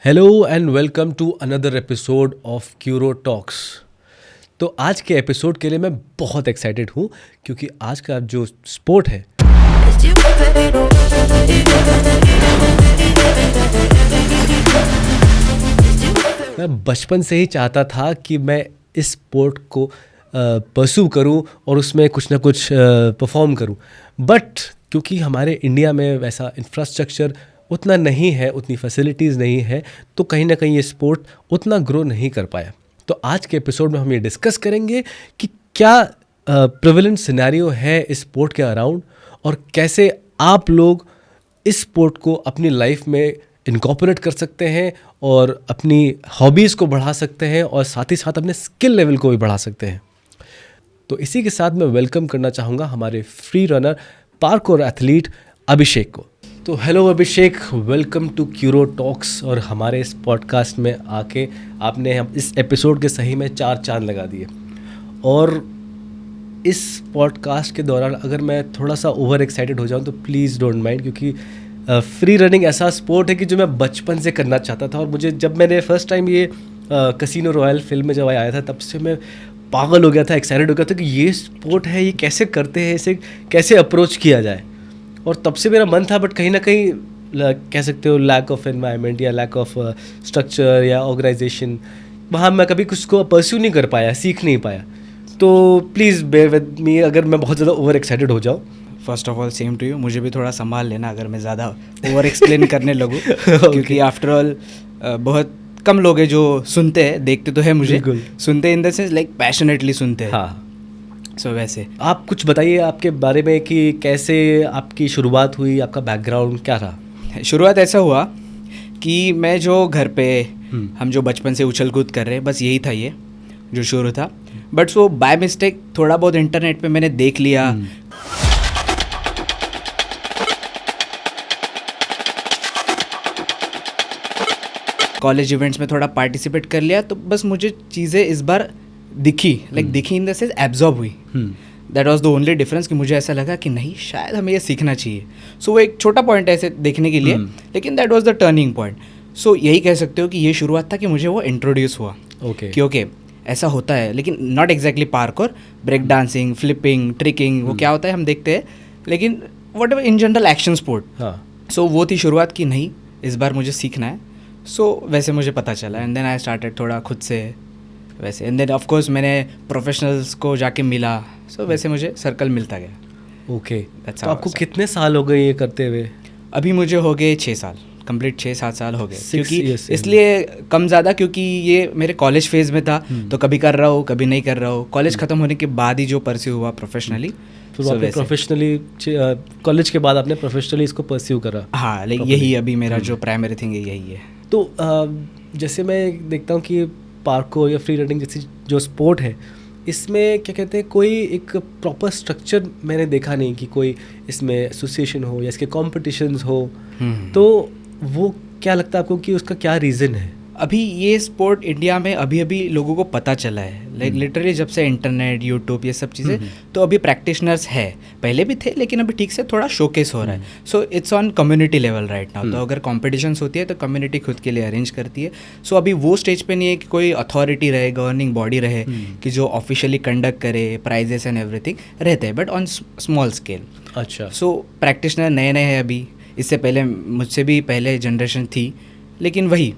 Hello and welcome to another episode of Curo Talks. तो आज के एपिसोड के लिए मैं बहुत एक्साइटेड हूँ क्योंकि आज का जो स्पोर्ट है मैं बचपन से ही चाहता था कि मैं इस स्पोर्ट को परस्यू करूं और उसमें कुछ ना कुछ परफॉर्म करूं। बट क्योंकि हमारे इंडिया में वैसा इंफ्रास्ट्रक्चर उतना नहीं है, उतनी फैसिलिटीज़ नहीं है, तो कहीं ना कहीं ये स्पोर्ट उतना ग्रो नहीं कर पाया। तो आज के एपिसोड में हम ये डिस्कस करेंगे कि क्या प्रेवलेंट सिनेरियो है इस स्पोर्ट के अराउंड और कैसे आप लोग इस स्पोर्ट को अपनी लाइफ में इनकॉर्पोरेट कर सकते हैं और अपनी हॉबीज़ को बढ़ा सकते हैं और साथ ही साथ अपने स्किल लेवल को भी बढ़ा सकते हैं। तो इसी के साथ मैं वेलकम करना चाहूँगा हमारे free runner parkour athlete Abhishek को। तो hello Abhishek, welcome to Curo Talks. और हमारे इस पॉडकास्ट में आके आपने हम इस एपिसोड के सही में 4 चांद लगा दिए। और इस पॉडकास्ट के दौरान अगर मैं थोड़ा सा ओवर एक्साइटेड हो जाऊँ तो प्लीज़ डोंट माइंड, क्योंकि फ्री रनिंग ऐसा स्पोर्ट है कि जो मैं बचपन से करना चाहता था। और मुझे जब मैंने फर्स्ट टाइम ये कैसीनो रॉयल फिल्म में जब आया था तब से मैं पागल हो गया था, एक्साइटेड हो गया था कि ये स्पोर्ट है, ये कैसे करते हैं, इसे कैसे अप्रोच किया जाए। और तब से मेरा मन था, बट कहीं ना कहीं कह सकते हो लैक ऑफ एनवायरनमेंट या लैक ऑफ स्ट्रक्चर या ऑर्गेनाइजेशन, वहाँ मैं कभी कुछ को परस्यू नहीं कर पाया, सीख नहीं पाया। तो प्लीज़ बेयर विद मी अगर मैं बहुत ज़्यादा ओवर एक्साइटेड हो जाऊँ। First of all same to you, मुझे भी थोड़ा संभाल लेना अगर मैं ज़्यादा ओवर एक्सप्लेन करने लगूँ क्योंकि आफ्टर ऑल बहुत कम लोग हैं जो सुनते हैं, देखते तो है मुझे, सुनते इन द सेंस लाइक पैशनेटली सुनते हैं। हाँ, सो वैसे आप कुछ बताइए आपके बारे में कि कैसे आपकी शुरुआत हुई, आपका बैकग्राउंड क्या रहा। शुरुआत ऐसा हुआ कि मैं जो घर पे हम जो बचपन से उछल कूद कर रहे हैं, बस यही था ये जो शुरू था। बट वो बाय मिस्टेक थोड़ा बहुत इंटरनेट पे मैंने देख लिया, कॉलेज इवेंट्स में थोड़ा पार्टिसिपेट कर लिया, तो बस मुझे चीज़ें इस बार दिखी, लाइक दिखी इन द सेंस एब्जॉर्ब हुई। That was the only difference कि मुझे ऐसा लगा कि नहीं, शायद हमें ये सीखना चाहिए। सो वो एक छोटा पॉइंट है ऐसे देखने के लिए, लेकिन that was the turning point. So यही कह सकते हो कि ये शुरुआत था कि मुझे वो इंट्रोड्यूस हुआ। क्योंकि ऐसा होता है, लेकिन not exactly parkour, break dancing, flipping, tricking, वो क्या होता है हम देखते हैं, लेकिन whatever in general action sport. So वो थी शुरुआत की, नहीं इस बार मुझे सीखना है। सो वैसे मुझे पता चला एंड देन आई स्टार्टेड थोड़ा खुद से वैसे, एंड देन ऑफ कोर्स मैंने प्रोफेशनल्स को जाके मिला। सो वैसे मुझे सर्कल मिलता गया। ओके, तो आपको कितने साल हो गए ये करते हुए? अभी मुझे हो गए 6 साल, कंप्लीट 6-7 साल हो गए। क्योंकि इसलिए कम ज़्यादा क्योंकि ये मेरे कॉलेज फेज़ में था, तो कभी कर रहा हूँ कभी नहीं कर रहा हूँ। कॉलेज ख़त्म होने के बाद ही जो परस्यू हुआ प्रोफेशनली। प्रोफेशनली कॉलेज के बाद आपने प्रोफेशनली इसको परस्यू करा? हाँ, लाइक यही अभी मेरा जो प्राइमरी थिंग है यही है। तो जैसे मैं देखता हूँ कि पार्कोर या फ्री रनिंग जैसी जो स्पोर्ट है, इसमें क्या कहते हैं, कोई एक प्रॉपर स्ट्रक्चर मैंने देखा नहीं कि कोई इसमें एसोसिएशन हो या इसके कॉम्पिटिशन्स हो। तो वो क्या लगता है आपको कि उसका क्या रीज़न है? अभी ये स्पोर्ट इंडिया में अभी अभी लोगों को पता चला है, लाइक लिटरली जब से इंटरनेट, यूट्यूब, ये सब चीज़ें, तो अभी प्रैक्टिशनर्स है, पहले भी थे लेकिन अभी ठीक से थोड़ा शोकेस हो रहा है। So it's on community level right now. तो अगर कॉम्पिटिशन्स होती है तो कम्युनिटी खुद के लिए अरेंज करती है। सो अभी वो स्टेज पे नहीं है कि कोई अथॉरिटी रहे, गवर्निंग बॉडी रहे कि जो ऑफिशियली कंडक्ट करे, प्राइजेस एंड एवरीथिंग रहते हैं, बट ऑन स्मॉल स्केल। अच्छा। सो प्रैक्टिशनर नए नए हैं अभी, इससे पहले मुझसे भी पहले जनरेशन थी, लेकिन वही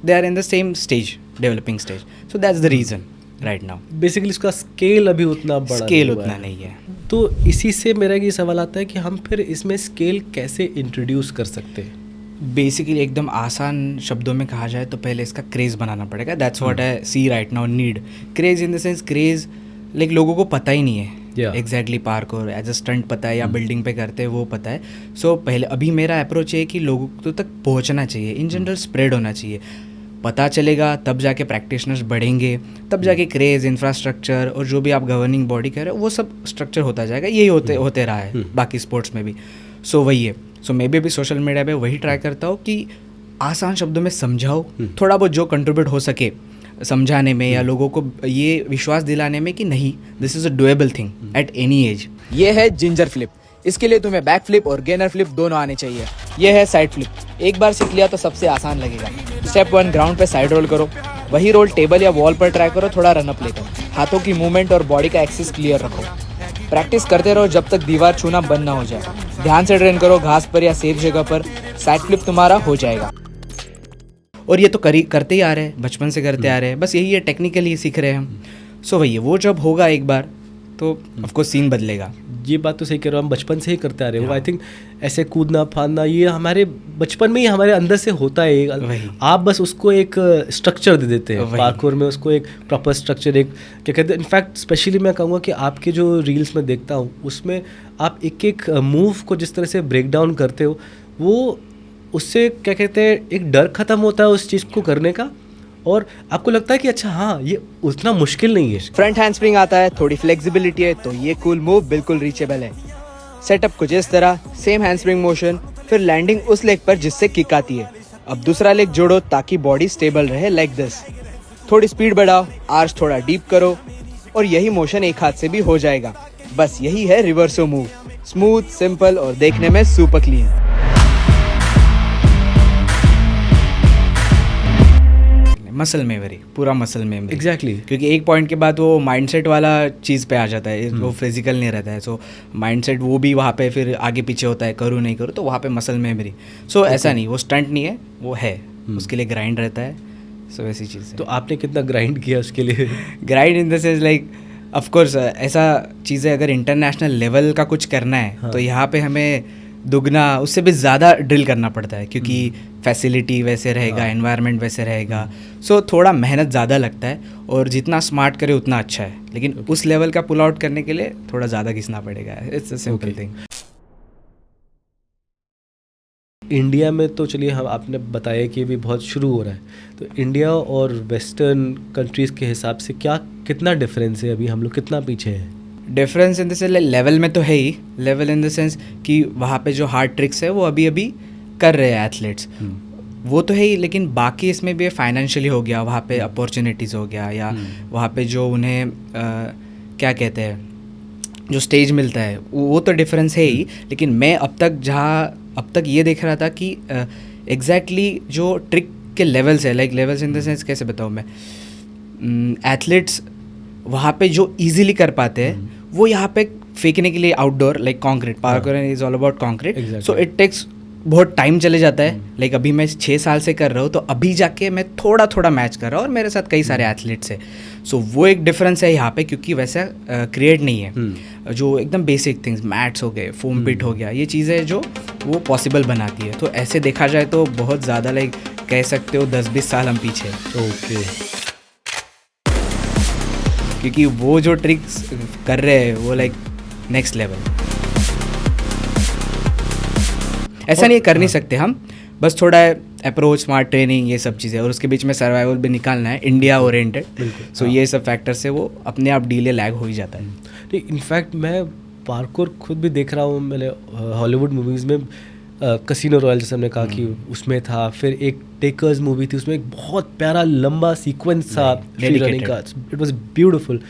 they are in the same stage, developing stage, so that's the reason right now. Basically इसका स्केल अभी उतना बड़ा स्केल उतना नहीं है। तो इसी से मेरा ये सवाल आता है कि हम फिर इसमें स्केल कैसे इंट्रोड्यूस कर सकते हैं? बेसिकली एकदम आसान शब्दों में कहा जाए तो पहले इसका क्रेज़ बनाना पड़ेगा। That's what I see right now need. Craze in the sense, craze like लोगों को पता ही नहीं है exactly parkour as a stunt पता है या बिल्डिंग पे करते हैं वो पता है। सो पहले अभी मेरा अप्रोच है कि लोगों तक पहुंचना चाहिए, इन जनरल स्प्रेड होना चाहिए। पता चलेगा तब जाके प्रैक्टिशनर्स बढ़ेंगे, तब जाके क्रेज़, इंफ्रास्ट्रक्चर और जो भी आप गवर्निंग बॉडी कह रहे हो वो सब स्ट्रक्चर होता जाएगा। यही होते रहा है बाकी स्पोर्ट्स में भी। सो वही है। सो मैं भी अभी सोशल मीडिया पे वही ट्राई करता हूँ कि आसान शब्दों में समझाओ, थोड़ा बहुत जो कंट्रीब्यूट हो सके समझाने में या लोगों को ये विश्वास दिलाने में कि नहीं, this is a doable thing at any as. ये है जिंजर फ्लिप। इसके लिए तुम्हें बैक फ्लिप और गेनर फ्लिप दोनों आने चाहिए। ये है साइड फ्लिप। एक बार सीख लिया तो सबसे आसान लगेगा। स्टेप 1 ग्राउंड पे साइड रोल करो, वही रोल टेबल या वॉल पर ट्राई करो, थोड़ा रनअप लेकर। हाथों की मूवमेंट और बॉडी का एक्सिस क्लियर रखो। प्रैक्टिस करते रहो जब तक दीवार छूना बंद ना हो जाए। ध्यान से ट्रेन करो, घास पर या सेफ जगह पर। साइड फ्लिप तुम्हारा हो जाएगा। और ये तो करते ही आ रहे हैं, बचपन से करते आ रहे हैं, बस यही है, टेक्निकली सीख रहे हैं हम। सो वही है, वो जब होगा एक बार तो ऑफकोर्स सीन बदलेगा। ये बात तो सही कह रहे हो, हम बचपन से ही करते आ रहे हैं। आई थिंक ऐसे कूदना फांदना ये हमारे बचपन में ही हमारे अंदर से होता है। आप बस उसको एक स्ट्रक्चर दे देते हैं, पार्कोर में उसको एक प्रॉपर स्ट्रक्चर, एक क्या कहते हैं, इनफैक्ट स्पेशली मैं कहूँगा कि आपके जो रील्स में देखता हूँ उसमें आप एक एक मूव को जिस तरह से ब्रेक डाउन करते हो, वो उससे क्या कहते हैं एक डर ख़त्म होता है उस चीज़ को करने का, और आपको लगता है कि अच्छा हाँ ये उतना मुश्किल नहीं है। फ्रंट हैंड स्प्रिंग आता है, थोड़ी फ्लेक्सिबिलिटी है, तो ये कूल मूव बिल्कुल रीचेबल है। सेटअप कुछ इस तरह, सेम हैंड स्प्रिंग मोशन, फिर लैंडिंग उस लेग पर जिससे किक आती है। अब दूसरा लेग जोड़ो ताकि बॉडी स्टेबल रहे, लाइक दिस। थोड़ी स्पीड बढ़ाओ, आर्च थोड़ा डीप करो, और यही मोशन एक हाथ से भी हो जाएगा। बस यही है रिवर्सो मूव, स्मूथ, सिंपल और देखने में सुपर क्लीन। मसल मेमोरी, पूरा मसल मेमोरी। एग्जैक्टली क्योंकि एक पॉइंट के बाद वो माइंडसेट वाला चीज़ पे आ जाता है, वो फिजिकल नहीं रहता है। सो माइंडसेट वो भी वहाँ पे फिर आगे पीछे होता है, करूँ नहीं करूँ, तो वहाँ पे मसल मेमोरी। सो ऐसा नहीं, वो स्टंट नहीं है, वो है, उसके लिए ग्राइंड रहता है। सो वैसी चीज़ है। तो आपने कितना ग्राइंड किया उसके लिए? Grind in the sense like of course ऐसा चीज़ें अगर इंटरनेशनल लेवल का कुछ करना है तो यहाँ पे हमें दुगना उससे भी ज़्यादा ड्रिल करना पड़ता है, क्योंकि फैसिलिटी वैसे रहेगा, एनवायरनमेंट वैसे रहेगा। सो थोड़ा मेहनत ज़्यादा लगता है, और जितना स्मार्ट करे उतना अच्छा है, लेकिन उस लेवल का पुल आउट करने के लिए थोड़ा ज़्यादा घिसना पड़ेगा। It's a simple thing. India में तो चलिए हम आपने बताया कि अभी बहुत शुरू हो रहा है, तो इंडिया और वेस्टर्न कंट्रीज़ के हिसाब से क्या कितना डिफरेंस है? अभी हम लोग कितना पीछे हैं? Difference in the sense level में तो है ही, लेवल इन द सेंस कि वहाँ पे जो हार्ड ट्रिक्स है वो अभी अभी कर रहे हैं एथलीट्स, वो तो है ही, लेकिन बाकी इसमें भी फाइनेंशियली हो गया, वहाँ पे अपॉर्चुनिटीज़ हो गया, या वहाँ पे जो उन्हें क्या कहते हैं जो स्टेज मिलता है, वो तो डिफरेंस है ही। लेकिन मैं अब तक ये देख रहा था कि एग्जैक्टली जो ट्रिक के लेवल्स है, like levels in the sense कैसे बताऊँ मैं, एथलीट्स वहाँ पे जो इजीली कर पाते हैं वो यहाँ पे फेंकने के लिए outdoor, like concrete, parkour is all about concrete, so it takes बहुत टाइम चले जाता है। लाइक अभी मैं 6 साल से कर रहा हूँ, तो अभी जाके मैं थोड़ा थोड़ा मैच कर रहा हूँ, और मेरे साथ कई सारे एथलीट्स हैं। सो वो एक डिफरेंस है यहाँ पे, क्योंकि वैसा क्रिएट नहीं है। जो एकदम बेसिक थिंग्स, मैट्स हो गए, फोम पिट हो गया, ये चीज़ें जो वो पॉसिबल बनाती है। तो ऐसे देखा जाए तो बहुत ज़्यादा लाइक कह सकते हो 10-20 साल हम पीछे। ओके, क्योंकि वो जो ट्रिक्स कर रहे हैं वो लाइक नेक्स्ट लेवल। ऐसा नहीं कर नहीं सकते हम, बस थोड़ा अप्रोच, स्मार्ट ट्रेनिंग, ये सब चीज़ें, और उसके बीच में सर्वाइवल भी निकालना है, इंडिया ओरिएंटेड। सो ये सब फैक्टर से वो अपने आप डीले लैग हो ही जाता है। नहीं इनफैक्ट मैं पार्कोर खुद भी देख रहा हूँ, मैंने हॉलीवुड मूवीज़ में कसिनो रॉयल जैसे हमने कहा कि उसमें था, फिर एक टेकर्स मूवी थी, उसमें एक बहुत प्यारा लंबा सीक्वेंस था रनिंग का, इट वाज ब्यूटीफुल।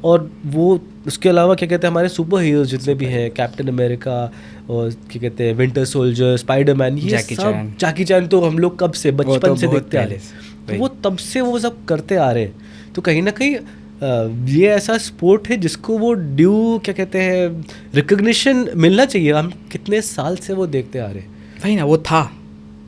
और वो उसके अलावा क्या कहते हैं हमारे सुपर हीरोज जितने भी हैं, कैप्टन अमेरिका और क्या कहते हैं विंटर सोल्जर, स्पाइडरमैन, ये सब, जैकी चैन तो हम लोग कब से बचपन से देखते आ रहे हैं, तो वो तब से वो सब करते आ रहे हैं। तो कहीं ना कहीं ये ऐसा स्पोर्ट है जिसको वो ड्यू क्या कहते हैं रिकग्निशन मिलना चाहिए। हम कितने साल से वो देखते आ रहे हैं। वही ना, वो था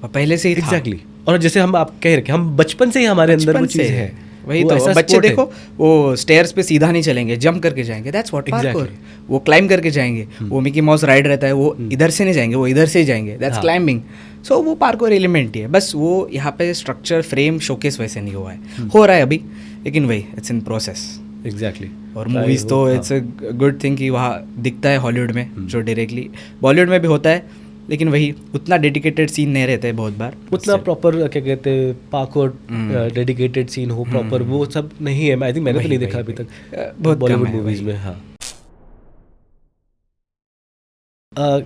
पहले से ही था। एग्जैक्टली। और जैसे हम आप कह रहे कि हम बचपन से ही हमारे अंदर वो चीज़ है। वही तो बच्चे देखो वो स्टेयर्स पे सीधा नहीं चलेंगे, जंप करके जाएंगे, दैट्स व्हाट पार्कोर। वो क्लाइंब करके जाएंगे, वो मिकी माउस राइड रहता है, वो इधर से नहीं जाएंगे, वो इधर से ही जाएंगे, दैट्स क्लाइंबिंग। सो वो पार्कोर एलिमेंट ही है, बस वो यहाँ पे स्ट्रक्चर, फ्रेम, शोकेस वैसे नहीं हुआ है, हो रहा है अभी, लेकिन वही इट्स इन प्रोसेस। एग्जैक्टली। और मूवीज़ तो इट्स अ गुड थिंग कि वहाँ दिखता है हॉलीवुड में जो डायरेक्टली, बॉलीवुड में भी होता है, लेकिन वही उतना डेडिकेटेड सीन नहीं रहते हैं बहुत बार, उतना प्रॉपर क्या कहते हैं पार्कोर डेडिकेटेड सीन हो प्रॉपर, वो सब नहीं है। आई थिंक मैंने तो नहीं देखा अभी तक बॉलीवुड मूवीज़ में। हाँ,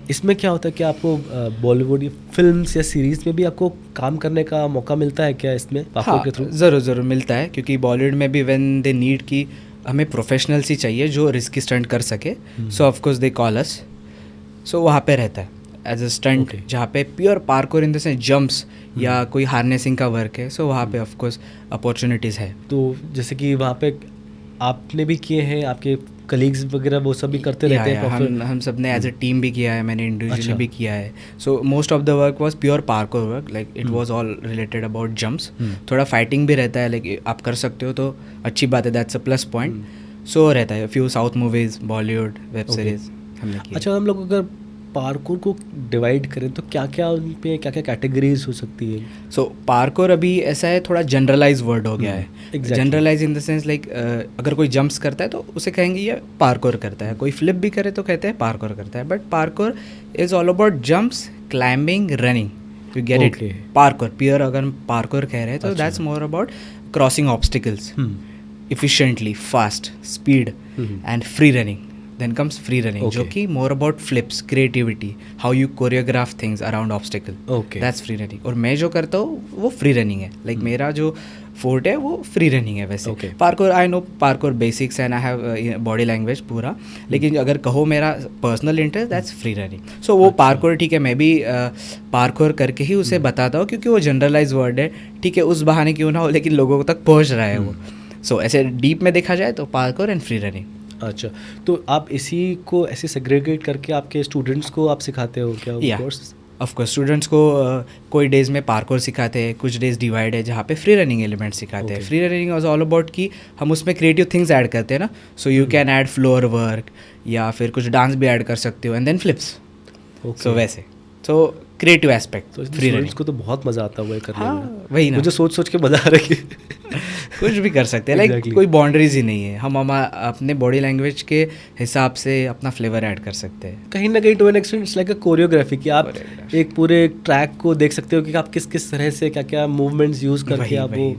इसमें क्या होता है कि आपको बॉलीवुड फिल्म्स या सीरीज में भी आपको काम करने का मौका मिलता है क्या इसमें पार्कोर के थ्रू? ज़रूर मिलता है, क्योंकि बॉलीवुड में भी व्हेन दे नीड की हमें प्रोफेशनल्स ही चाहिए जो रिस्की स्टंट कर सके, सो ऑफकोर्स दे कॉल अस, सो वहाँ पे रहता है। As a stunt, Okay. जहाँ पे pure parkour in the sense jumps या कोई हार्नेसिंग का वर्क है, सो वहाँ पे ऑफ कोर्स अपॉर्चुनिटीज़ है। तो जैसे कि वहाँ पे आपने भी किए हैं, आपके कलीग्स वगैरह वो सब भी करते रहते हैं हम सब ने एज अ टीम भी किया है, मैंने इंडिविजुअली अच्छा। भी किया है। So most of the work was pure parkour work, like it was all related about jumps. थोड़ा फाइटिंग भी रहता है, लाइक आप कर सकते हो तो अच्छी बात है, दैट्स अ प्लस पॉइंट। सो रहता है few south movies, Bollywood web series हमने की। अच्छा, हम लोग अगर पार्कोर को डिवाइड करें तो क्या क्या उन पे क्या क्या कैटेगरीज हो सकती है? सो पार्कोर अभी ऐसा है, थोड़ा जनरलाइज वर्ड हो गया है। exactly. Generalize in the sense like अगर कोई जंप्स करता है तो उसे कहेंगे ये पार्कोर करता है, कोई फ्लिप भी करे तो कहते हैं पार्कोर करता है। But parkour is all about jumps, climbing, running, you get it. Okay. Parkour pure अगर हम पार्कोर कह रहे हैं तो that's more about crossing obstacles efficiently, fast, speed, and free running. Then comes free running, Okay. जो कि more about flips, creativity, how you choreograph things around obstacle. Okay. That's free running. और मैं जो करता हूँ वो free running है, like मेरा जो फोर्ट है वो free running है वैसे। Okay. Parkour I know parkour basics and I have body language पूरा, लेकिन अगर कहो मेरा personal interest that's free running. So वो पार्कोर ठीक है, मैं भी पार्कोर करके ही उसे बताता हूँ क्योंकि वो जनरलाइज वर्ड है, ठीक है, उस बहाने क्यों ना हो लेकिन लोगों तक पहुँच रहा है वो। सो ऐसे डीप में देखा जाए तो पार्कोर एंड फ्री रनिंग। अच्छा, तो आप इसी को ऐसे सेग्रीगेट करके आपके स्टूडेंट्स को आप सिखाते हो क्या? या कोर्स ऑफ कोर्स स्टूडेंट्स को कोई डेज में पार्कोर सिखाते हैं, कुछ डेज डिवाइड है जहाँ पे फ्री रनिंग एलिमेंट सिखाते हैं। Free running is all about कि हम उसमें क्रिएटिव थिंग्स ऐड करते हैं ना, so you can add floor work या फिर कुछ डांस भी ऐड कर सकते हो एंड देन फ्लिप्स। सो वैसे so creative aspect free running students को तो बहुत मजा आता हुआ है करने में। वही ना, मुझे सोच सोच के मजा आ रही है। कुछ भी कर सकते हैं, लाइक Exactly. कोई बाउंड्रीज ही नहीं है, हम अपने बॉडी लैंग्वेज के हिसाब से अपना फ्लेवर ऐड कर सकते हैं। कहीं ना कहीं to an extent it's like a choreography कि आप एक पूरे ट्रैक को देख सकते हो कि आप किस किस तरह से क्या क्या मूवमेंट्स यूज करके आप वो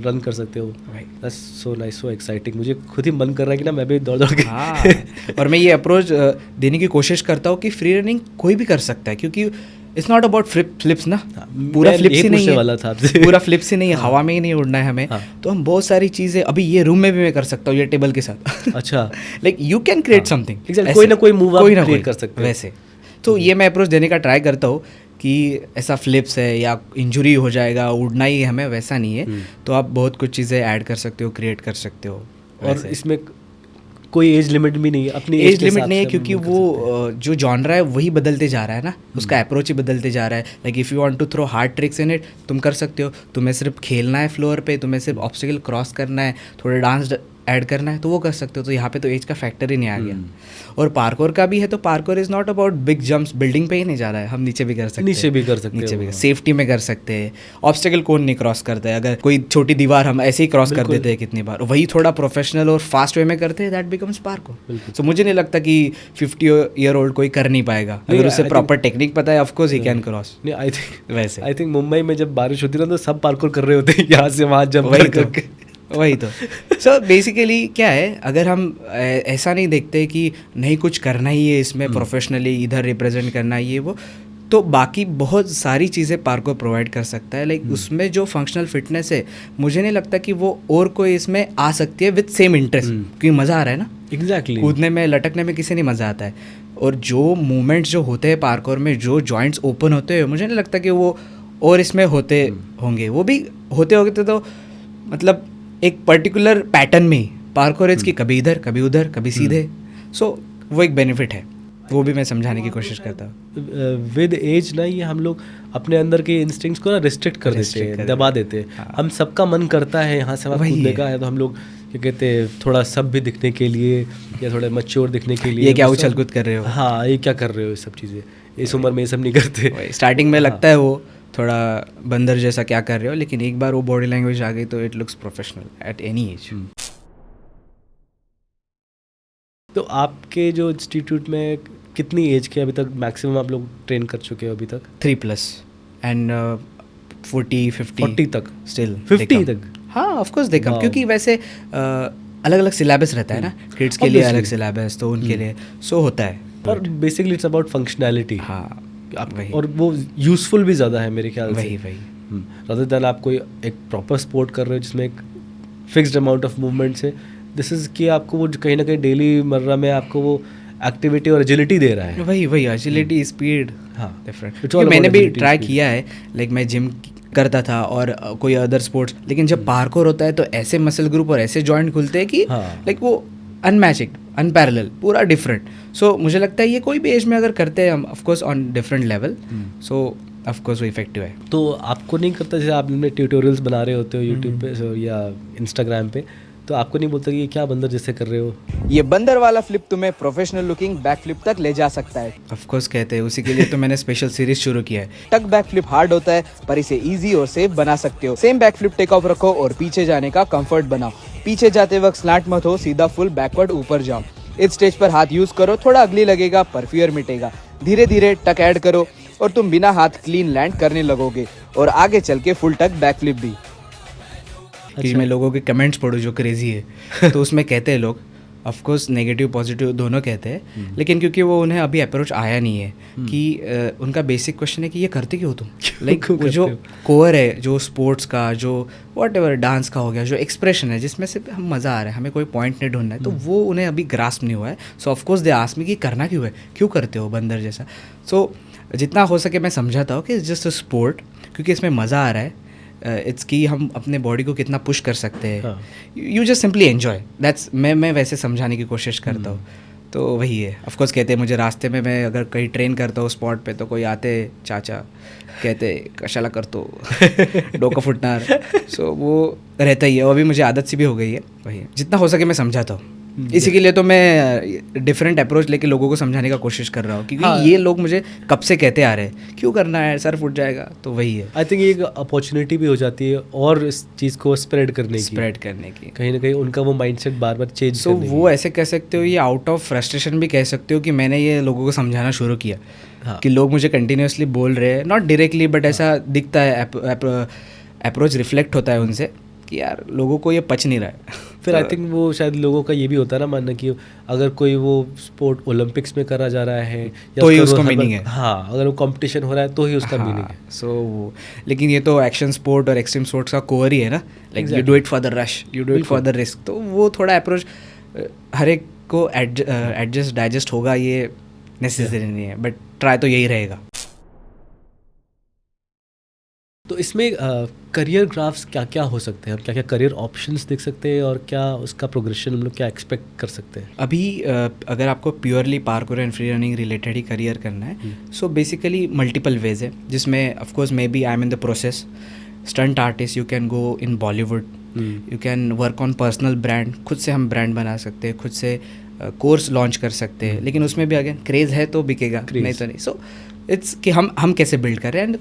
रन कर सकते हो। That's so nice, so exciting. मुझे खुद ही मन कर रहा है कि ना मैं भी दौड़ दौड़ के और मैं ये अप्रोच देने की कोशिश करता हूँ कि फ्री रनिंग कोई भी कर सकता है, क्योंकि इट्स नॉट अबाउट फ्लिप्स ना, पूरा फ्लिप्स ही नहीं है, वाला था आपसे। पूरा फ्लिप्स ही नहीं है, हवा में ही नहीं उड़ना है हमें। तो हम बहुत सारी चीज़ें अभी ये रूम में भी मैं कर सकता हूँ ये टेबल के साथ। अच्छा, like you can create something, कोई ना कोई मूव आप क्रिएट कर सकते हो वैसे। तो ये मैं अप्रोच देने का ट्राई करता हूँ कि ऐसा फ्लिप्स है या इंजुरी हो जाएगा, उड़ना ही हमें, वैसा नहीं है। तो आप बहुत कुछ चीज़ें ऐड कर सकते हो, क्रिएट कर सकते हो। और इसमें कोई एज लिमिट भी नहीं है, अपनी एज लिमिट नहीं है, क्योंकि वो जो जॉनरा है वही बदलते जा रहा है ना, उसका अप्रोच ही बदलते जा रहा है। Like if you want to throw hard tricks in it, तुम कर सकते हो। तुम्हें सिर्फ खेलना है फ्लोर पे, तुम्हें सिर्फ ऑब्स्टिकल क्रॉस करना है, थोड़े डांस ऐड करना है, तो वो कर सकते हो। तो यहाँ पे तो एज का फैक्टर ही नहीं आ गया। और पार्कोर का भी है, तो parkour is not about big jumps, building पे ही नहीं जा रहा है, हम नीचे भी कर सकते हैं, नीचे भी कर सकते नीचे हो। भी सेफ्टी में कर सकते हैं। ऑब्स्टिकल कौन नहीं क्रॉस करता है, अगर कोई छोटी दीवार हम ऐसे ही क्रॉस कर देते हैं कितनी बार, वही थोड़ा प्रोफेशनल और फास्ट वे में करते हैं, दैट बिकम्स पार्कोर। सो मुझे नहीं लगता कि 50-year-old कोई कर नहीं पाएगा, अगर उसे प्रॉपर टेक्निक पता है, of course he can cross. नहीं, वैसे आई थिंक मुंबई में जब बारिश होती है ना तो सब पार्कोर कर रहे होते हैं, यहाँ से वहाँ जंप वही करके। वही तो। सो बेसिकली क्या है, अगर हम ऐसा नहीं देखते कि नहीं कुछ करना ही है इसमें प्रोफेशनली, इधर रिप्रेजेंट करना ही है वो, तो बाकी बहुत सारी चीज़ें पार्कोर प्रोवाइड कर सकता है। लाइक उसमें जो फंक्शनल फिटनेस है, मुझे नहीं लगता कि वो और कोई इसमें आ सकती है विद सेम इंटरेस्ट, क्योंकि मज़ा आ रहा है ना एग्जैक्टली। कूदने में, लटकने में किसी नहीं मज़ा आता है। और जो मूवमेंट्स जो होते हैं पार्कोर में, जो जॉइंट्स ओपन होते हैं, मुझे नहीं लगता कि वो और इसमें होते होंगे। वो भी होते होते तो मतलब एक पर्टिकुलर पैटर्न में पार्कोर इज की कभी इधर कभी उधर कभी सीधे। सो वो एक बेनिफिट है, वो भी मैं समझाने की कोशिश करता हूँ। विद एज ना ये हम लोग अपने अंदर के इंस्टिंक्ट्स को ना रिस्ट्रिक्ट कर देते हैं, दबा देते हैं। हम सबका मन करता है यहाँ से वहाँ कूदने का है, तो हम लोग क्या कहते हैं, थोड़ा सब भी दिखने के लिए या थोड़ा मैच्योर दिखने के लिए, ये क्या उछल कूद कर रहे हो, हाँ ये क्या कर रहे हो, ये सब चीज़ें इस उम्र में ये सब नहीं करते। स्टार्टिंग में लगता है वो थोड़ा बंदर जैसा क्या कर रहे हो, लेकिन एक बार वो बॉडी लैंग्वेज आ गई तो it looks professional at any as. तो आपके जो इंस्टीट्यूट में कितनी एज के अभी तक मैक्सिमम आप लोग ट्रेन कर चुके हो अभी तक? 3+ एंड 40-50 तक स्टिल 50 तक? हाँ ऑफ कोर्स दे कम, क्योंकि वैसे अलग अलग सिलेबस रहता है ना, किड्स के लिए अलग सिलेबस, तो उनके लिए सो होता है। और बेसिकली इट्स अबाउट फंक्शनैलिटी। हाँ वही, और वो यूजफुल भी ज़्यादा है मेरे ख्याल से, वही rather than आप कोई एक प्रॉपर स्पोर्ट कर रहे हो जिसमें एक फिक्स्ड अमाउंट ऑफ मूवमेंट्स है। दिस इज़ कि आपको वो कहीं ना कहीं डेली मर्रा में आपको वो एक्टिविटी और एजिलिटी दे रहा है। वही वही एजिलिटी स्पीड हाँ, डिफरेंट। It's all मैंने about भी agility, ट्राई speed. किया है, लाइक मैं जिम करता था और कोई अदर स्पोर्ट्स, लेकिन जब पार्कोर होता है तो ऐसे मसल ग्रुप और ऐसे जॉइंट खुलते हैं कि हाँ। लाइक वो अनमैचिड, अनपैरेलल, पूरा डिफरेंट। सो मुझे लगता है ये कोई भी एज में अगर करते हैं हम, of course on different level, so of course वो इफेक्टिव है। तो आपको नहीं करता, जैसे आप अपने ट्यूटोरियल्स बना रहे होते हो यूट्यूब पे या इंस्टाग्राम पे, तो आपको नहीं बोलता कि ये क्या बंदर जैसे कर रहे हो? ये बंदर वाला फ्लिप तुम्हें प्रोफेशनल लुकिंग बैक फ्लिप तक ले जा सकता है। ऑफकोर्स कहते हैं, उसी के लिए तो मैंने स्पेशल सीरीज शुरू किया है। टक बैक फ्लिप हार्ड होता है, पर इसे इजी और सेफ बना सकते हो। Same back flip take off रखो और पीछे जाने का कंफर्ट बनाओ। पीछे जाते वक्त स्लैंट मत हो, सीधा फुल बैकवर्ड ऊपर जाओ। इस स्टेज पर हाथ यूज करो, थोड़ा अगली लगेगा पर फियर मिटेगा। धीरे धीरे टक ऐड करो और तुम बिना हाथ क्लीन लैंड करने लगोगे, और आगे चल के फुल टक बैक फ्लिप भी। कि मैं लोगों के कमेंट्स पढ़ूँ जो क्रेजी है, तो उसमें कहते हैं लोग, ऑफ कोर्स नेगेटिव पॉजिटिव दोनों कहते हैं, लेकिन क्योंकि वो उन्हें अभी अप्रोच आया नहीं है कि उनका बेसिक क्वेश्चन है कि ये करते क्यों तुम, लाइक वो जो कोर है, जो स्पोर्ट्स का, जो वॉट एवर डांस का हो गया, जो एक्सप्रेशन है जिसमें से हम मज़ा आ रहा है, हमें कोई पॉइंट नहीं ढूंढना है, तो वो उन्हें अभी ग्रास्प नहीं हुआ है। So of course they ask me कि करना क्यों है, क्यों करते हो बंदर जैसा। सो जितना हो सके मैं समझाता हूँ कि इट्स जस्ट अ स्पोर्ट, क्योंकि इसमें मज़ा आ रहा है। इट्स कि हम अपने बॉडी को कितना पुश कर सकते हैं, you just simply enjoy, that's मैं वैसे समझाने की कोशिश करता हूँ। तो वही है। ऑफ कोर्स कहते हैं मुझे रास्ते में, मैं अगर कहीं ट्रेन करता हूँ स्पॉट पे, तो कोई आते चाचा कहते कशाला कर तो डोका फुटनार। सो वो रहता ही है, और अभी मुझे आदत सी भी हो गई है। वही है, जितना हो सके मैं समझाता हूँ। इसी के लिए तो मैं डिफरेंट अप्रोच लेके लोगों को समझाने का कोशिश कर रहा हूँ, क्योंकि ये लोग मुझे कब से कहते आ रहे हैं क्यों करना है, सर फुट जाएगा। तो वही है, आई थिंक ये एक अपॉर्चुनिटी भी हो जाती है और इस चीज़ को स्प्रेड करने की, कहीं ना कहीं उनका वो माइंडसेट बार बार चेंज। सो वो ऐसे कह सकते हो, ये आउट ऑफ फ्रस्ट्रेशन भी कह सकते हो कि मैंने ये लोगों को समझाना शुरू किया। हाँ। कि लोग मुझे कंटिन्यूसली बोल रहे हैं, नॉट डायरेक्टली बट ऐसा दिखता है, अप्रोच रिफ्लेक्ट होता है उनसे कि यार लोगों को ये पच नहीं रहा है। फिर आई थिंक वो शायद लोगों का ये भी होता है ना मानना कि अगर कोई वो स्पोर्ट ओलंपिक्स में करा जा रहा है तो ही उसका मीनिंग है। हाँ, अगर वो कंपटीशन हो रहा है तो ही उसका मीनिंग है। सो लेकिन ये तो एक्शन स्पोर्ट और एक्सट्रीम स्पोर्ट्स का कोर ही है ना, like you do it for the rush, you do it for the risk. तो वो थोड़ा अप्रोच हर एक को एडजस्ट डाइजेस्ट होगा, ये नेसेसरी नहीं है, बट ट्राई तो यही रहेगा। तो इसमें करियर ग्राफ्स क्या क्या हो सकते हैं, हम क्या क्या करियर ऑप्शंस देख सकते हैं, और क्या उसका प्रोग्रेशन हम लोग क्या एक्सपेक्ट कर सकते हैं? अभी अगर आपको purely parkour and free running related ही करियर करना है, सो बेसिकली मल्टीपल वेज है, जिसमें of course maybe I am in the process. Stunt artist, you can go in Bollywood, you can work on personal brand, खुद से हम brand बना सकते हैं, खुद से कोर्स लॉन्च कर सकते हैं, लेकिन उसमें भी अगेन क्रेज़ है तो बिकेगा, नहीं तो नहीं। सो इट्स कि हम कैसे बिल्ड कर रहे हैं। एंड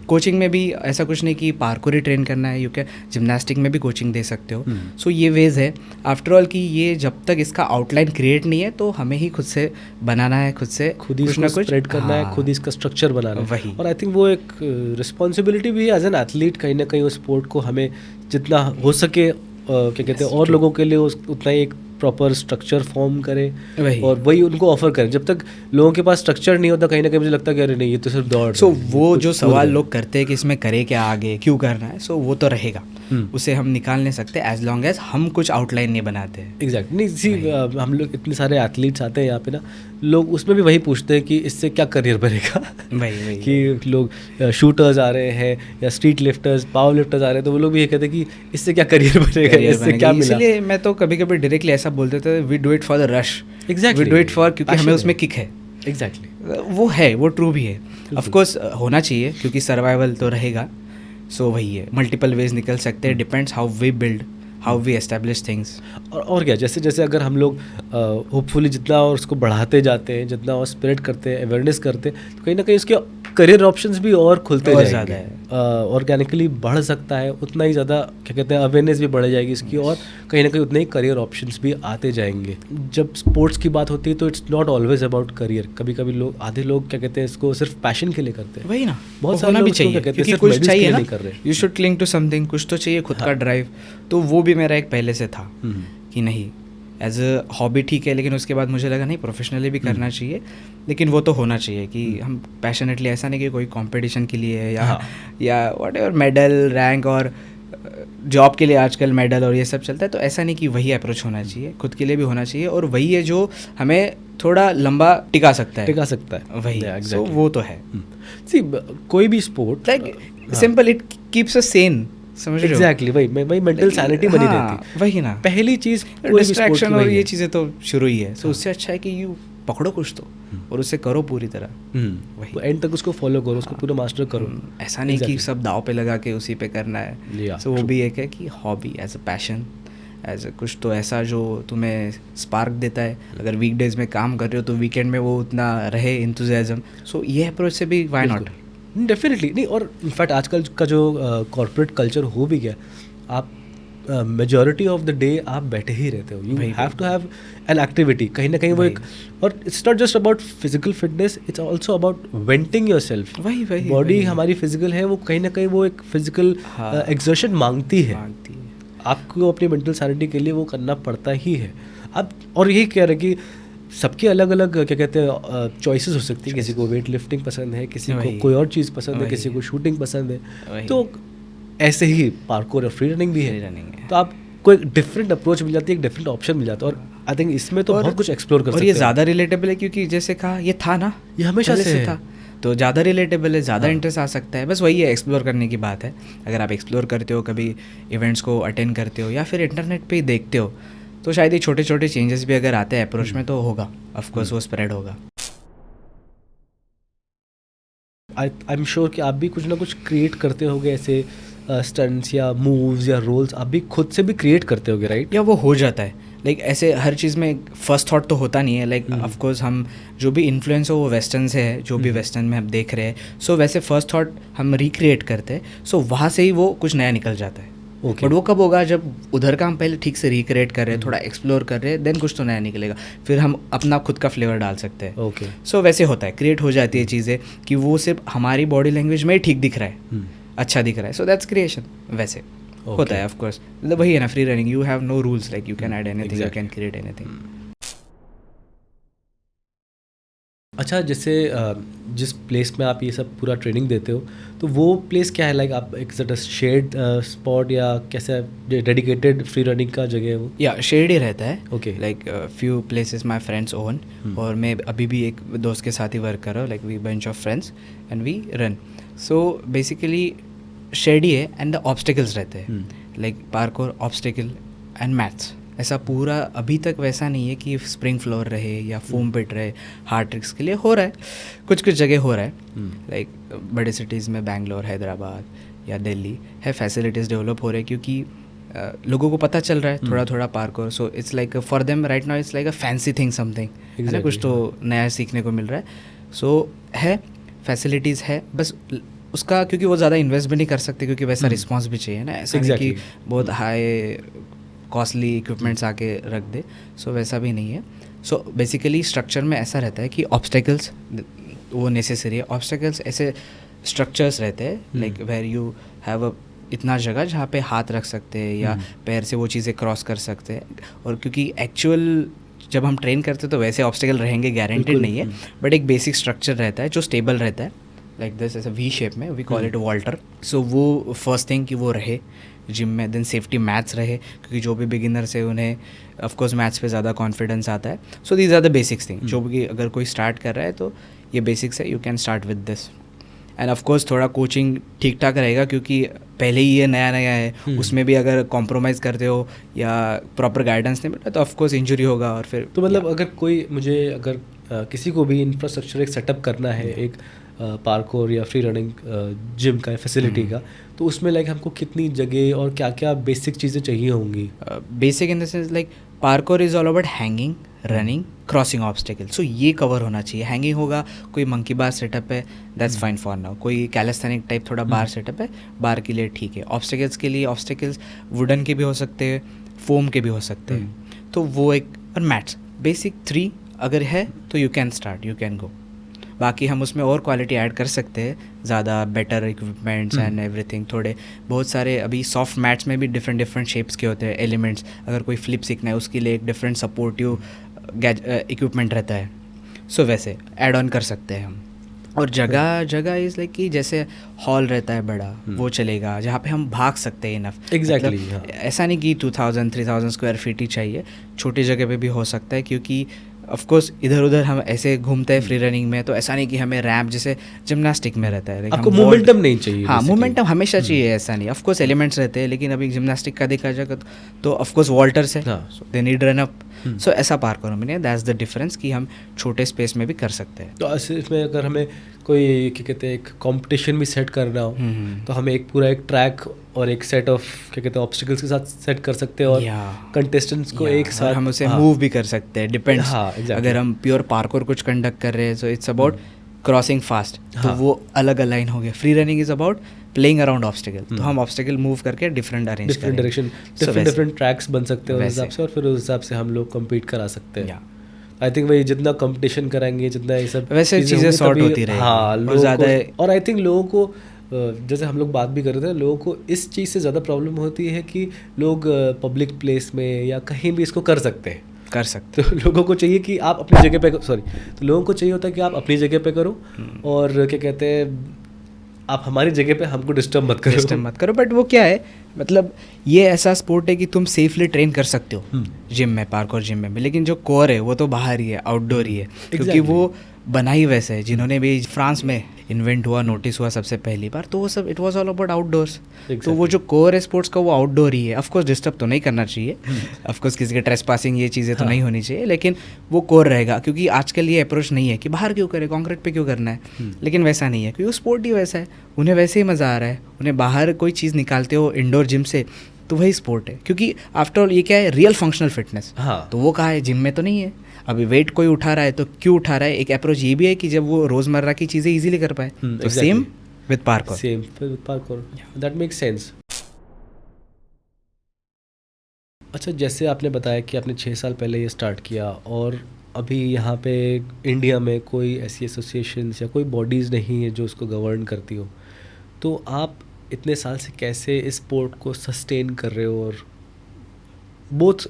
कोचिंग में भी ऐसा कुछ नहीं कि पार्कोर ही ट्रेन करना है, यू कैन जिम्नास्टिक में भी कोचिंग दे सकते हो। सो ये वेज है। आफ्टर ऑल कि ये जब तक इसका आउटलाइन क्रिएट नहीं है, तो हमें ही खुद से बनाना है, खुद से खुद ही इसको स्प्रेड करना है, खुद ही इसका स्ट्रक्चर बनाना है। वही। और आई थिंक वो एक रिस्पॉन्सिबिलिटी भी है एज एन एथलीट, कहीं ना कहीं उस स्पोर्ट को हमें जितना हो सके क्या कहते हैं और लोगों के लिए उतना ही एक प्रॉपर स्ट्रक्चर फॉर्म करें और वही उनको ऑफर करें। जब तक लोगों के पास स्ट्रक्चर नहीं होता, कहीं ना कहीं मुझे लगता है कि अरे नहीं, ये तो सिर्फ दौड़। सो वो जो सवाल लोग करते हैं कि इसमें करे क्या, आगे क्यों करना है, सो वो तो रहेगा, उसे हम निकाल नहीं सकते एज लॉन्ग एज हम कुछ आउटलाइन नहीं बनाते हैं। एग्जैक्टली। नहीं सी हम लोग इतने सारे एथलीट्स आते हैं यहाँ पे ना, लोग उसमें भी वही पूछते हैं कि इससे क्या करियर बनेगा। वही कि लोग शूटर्स आ रहे हैं या स्ट्रीट लिफ्टर्स, पावर लिफ्टर्स आ रहे हैं, तो वो लोग भी ये कहते हैं कि इससे क्या करियर बनेगा, इससे क्या मिला। इसलिए मैं तो कभी कभी डायरेक्टली ऐसा बोलते थे, we do it for the rush, exactly, we do it for, क्योंकि हमें उसमें किक है। एग्जैक्टली, वो है, वो ट्रू भी है। ऑफ कोर्स होना चाहिए, क्योंकि सर्वाइवल तो रहेगा। सो वही है, मल्टीपल वेज निकल सकते हैं, depends how we build, how we establish things. और क्या, जैसे जैसे अगर हम लोग होपफुली जितना और उसको बढ़ाते जाते हैं, जितना और स्प्रेड करते हैं, अवेयरनेस करते हैं, तो कहीं ना कहीं उसके करियर ऑप्शंस भी और खुलते जाएंगे, ऑर्गेनिकली बढ़ सकता है। उतना ही ज़्यादा क्या कहते हैं अवेयरनेस भी बढ़ जाएगी इसकी, और कहीं ना कहीं उतने ही करियर ऑप्शंस भी आते जाएंगे। जब स्पोर्ट्स की बात होती है तो it's not always about career. कभी कभी लोग, आधे लोग क्या कहते हैं इसको सिर्फ पैशन के लिए करते हैं। वही ना, बहुत सारे लोग भी चाहिए, क्योंकि कुछ चाहिए ना, you should cling to something, कुछ तो चाहिए खुद का ड्राइव। तो वो भी मेरा एक पहले से था कि नहीं, एज अ हॉबी ठीक है, लेकिन उसके बाद मुझे लगा नहीं, प्रोफेशनली भी करना चाहिए। लेकिन वो तो होना चाहिए कि हम पैशनेटली, ऐसा नहीं कि कोई कंपटीशन के लिए या व्हाट एवर मेडल रैंक और जॉब के लिए आजकल मेडल और ये सब चलता है, तो ऐसा नहीं कि वही अप्रोच होना चाहिए, खुद के लिए भी होना चाहिए, और वही है जो हमें थोड़ा लंबा टिका सकता है। टिका सकता है वही Yeah, सो exactly. वो तो है, See, कोई भी sport like simple, it keeps us Sen, समझ रहे हो? एग्जैक्टली वही मेंटल सैनिटी बनी हाँ, रहती। वही ना, पहली चीज कोई भी sport डिस्ट्रैक्शन की और वही ये है। चीज़ें तो शुरू ही है, सो उससे अच्छा है कि यू पकड़ो कुछ तो और उसे करो पूरी तरह। वही। एंड तक उसको फॉलो करो, उसको पूरा मास्टर करो। ऐसा नहीं कि Exactly. सब दाव पे लगा के उसी पे करना है। Yeah, सो वो true. भी एक है कि hobby as a passion, as a कुछ तो ऐसा जो तुम्हें स्पार्क देता है। अगर वीकडेज में काम कर रहे हो तो वीकेंड में वो उतना रहे इंथुजियाज्म, सो ये अप्रोच से भी व्हाई नॉट। डेफिनेटली नहीं, और इनफैक्ट आजकल का जो कॉर्पोरेट कल्चर हो भी गया, आप मेजॉरिटी ऑफ द डे आप बैठे ही रहते हो, यू वही, have to have an activity कहीं ना कहीं वो एक, और it's not just about physical fitness, it's also about venting your self. वही बॉडी हमारी फिजिकल है, वो कहीं ना कहीं वो एक फिजिकल हाँ, एक्सर्शन मांगती है, मांगती है। आपको अपनी मेंटल सैनिटी के लिए वो करना पड़ता ही है। अब और यही कह रहे कि सबकी अलग अलग क्या कहते हैं चॉइसेस हो सकती है, किसी को वेट लिफ्टिंग पसंद है, किसी को वही। कोई और चीज़ पसंद है, वही। किसी को शूटिंग पसंद है, वही। तो ऐसे ही पार्कोर और फ्री रनिंग भी Free है, running है। तो आपको एक डिफरेंट अप्रोच मिल जाती है, एक डिफरेंट ऑप्शन मिल जाता है, और आई थिंक इसमें तो बहुत कुछ एक्सप्लोर कर और सकते ये हैं। ज़्यादा रिलेटेबल है क्योंकि जैसे कहा ये था ना, ये हमेशा पहले से है। था, तो ज़्यादा रिलेटेबल है, ज़्यादा हाँ। इंटरेस्ट आ सकता है। बस वही है, एक्सप्लोर करने की बात है। अगर आप एक्सप्लोर करते हो, कभी इवेंट्स को अटेंड करते हो या फिर इंटरनेट पे ही देखते हो, तो शायद ये छोटे छोटे चेंजेस भी अगर आते हैं अप्रोच में तो होगा, ऑफकोर्स वो स्प्रेड होगा। आई एम श्योर कि आप भी कुछ ना कुछ क्रिएट करते होगे, ऐसे स्टंट्स या मूव्स या रोल्स आप भी खुद से भी क्रिएट करते होगे, राइट? या वो हो जाता है, लाइक ऐसे हर चीज़ में फर्स्ट थॉट तो होता नहीं है। लाइक ऑफकोर्स हम जो भी इन्फ्लुएंस हो वो वेस्टर्न से है, जो भी वेस्टर्न में हम देख रहे हैं, सो वैसे फर्स्ट थॉट हम रिक्रिएट करते हैं, सो वहाँ से ही वो कुछ नया निकल जाता है। ओके, बट वो कब होगा, जब उधर का हम पहले ठीक से रिक्रिएट कर रहे हैं, थोड़ा एक्सप्लोर कर रहे हैं, देन कुछ तो नया निकलेगा, फिर हम अपना खुद का फ्लेवर डाल सकते हैं। ओके, सो वैसे होता है, क्रिएट हो जाती है चीज़ें कि वो सिर्फ हमारी बॉडी लैंग्वेज में ही ठीक दिख रहा है, अच्छा दिख रहा है, सो दैट्स क्रिएशन। वैसे होता है ऑफकोर्स, मतलब वही है ना, free running, you have no rules, like you can add anything, you can create anything. अच्छा, जैसे जिस प्लेस में आप ये सब पूरा ट्रेनिंग देते हो, तो वो प्लेस क्या है? लाइक आप एक शेड स्पॉट या कैसे डेडिकेटेड फ्री रनिंग का जगह है वो? या शेड ही रहता है। Okay. Like few places my friends own, और मैं अभी भी एक दोस्त के साथ ही वर्क कर रहा हूँ, like we bunch of friends and we run. So basically shed ही है, एंड द ऑब्स्टिकल्स रहते हैं, like parkour, obstacle and maths. ऐसा पूरा अभी तक वैसा नहीं है कि स्प्रिंग फ्लोर रहे या फोम पिट रहे, हार्ड ट्रिक्स के लिए हो रहा है, कुछ कुछ जगह हो रहा है। लाइक बड़े सिटीज़ में बैंगलोर, हैदराबाद या दिल्ली है, फैसिलिटीज़ डेवलप हो रहे हैं क्योंकि लोगों को पता चल रहा है थोड़ा थोड़ा parkour. So it's like for them right now it's like a fancy thing, something है ना, कुछ तो नया सीखने को मिल रहा है। सो है, फैसिलिटीज़ है, बस उसका क्योंकि वो ज़्यादा इन्वेस्ट भी नहीं कर सकते क्योंकि वैसा रिस्पॉन्स भी चाहिए ना, ऐसा नहीं कि बहुत हाई कॉस्टली इक्विपमेंट्स आके रख दे, सो वैसा भी नहीं है। सो बेसिकली स्ट्रक्चर में ऐसा रहता है कि ऑब्स्टेकल्स वो नेसेसरी है। ऑब्स्टेकल्स ऐसे स्ट्रक्चर्स रहते हैं like where you have a इतना जगह जहाँ पे हाथ रख सकते हैं या पैर से वो चीज़ें क्रॉस कर सकते हैं। और क्योंकि एक्चुअल जब हम ट्रेन करते हैं तो वैसे ऑब्स्टेकल रहेंगे, गारंटेड नहीं है, बट एक बेसिक स्ट्रक्चर रहता है जो स्टेबल रहता है, लाइक दिस ऐसा वी शेप में, वी कॉल इट वॉल्टर। सो वो फर्स्ट थिंग कि वो रहे जिम में। देन सेफ्टी मैथ्स रहे, क्योंकि जो भी बिगिनर्स है उन्हें ऑफकोर्स मैथ्स पे ज़्यादा कॉन्फिडेंस आता है। So these are the basics thing, जो भी अगर कोई स्टार्ट कर रहा है तो ये बेसिक्स है, you can start with this. And of course थोड़ा कोचिंग ठीक ठाक रहेगा क्योंकि पहले ही ये नया नया है, उसमें भी अगर कॉम्प्रोमाइज़ करते हो या प्रॉपर गाइडेंस नहीं मिलता तो ऑफकोर्स इंजरी होगा। और फिर तो मतलब अगर कोई मुझे अगर किसी को भी इंफ्रास्ट्रक्चर एक सेटअप करना है, एक पार्कोर या फ्री रनिंग जिम का फैसिलिटी का, तो उसमें लाइक हमको कितनी जगह और क्या क्या बेसिक चीज़ें चाहिए होंगी? Basic in the sense like parkour is all about hanging, running, crossing obstacle. So ये कवर होना चाहिए। हैंगिंग होगा, कोई मंकी बार सेटअप है, दैट्स फाइन फॉर नाउ। कोई कैलिस्थेनिक टाइप थोड़ा बार सेटअप है, बार के लिए ठीक है। ऑब्स्टेकल्स के लिए ऑब्स्टेकल्स वुडन के भी हो सकते हैं, फोम के भी हो सकते हैं, तो वो एक। और मैट्स बेसिक 3 अगर है तो you can start, you can गो। बाकी हम उसमें और क्वालिटी ऐड कर सकते हैं, ज़्यादा बेटर इक्विपमेंट्स एंड एवरीथिंग। थोड़े बहुत सारे अभी सॉफ्ट मैट्स में भी डिफरेंट शेप्स के होते हैं एलिमेंट्स। अगर कोई फ्लिप सीखना है उसके लिए एक डिफरेंट सपोर्टिव इक्विपमेंट रहता है। सो वैसे ऐड ऑन कर सकते हैं हम। और जगह जगह इज़ लाइक कि जैसे हॉल रहता है बड़ा, वो चलेगा जहाँ पे हम भाग सकते हैं इनफ। Exactly, हाँ। ऐसा नहीं कि 2000-3000 स्क्वायर फीट ही चाहिए, छोटी जगह पे भी हो सकता है, क्योंकि ऑफ कोर्स इधर उधर हम ऐसे घूमते हैं फ्री रनिंग में, तो ऐसा नहीं कि हमें रैम्प जैसे जिम्नास्टिक में रहता है, like आपको हम मोमेंटम नहीं चाहिए। हाँ, basically। मोमेंटम हमेशा चाहिए, ऐसा नहीं। ऑफ कोर्स एलिमेंट्स रहते हैं, लेकिन अभी जिम्नास्टिक का देखा जाएगा तो ऑफ कोर्स वॉल्टर्स है, हाँ। दे नीड रन अप, सो ऐसा पार्कोर में दैट्स द डिफरेंस कि हम छोटे स्पेस में भी कर सकते हैं। तो ऐसे इसमें अगर हमें कोई क्या कहते हैं एक कंपटीशन भी सेट करना हो, तो हमें एक पूरा एक ट्रैक और एक सेट ऑफ क्या कहते हैं ऑब्स्टिकल्स के साथ सेट कर सकते हैं, और कंटेस्टेंट्स को एक साथ हम उसे हाँ, मूव भी कर सकते हैं, डिपेंड्स। हाँ, exactly। अगर हम प्योर पार्कोर कुछ कंडक्ट कर रहे हैं, so it's about crossing fast, तो हाँ। वो अलग अलाइन हो गया। Free running is about playing around obstacle, तो हम ऑब्स्टिकल मूव करके different arrange different direction, different tracks बन सकते हैं उस हिसाब से, और फिर उस हिसाब से हम लोग कम्पीट करा सकते हैं। आई थिंक वही जितना कंपटीशन कराएंगे, जितना ये सब वैसे चीज़ें होंगी, सॉर्ट तभी- होती रहेगी। हाँ, और लोगों ज़्यादा को, और आई थिंक लोगों को जैसे हम लोग बात भी कर रहे थे, लोगों को इस चीज़ से ज़्यादा प्रॉब्लम होती है कि लोग पब्लिक प्लेस में या कहीं भी इसको कर सकते हैं। तो तो लोगों को चाहिए कि आप अपनी जगह पे, तो लोगों को चाहिए होता है कि आप अपनी जगह पे करो, और क्या कहते हैं आप हमारी जगह पे हमको डिस्टर्ब मत करो। बट वो क्या है, मतलब ये ऐसा स्पोर्ट है कि तुम सेफली ट्रेन कर सकते हो जिम में, पार्क और जिम में, लेकिन जो कोर है वो तो बाहर ही है, आउटडोर ही है, क्योंकि वो बना ही वैसे है। जिन्होंने भी फ्रांस में इन्वेंट हुआ, नोटिस हुआ सबसे पहली बार, तो वो सब it was all about outdoors. तो वो जो कोर है स्पोर्ट्स का, वो आउटडोर ही है। ऑफ कोर्स डिस्टर्ब तो नहीं करना चाहिए, ऑफ कोर्स किसी के ट्रेस पासिंग ये चीज़ें तो नहीं होनी चाहिए, लेकिन वो कोर रहेगा, क्योंकि आजकल ये अप्रोच नहीं है कि बाहर क्यों करे, कॉन्क्रीट पे क्यों करना है। लेकिन वैसा नहीं है, क्योंकि वो स्पोर्ट ही वैसा है, उन्हें वैसे ही मज़ा आ रहा है। उन्हें बाहर कोई चीज़ निकालते हो इंडोर जिम से, तो वही स्पोर्ट है, क्योंकि आफ्टर ऑल ये क्या है, रियल फंक्शनल फिटनेस। हाँ। तो वो कहाँ है, जिम में तो नहीं है। अभी वेट कोई उठा रहा है तो क्यों उठा रहा है, एक अप्रोच ये भी है कि जब वो रोज़मर्रा की चीज़ें इजीली कर पाए। तो same with parkour, that makes sense. अच्छा, जैसे आपने बताया कि आपने 6 साल पहले ये स्टार्ट किया, और अभी यहाँ पे इंडिया में कोई ऐसी एसोसिएशंस या कोई बॉडीज़ नहीं है जो उसको गवर्न करती हो, तो आप इतने साल से कैसे इस स्पोर्ट को सस्टेन कर रहे हो, और बोथ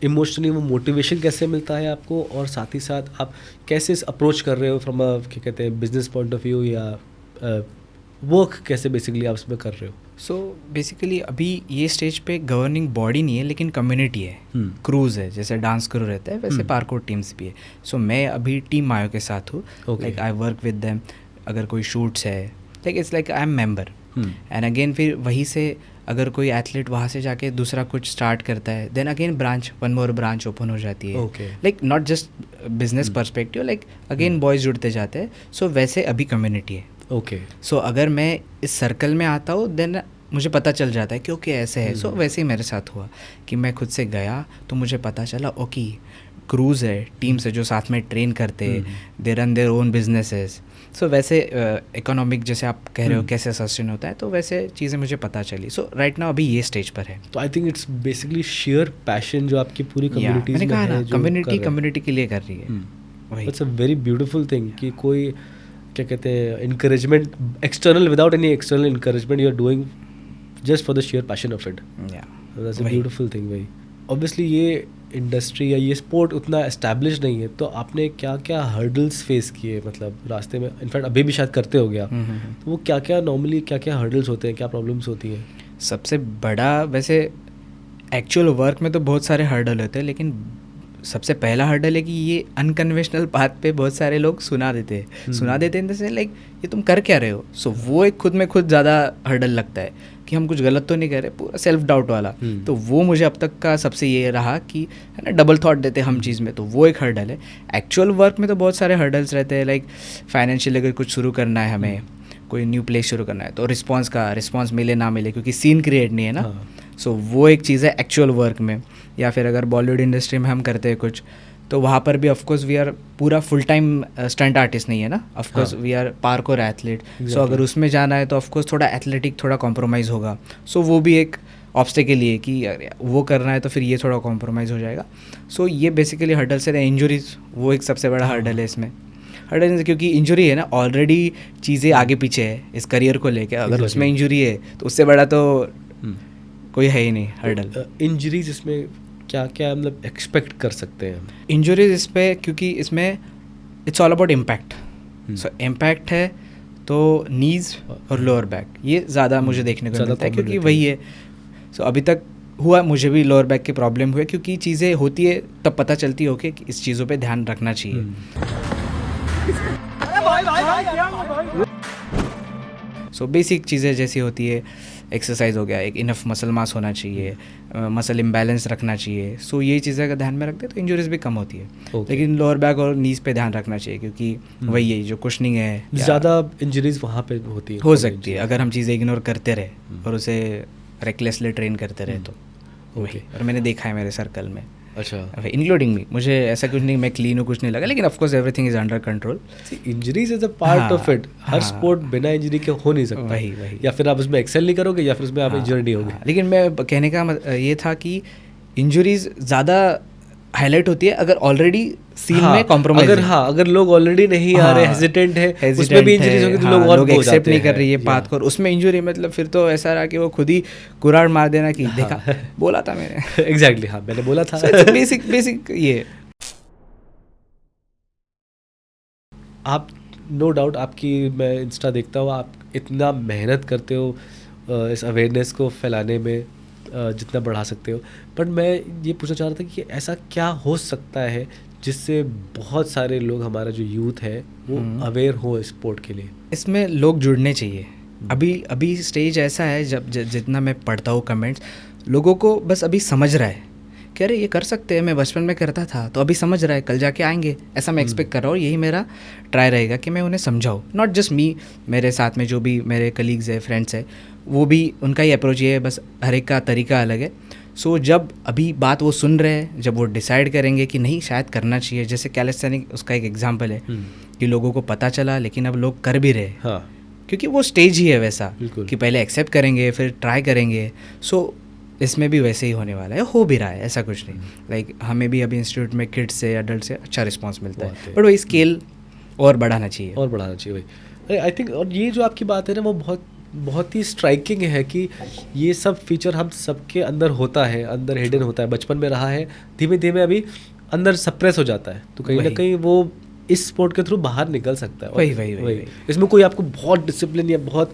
इमोशनली वो मोटिवेशन कैसे मिलता है आपको, और साथ ही साथ आप कैसे इस अप्रोच कर रहे हो फ्रॉम अ क्या कहते हैं बिजनेस पॉइंट ऑफ व्यू, या वर्क कैसे बेसिकली आप इसमें कर रहे हो? सो बेसिकली अभी ये स्टेज पे गवर्निंग बॉडी नहीं है, लेकिन कम्युनिटी है, क्रूज है, जैसे डांस क्रू रहता है वैसे पार्कोर टीम्स भी है। सो मैं अभी टीम मायो के साथ हूँ, like I work with them. अगर कोई शूट्स है, like it's like I am member, and again फिर वहीं से अगर कोई एथलीट वहाँ से जाके दूसरा कुछ स्टार्ट करता है, then again branch, one more branch open हो जाती है। Like not just business perspective, like again boys जुड़ते जाते हैं। सो वैसे अभी कम्युनिटी है। सो अगर मैं इस सर्कल में आता हूँ, देन मुझे पता चल जाता है कि ओके ऐसे है। सो वैसे ही मेरे साथ हुआ कि मैं खुद से गया, तो मुझे पता चला ओके क्रूज़ है, टीम्स है जो साथ में ट्रेन करते हैं, they run their own businesses. So वैसे इकोनॉमिक जैसे आप कह रहे हो कैसे सस्टेन होता है, तो वैसे चीज़ें मुझे पता चली। सो राइट नाउ अभी ये स्टेज पर है। तो I think it's basically share passion जो आपकी पूरी कम्युनिटी मैंने कहा ना, कम्युनिटी के लिए कर रही है। It's a very beautiful thing कि कोई क्या कहते हैं encouragement external, without any external encouragement, you are doing just for the share passion of it. That's a beautiful thing. भाई ऑब्वियसली ये इंडस्ट्री या ये स्पोर्ट उतना एस्टैब्लिश नहीं है, तो आपने क्या क्या हर्डल्स फेस किए, मतलब रास्ते में, इनफैक्ट अभी भी शायद करते हो गया, तो वो क्या क्या नॉर्मली क्या क्या हर्डल्स होते हैं, क्या प्रॉब्लम्स होती हैं? सबसे बड़ा वैसे एक्चुअल वर्क में तो बहुत सारे हर्डल होते हैं, लेकिन सबसे पहला हर्डल है कि ये अनकन्वेंशनल पाथ पे बहुत सारे लोग सुना देते हैं जैसे लाइक ये तुम कर क्या रहे हो। सो वो एक खुद में खुद ज़्यादा हर्डल लगता है कि हम कुछ गलत तो नहीं कर रहे, पूरा सेल्फ डाउट वाला। तो वो मुझे अब तक का सबसे ये रहा कि है ना, डबल थॉट देते हैं हम चीज़ में, तो वो एक हर्डल है। एक्चुअल वर्क में तो बहुत सारे हर्डल्स रहते हैं, लाइक फाइनेंशियल अगर कुछ शुरू करना है हमें, कोई न्यू प्लेस शुरू करना है, तो रिस्पॉन्स मिले ना मिले, क्योंकि सीन क्रिएट नहीं है ना। सो वो एक चीज़ है एक्चुअल वर्क में। या फिर अगर बॉलीवुड इंडस्ट्री में हम करते हैं कुछ, तो वहाँ पर भी ऑफकोर्स वी आर पूरा फुल टाइम स्टंट आर्टिस्ट नहीं है ना, of course we are parkour athlete. So अगर उसमें जाना है तो ऑफकोर्स थोड़ा एथलेटिक थोड़ा कॉम्प्रोमाइज़ होगा। सो वो भी एक ऑब्स्टेकल है कि वो करना है तो फिर ये थोड़ा कॉम्प्रोमाइज़ हो जाएगा। सो ये बेसिकली हर्डल्स है। इंजुरीज वो एक सबसे बड़ा हर्डल है इसमें। हर्डल क्योंकि इंजुरी है ना, ऑलरेडी चीज़ें आगे पीछे है इस करियर को लेकर, अगर उसमें इंजुरी है तो उससे बड़ा तो कोई है ही नहीं हर्डल। इंजरीज इसमें क्या क्या मतलब एक्सपेक्ट कर सकते हैं? इंजरीज इस पे, क्योंकि इसमें it's all about impact. So impact है तो नीज और लोअर बैक ये ज़्यादा मुझे देखने को ज़्यादा मिलता है, common क्योंकि रहती वही है। सो अभी तक हुआ मुझे भी लोअर बैक की प्रॉब्लम हुई, क्योंकि चीज़ें होती है तब पता चलती है ओके कि इस चीज़ों पे ध्यान रखना चाहिए। सो बेसिक चीज़ें जैसी होती है, एक्सरसाइज हो गया, एक इनफ मसल मास होना चाहिए, मसल इम्बैलेंस रखना चाहिए। सो ये चीज़ें अगर ध्यान में रखते हैं तो इंजरीज भी कम होती है। Okay. लेकिन लोअर बैक और नीज पे ध्यान रखना चाहिए, क्योंकि वही है जो कुशनिंग है या ज़्यादा इंजरीज वहाँ पे होती है, हो सकती है अगर हम चीज़ें इग्नोर करते रहे और उसे रेकलेसली ट्रेन करते रहे तो। वही, और मैंने देखा है मेरे सर्कल में, अच्छा। Including me. मुझे ऐसा कुछ नहीं मैं क्लीन हूँ कुछ नहीं लगा, लेकिन of course everything is under control. Injuries is a part हाँ, ऑफ इट। हर हाँ। स्पोर्ट बिना इंजरी के हो नहीं सकता। वही। या फिर आप उसमें एक्सेल नहीं करोगे या फिर उसमें आप इंजर्ड नहीं होगे। लेकिन मैं कहने का ये था कि इंजरीज ज़्यादा हाईलाइट होती है अगर ऑलरेडी सीन में कॉम्प्रोमाइज है। अगर लोग ऑलरेडी नहीं आ रहे, हेजिटेंट है, उसमें hesitant भी इंजरीज है, होगी तो हाँ, लोग और लोग हो एक्सेप्ट जाते नहीं कर हैं। रही है बात को, और उसमें इंजरी मतलब फिर तो ऐसा रहा कि वो खुद ही कुराड़ मार देना कि देखा बोला था मैंने। एग्जैक्टली, हाँ मैंने बोला था। बेसिक ये आप नो डाउट आपकी मैं इंस्टा देखता हूँ, आप इतना मेहनत करते हो इस अवेयरनेस को फैलाने में जितना बढ़ा सकते हो। बट मैं ये पूछना चाह रहा था कि ऐसा क्या हो सकता है जिससे बहुत सारे लोग, हमारा जो यूथ है वो अवेयर हो स्पोर्ट के लिए? इसमें लोग जुड़ने चाहिए। अभी स्टेज ऐसा है जब जितना मैं पढ़ता हूँ कमेंट्स, लोगों को बस अभी समझ रहा है कि अरे ये कर सकते हैं, मैं बचपन में करता था तो अभी समझ रहा है, कल जाके आएंगे, ऐसा मैं एक्सपेक्ट कर रहा हूँ। यही मेरा ट्राई रहेगा कि मैं उन्हें समझाऊँ, नॉट जस्ट मी, मेरे साथ में जो भी मेरे कलीग्स है, फ्रेंड्स है, वो भी उनका ही अप्रोच ये है, बस हर एक का तरीका अलग है। सो जब अभी बात वो सुन रहे हैं, जब वो डिसाइड करेंगे कि नहीं शायद करना चाहिए, जैसे कैलिस्थेनिक्स उसका एक एग्जांपल है कि लोगों को पता चला लेकिन अब लोग कर भी रहे, हाँ, क्योंकि वो स्टेज ही है वैसा बिल्कुल। कि पहले एक्सेप्ट करेंगे फिर ट्राई करेंगे। सो इसमें भी वैसे ही होने वाला है, हो भी रहा है, ऐसा कुछ नहीं। लाइक हमें भी अभी इंस्टीट्यूट में किड्स से एडल्ट से अच्छा रिस्पॉन्स मिलता है, बट वही स्केल और बढ़ाना चाहिए। और बढ़ाना चाहिए भाई, आई थिंक। और ये जो आपकी बात है ना, वो बहुत ही स्ट्राइकिंग है कि ये सब फीचर हम सबके अंदर होता है, अंदर हिडन होता है, बचपन में रहा है, धीमे धीमे अभी अंदर सप्रेस हो जाता है, तो कहीं ना कहीं वो इस स्पोर्ट के थ्रू बाहर निकल सकता है। वही। इसमें कोई आपको बहुत डिसिप्लिन या बहुत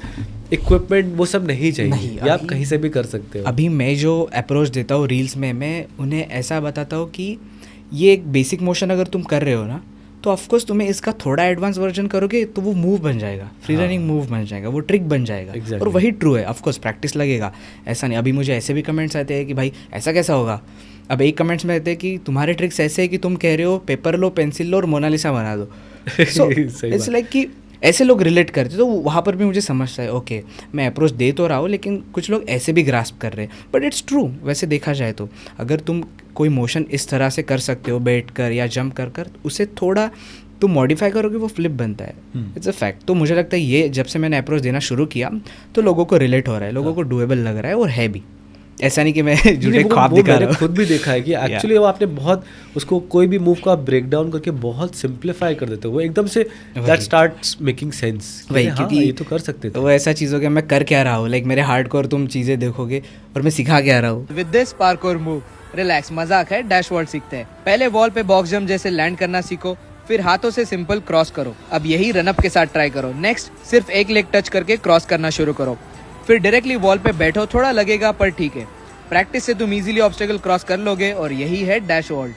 इक्विपमेंट वो सब नहीं चाहिए, या आप कहीं से भी कर सकते हो। अभी मैं जो अप्रोच देता हूँ रील्स में, मैं उन्हें ऐसा बताता हूँ कि ये एक बेसिक मोशन अगर तुम कर रहे हो ना, तो ऑफकोर्स तुम्हें इसका थोड़ा एडवांस वर्जन करोगे तो वो मूव बन जाएगा, फ्री रनिंग मूव बन जाएगा, वो ट्रिक बन जाएगा। Exactly. और वही ट्रू है, ऑफकोर्स प्रैक्टिस लगेगा, ऐसा नहीं। अभी मुझे ऐसे भी कमेंट्स आते हैं कि भाई ऐसा कैसा होगा। अब एक कमेंट्स में आते हैं कि तुम्हारे ट्रिक्स ऐसे है कि तुम कह रहे हो पेपर लो, पेंसिल लो और मोनालिसा बना दो। सो इट्स लाइक कि ऐसे लोग रिलेट करते, तो वहाँ पर भी मुझे समझता है ओके मैं अप्रोच दे तो रहा हूँ, लेकिन कुछ लोग ऐसे भी ग्रास्प कर रहे हैं। बट इट्स ट्रू, वैसे देखा जाए तो अगर तुम कोई मोशन इस तरह से कर सकते हो बैठ कर या जंप कर उसे थोड़ा तुम मॉडिफाई करोगे, वो फ्लिप बनता है। It's a fact. तो मुझे लगता है ये जब से मैंने अप्रोच देना शुरू किया तो लोगों को रिलेट हो रहा है, लोगों को डुएबल लग रहा है, और है भी। ऐसा नहीं कि मैं झूठे ख्वाब दिखा रहा हूँ। खुद भी देखा है कि एक्चुअली वो आपने बहुत उसको कोई भी मूव का ब्रेक डाउन करके बहुत सिंप्लीफाई कर देते हो, वो एकदम say that starts making sense. वही, हाँ, क्योंकि ये तो कर सकते थे। तो वो ऐसा चीज़ हो गया, मैं कर क्या रहा हूँ, लाइक मेरे हार्डकोर तुम चीज़ें देखोगे और मैं सिखा क्या रहा हूँ। With this parkour move relax, मजाक है, डैशबोर्ड सीखते हैं। पहले वॉल पे बॉक्स जंप जैसे लैंड करना सीखो, फिर हाथों से सिंपल क्रॉस करो। अब यही रनअप के साथ ट्राई करो। नेक्स्ट सिर्फ एक लेग टच करके क्रॉस करना शुरू करो, फिर डायरेक्टली वॉल पे बैठो, थोड़ा लगेगा पर ठीक है। प्रैक्टिस से तुम इजीली ऑब्स्टेकल क्रॉस कर लोगे, और यही है डैश वॉल्ट।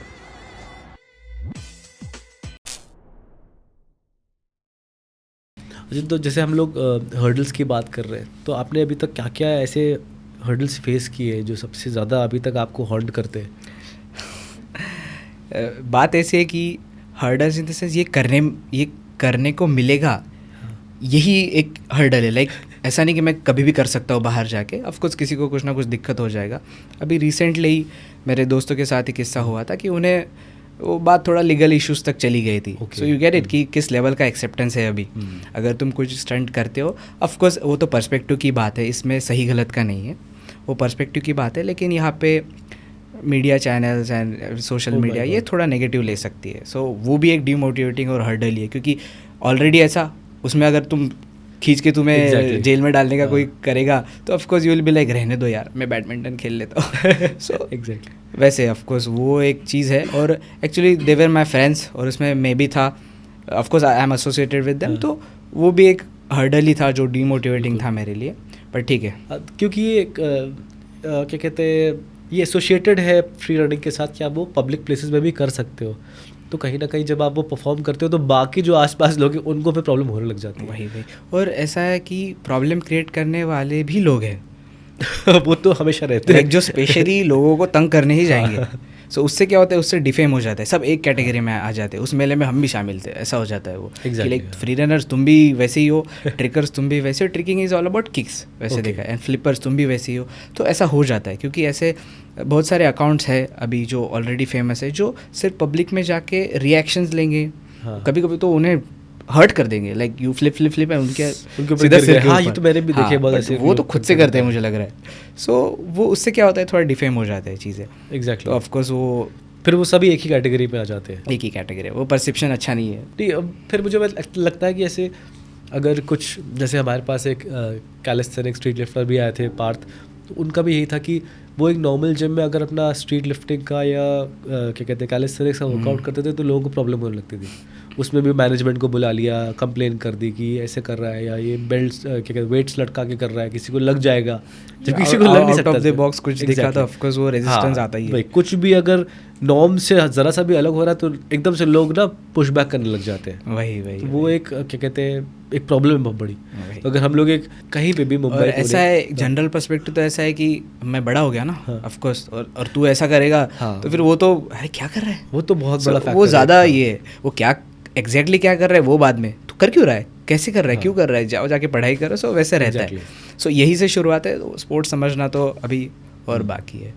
तो जैसे हम लोग हर्डल्स की बात कर रहे हैं, तो आपने अभी तक क्या क्या ऐसे हर्डल्स फेस किए जो सबसे ज़्यादा अभी तक आपको हॉन्ट करते हैं? बात ऐसी है कि हर्डल्स इन द सेंस ये करने को मिलेगा, यही एक हर्डल है। लाइक ऐसा नहीं कि मैं कभी भी कर सकता हूँ बाहर जाके, ऑफकोर्स किसी को कुछ ना कुछ दिक्कत हो जाएगा। अभी रिसेंटली ही मेरे दोस्तों के साथ ही किस्सा हुआ था कि उन्हें वो बात थोड़ा लीगल इश्यूज तक चली गई थी। सो यू गेट इट कि किस लेवल का एक्सेप्टेंस है अभी। अगर तुम कुछ स्टंट करते हो, ऑफकोर्स वो तो पर्सपेक्टिव की बात है, इसमें सही गलत का नहीं है, वो पर्सपेक्टिव की बात है। लेकिन यहाँ पे media channels and social media ये थोड़ा नेगेटिव ले सकती है। सो वो भी एक डीमोटिवेटिंग और हर्डल ही है, क्योंकि ऑलरेडी ऐसा उसमें अगर तुम खींच के तुम्हें जेल में डालने का कोई करेगा तो of course you will be like रहने दो यार, मैं बैडमिंटन खेल लेता हूँ। सो एग्जैक्टली वैसे ऑफकोर्स वो एक चीज़ है। और actually they were my friends, और उसमें मैं भी था, of course I am associated with them, तो वो भी एक हर्डल ही था जो डीमोटिवेटिंग था मेरे लिए, पर ठीक है। क्योंकि ये क्या कहते हैं, ये एसोसिएटेड है फ्री रनिंग के साथ कि आप वो पब्लिक प्लेसेस में भी कर सकते हो, तो कहीं ना कहीं जब आप वो परफॉर्म करते हो तो बाकी जो आसपास लोग हैं उनको फिर प्रॉब्लम होने लग जाती है। वही और ऐसा है कि प्रॉब्लम क्रिएट करने वाले भी लोग हैं वो तो हमेशा रहते हैं, लाइक जो स्पेशली लोगों को तंग करने ही जाएंगे। सो उससे क्या होता है, उससे डिफेम हो जाता है, सब एक कैटेगरी में आ जाते हैं, उस मेले में हम भी शामिल थे, ऐसा हो जाता है वो कि लाइक फ्री रनर्स तुम भी वैसे ही हो, ट्रिकर्स तुम भी वैसे हो, tricking is all about kicks वैसे देखा है, एंड फ्लिपर्स तुम भी वैसे ही हो, तो ऐसा हो जाता है। क्योंकि ऐसे बहुत सारे अकाउंट्स हैं अभी जो ऑलरेडी फेमस है, जो सिर्फ पब्लिक में जाके रिएक्शंस लेंगे, कभी कभी तो उन्हें हर्ट कर देंगे, लाइक यू फ्लिप है उनके सीधा सिर के हाँ, ऊपर। ये तो मैंने भी देखे बहुत ऐसे, वो तो खुद से करते हैं मुझे लग रहा है। सो वो उससे क्या होता है, थोड़ा डिफेम हो जाता है चीज़ें। एग्जैक्टली, तो ऑफकोर्स वो फिर वो सभी एक ही कैटेगरी में आ जाते हैं, एक ही कैटेगरी है, वो परसेप्शन अच्छा नहीं है। नहीं, अब फिर मुझे लगता है कि ऐसे अगर कुछ, जैसे हमारे पास एक कैलिस्थेनिक स्ट्रीट लिफ्टर भी आए थे पार्थ, तो उनका भी यही था कि वो एक नॉर्मल जिम में अगर अपना स्ट्रीट लिफ्टिंग का या क्या कहते हैं कैलिस्थेनिक्स का वर्कआउट करते थे तो लोगों को प्रॉब्लम होने लगती थी। उसमें भी मैनेजमेंट को बुला लिया, कंप्लेन कर दी कि ऐसे कर रहा है, या ये बेल्ट क्या कहते हैं वेट्स लटका के कर रहा है, किसी को लग जाएगा, जब किसी को लग नहीं सकता। आउट ऑफ द बॉक्स कुछ दिखा तो ऑफ कोर्स वो रेजिस्टेंस आता ही है। भाई कुछ भी अगर नॉर्म से ज़रा सा भी अलग हो रहा है तो एकदम से लोग ना पुश बैक करने लग जाते हैं। वही तो वो एक क्या कहते हैं एक प्रॉब्लम है बहुत बड़ी। तो अगर हम लोग एक कहीं पे भी मुंबई, ऐसा है जनरल पर्सपेक्टिव तो ऐसा है कि मैं बड़ा हो गया ना, ऑफ कोर्स, और तू ऐसा करेगा तो फिर वो तो अरे क्या कर रहा है, वो तो बहुत बड़ा वो ज़्यादा ये है, वो क्या एग्जैक्टली क्या कर रहा है वो बाद में, तो कर क्यों रहा है, कैसे कर रहा है, क्यों कर रहा है, जाओ जाके पढ़ाई करो। सो वैसे रहता है। सो यही से शुरुआत है, तो स्पोर्ट्स समझना तो अभी और बाकी है।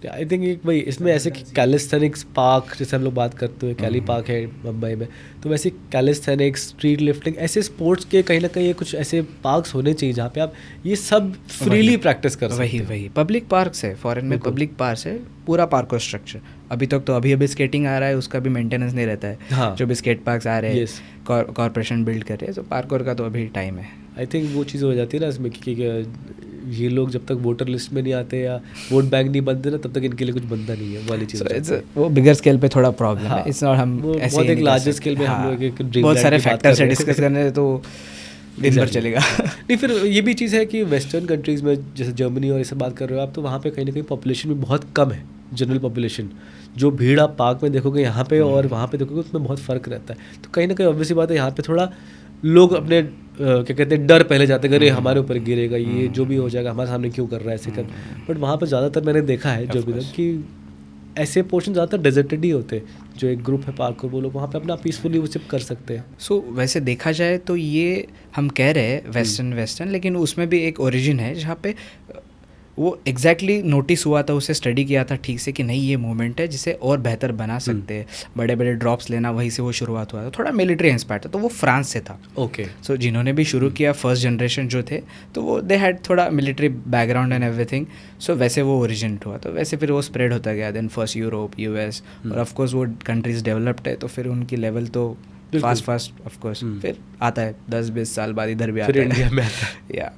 आई थिंक एक भाई इसमें ऐसे कैलिस्थेनिक्स पार्क जैसे हम लोग बात करते हैं, कैली पार्क है मुंबई में, तो वैसे कैलिस्थेनिक्स, स्ट्रीट लिफ्टिंग, ऐसे स्पोर्ट्स के कहीं ना कहीं कुछ ऐसे पार्क्स होने चाहिए जहाँ पे आप ये सब फ्रीली प्रैक्टिस कर सकते हैं। वही पब्लिक पार्क्स है, फॉरेन में पब्लिक पार्क्स है, पूरा पार्क का स्ट्रक्चर। अभी तक तो अभी स्केटिंग आ रहा है, उसका भी मेंटेनेंस नहीं रहता है। हाँ, जो भी स्केट पार्क्स आ रहे हैं, कॉर्पोरेशन बिल्ड कर रहे हैं, तो पार्कोर का तो अभी टाइम है। आई थिंक वो चीज़ हो जाती है ना इसमें कि ये लोग जब तक वोटर लिस्ट में नहीं आते या वोट बैंक नहीं बनते ना, तब तक इनके लिए कुछ बनता नहीं है वाली चीज़। वो बिगर स्केल पे थोड़ा प्रॉब्लम है, इट्स नॉट हम ऐसे बहुत एक लार्जर स्केल में हम लोग एक बहुत सारे फैक्टर्स है डिस्कस करने, तो दिन भर चलेगा। नहीं, फिर ये भी चीज़ है कि वेस्टर्न कंट्रीज़ में जैसे जर्मनी और ये सब बात कर रहे हो आप, तो वहाँ पे कहीं ना कहीं पॉपुलेशन भी बहुत कम है, जनरल पॉपुलेशन। जो भीड़ आप पार्क में देखोगे यहाँ पे और वहाँ पे देखोगे उसमें बहुत फ़र्क रहता है। तो कहीं ना कहीं ऑब्वियसली बात है, यहाँ पे थोड़ा लोग अपने क्या कहते हैं डर पहले जाते हैं, अरे हमारे ऊपर गिरेगा, ये जो भी हो जाएगा हमारे सामने क्यों कर रहा है ऐसे कर। बट वहाँ पर ज़्यादातर मैंने देखा है जो भी तक कि ऐसे पोर्शन ज़्यादातर डेजर्टेड ही होते हैं। जो एक ग्रुप है पार्क, वो लोग वहाँ पे अपना पीसफुली वो सिर्फ कर सकते हैं। सो वैसे देखा जाए तो ये हम कह रहे हैं वेस्टर्न, लेकिन उसमें भी एक ओरिजिन है जहाँ पे वो एग्जैक्टली नोटिस हुआ था, उसे स्टडी किया था ठीक से कि नहीं ये मूवमेंट है जिसे और बेहतर बना सकते हैं, बड़े बड़े ड्रॉप्स लेना, वहीं से वो शुरुआत हुआ था। थोड़ा मिलिट्री इंस्पायर्ड था, तो वो फ्रांस से था। ओके, सो जिन्होंने भी शुरू किया फर्स्ट जनरेशन जो थे, तो वो दे हैड थोड़ा मिलिट्री बैकग्राउंड एंड एवरीथिंग। सो वैसे वो ओरिजिनेट हुआ, तो वैसे फिर वो स्प्रेड होता गया। देन फर्स्ट यूरोप, यूएस, और ऑफकोर्स वो कंट्रीज डेवलप्ड है, तो फिर उनकी लेवल तो फास्ट ऑफकोर्स फिर आता है 10-20 साल बाद इधर भी आता है, इंडिया में आता है। या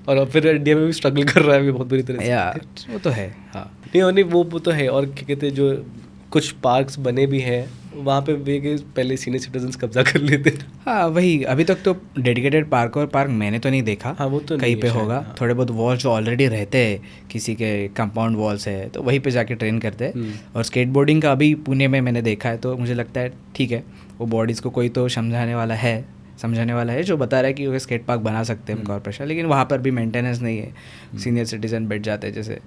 और फिर इंडिया में भी स्ट्रगल कर रहा है अभी बहुत बुरी तरह से। या वो तो है। हाँ, नहीं वो तो है। और क्या कहते हैं जो कुछ पार्क्स बने भी हैं वहाँ पे भी पहले सीनियर सिटीजन्स कब्जा कर लेते हैं। हाँ वही, अभी तक तो डेडिकेटेड पार्क मैंने तो नहीं देखा। हाँ, वो तो कहीं पे होगा। हाँ। थोड़े बहुत वॉल्स जो ऑलरेडी रहते हैं, किसी के कंपाउंड वॉल्स है तो वहीं पे जाके ट्रेन करते हैं। और स्केटबोर्डिंग का अभी पुणे में मैंने देखा है, तो मुझे लगता है ठीक है, वो बॉडीज़ को कोई तो समझाने वाला है जो बता रहा है कि वो स्केट पार्क बना सकते हैं कॉर्पोरेशन, लेकिन वहाँ पर भी मेंटेनेंस नहीं है, सीनियर सिटीजन बैठ जाते हैं जैसे।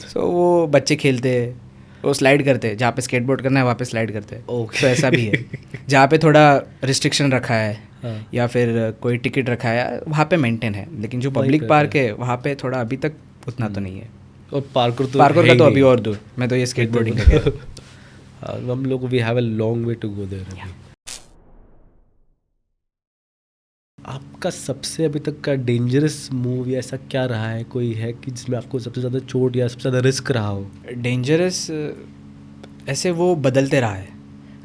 सो वो बच्चे खेलते हैं, वो स्लाइड करते हैं, जहाँ पे स्केटबोर्ड करना है वहाँ पे स्लाइड करते हैं। तो ऐसा भी है जहाँ पे थोड़ा रिस्ट्रिक्शन रखा है या फिर कोई टिकट रखा है वहाँ पे मेंटेन है, लेकिन जो पब्लिक पार्क है वहाँ पे थोड़ा अभी तक उतना तो नहीं है। और पार्कोर का तो अभी और दूर। मैं तो ये स्केटबोर्डिंग का कह रहा हूँ। हम लोग we have a long way to go there. आपका सबसे अभी तक का डेंजरस मूव या ऐसा क्या रहा है, कोई है कि जिसमें आपको सबसे ज़्यादा चोट या सबसे ज़्यादा रिस्क रहा हो? डेंजरस ऐसे वो बदलते रहा है,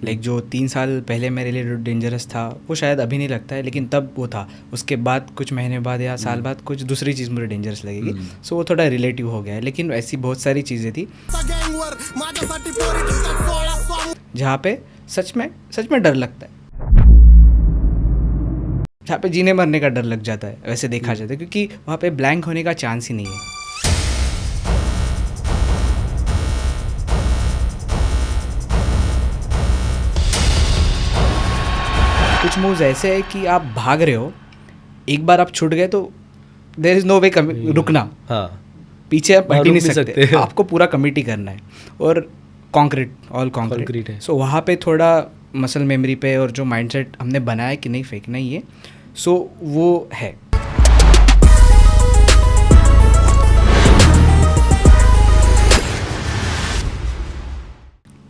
लाइक जो 3 साल पहले मेरे लिए डेंजरस था वो शायद अभी नहीं लगता है, लेकिन तब वो था। उसके बाद कुछ महीने बाद या साल बाद कुछ दूसरी चीज़ मुझे डेंजरस लगेगी। सो वो थोड़ा रिलेटिव हो गया है, लेकिन ऐसी बहुत सारी चीज़ें थी जहाँ पे सच में डर लगता है। जहाँ पे जीने मरने का डर लग जाता है वैसे देखा जाता है, क्योंकि वहाँ पे ब्लैंक होने का चांस ही नहीं है। कुछ मूव्स ऐसे है कि आप भाग रहे हो, एक बार आप छूट गए तो देयर इज नो वे रुकना, हाँ पीछे आप हट ही नहीं सकते, सकते। आपको पूरा कमिटी करना है। और कंक्रीट, ऑल Concrete कंक्रीट है। सो वहाँ पे थोड़ा मसल मेमोरी पे और जो माइंडसेट हमने बनाया कि नहीं फेंकना ही है, सो वो है।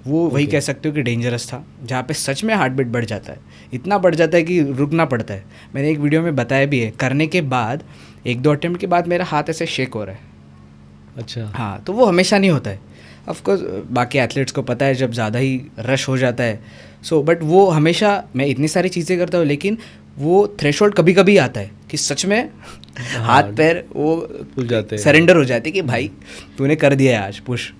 वो वही कह सकते हो कि डेंजरस था, जहाँ पे सच में हार्ट बीट बढ़ जाता है, इतना बढ़ जाता है कि रुकना पड़ता है। मैंने एक वीडियो में बताया भी है, करने के बाद 1-2 अटेम्प्ट के बाद मेरा हाथ ऐसे शेक हो रहा है। अच्छा, हाँ, तो वो हमेशा नहीं होता है। ऑफकोर्स बाकी एथलीट्स को पता है जब ज़्यादा ही रश हो जाता है, सो बट वो हमेशा, मैं इतनी सारी चीज़ें करता हूँ लेकिन वो थ्रेशोल्ड कभी कभी आता है कि सच में हाथ पैर वो फूल जाते हैं, सरेंडर हो जाते हैं कि भाई तूने कर दिया है आज पुश।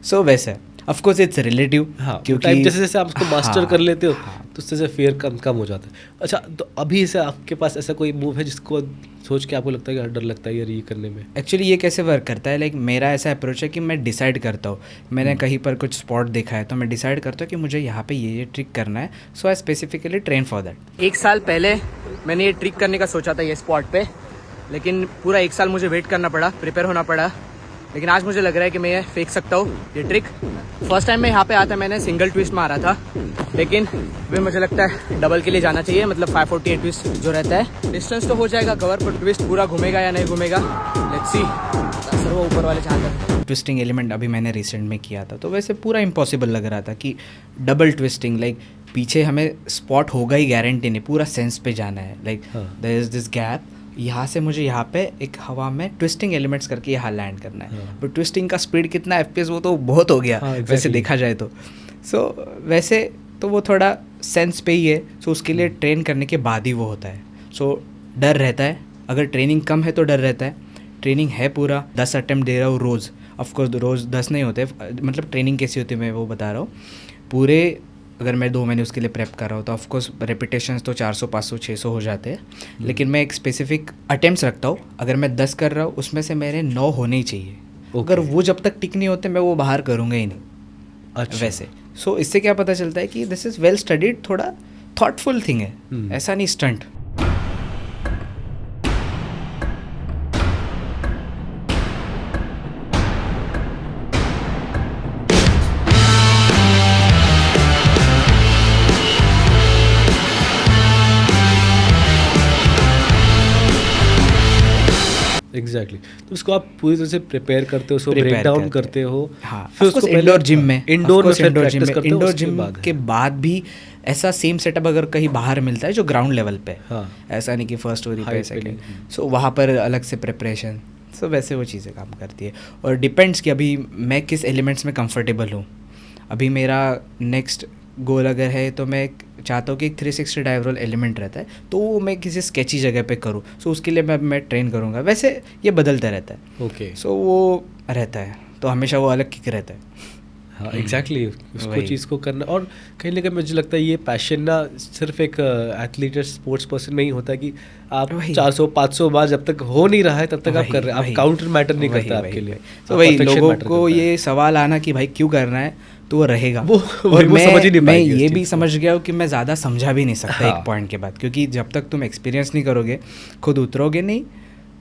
सो वैसे ऑफकोर्स इट्स रिलेटिव, हाँ, क्योंकि टाइम जैसे जैसे आप उसको मास्टर हाँ, कर लेते हो हाँ। तो उससे फेयर कम हो जाता है। अच्छा, तो अभी से आपके पास ऐसा कोई मूव है जिसको सोच के आपको लगता है कि डर लगता है यार ये करने में? एक्चुअली ये कैसे वर्क करता है, लाइक मेरा ऐसा अप्रोच है कि मैं डिसाइड करता हूँ, मैंने कहीं पर कुछ स्पॉट देखा है तो मैं डिसाइड करता हूँ कि मुझे यहाँ पे ये ट्रिक करना है, so I specifically train for that. 1 साल पहले मैंने ये ट्रिक करने का सोचा था ये स्पॉट पे, लेकिन पूरा 1 साल मुझे वेट करना पड़ा, प्रिपेयर होना पड़ा। लेकिन आज मुझे लग रहा है कि मैं ये फेंक सकता हूँ ये ट्रिक। फर्स्ट टाइम मैं यहाँ पे आता मैंने सिंगल ट्विस्ट मारा था, लेकिन फिर मुझे लगता है डबल के लिए जाना चाहिए, मतलब 548 ट्विस्ट जो रहता है। डिस्टेंस तो हो जाएगा कवर, पर ट्विस्ट पूरा घूमेगा या नहीं घूमेगा, लेट्स सी। सर वो ऊपर वाले चाहते हैं ट्विस्टिंग एलिमेंट अभी मैंने रिसेंट में किया था, तो वैसे पूरा इम्पॉसिबल लग रहा था कि डबल ट्विस्टिंग, लाइक पीछे हमें स्पॉट होगा ही गारंटी नहीं, पूरा सेंस पे जाना है, like there is this gap, यहाँ से मुझे यहाँ पे एक हवा में ट्विस्टिंग एलिमेंट्स करके यहाँ लैंड करना है। बट ट्विस्टिंग का स्पीड कितना FPS वो तो बहुत हो गया, वैसे देखा जाए तो। सो वैसे तो वो थोड़ा सेंस पे ही है, सो उसके लिए ट्रेन करने के बाद ही वो होता है। सो डर रहता है, अगर ट्रेनिंग कम है तो डर रहता है, ट्रेनिंग है पूरा 10 अटेम्प्ट दे रहा हूँ रोज़, ऑफकोर्स रोज़ 10 नहीं होते, मतलब ट्रेनिंग कैसी होती है मैं वो बता रहा हूँ। पूरे अगर मैं 2 महीने उसके लिए प्रेप कर रहा हूँ तो ऑफकोर्स रेपिटेशंस तो 400 500 600 हो जाते हैं, लेकिन मैं एक स्पेसिफिक अटेम्प्ट्स रखता हूँ। अगर मैं 10 कर रहा हूँ उसमें से मेरे 9 होने ही चाहिए। अगर वो जब तक टिक नहीं होते मैं वो बाहर करूँगा ही नहीं। अच्छा, वैसे सो इससे क्या पता चलता है कि दिस इज़ वेल स्टडीड, थोड़ा थॉटफुल थिंग है, ऐसा नहीं स्टंट। एग्जैक्टली, तो उसको आप पूरी तरह से प्रिपेयर करते हो, उसको Prepare ब्रेक डाउन करते करते हो। हाँ, फिर उसको इंडोर जिम में, इंडोर में फिर इंडोर जिम प्रैक्टिस में, करते हो, इंडोर उसके जिम बाद के बाद भी ऐसा सेम सेटअप अगर कहीं बाहर मिलता है जो ग्राउंड लेवल पे, हाँ, ऐसा नहीं कि फर्स्ट स्टोरी पे Height पे सेकंड, नहीं। सो वहाँ पर अलग से प्रिपरेशन, सो वैसे वो चीज़ें काम करती है। और डिपेंड्स कि अभी मैं किस एलिमेंट्स में कंफर्टेबल हूँ। अभी मेरा नेक्स्ट गोल अगर है तो मैं चाहता हूँ कि एक 360 डाइव रोल एलिमेंट रहता है, तो वो मैं किसी स्केची जगह पे करूँ, सो उसके लिए मैं ट्रेन करूँगा। वैसे ये बदलता रहता है, ओके, सो वो रहता है, तो हमेशा वो अलग किक रहता है। हाँ एग्जैक्टली, उसको वही। चीज़ को करना। और कहीं ना कहीं मुझे लगता है ये पैशन ना सिर्फ एक एथलीट या स्पोर्ट्स पर्सन में ही होता है कि आप वही। 400-500 बार जब तक हो नहीं रहा है तब तक आप वही, कर रहे हैं, वही। आप काउंटर मैटर नहीं वही, करता वही, आपके लिए, वही। तो वही perfection लोगों matter को करता है। ये सवाल आना कि भाई क्यों करना है, तो वो रहेगा। वो और वो समझ ही नहीं मैं पाएंगे इस ये चीज़ भी को। समझ गया हूँ कि मैं ज़्यादा समझा भी नहीं सकता हाँ। एक पॉइंट के बाद, क्योंकि जब तक तुम एक्सपीरियंस नहीं करोगे, खुद उतरोगे नहीं,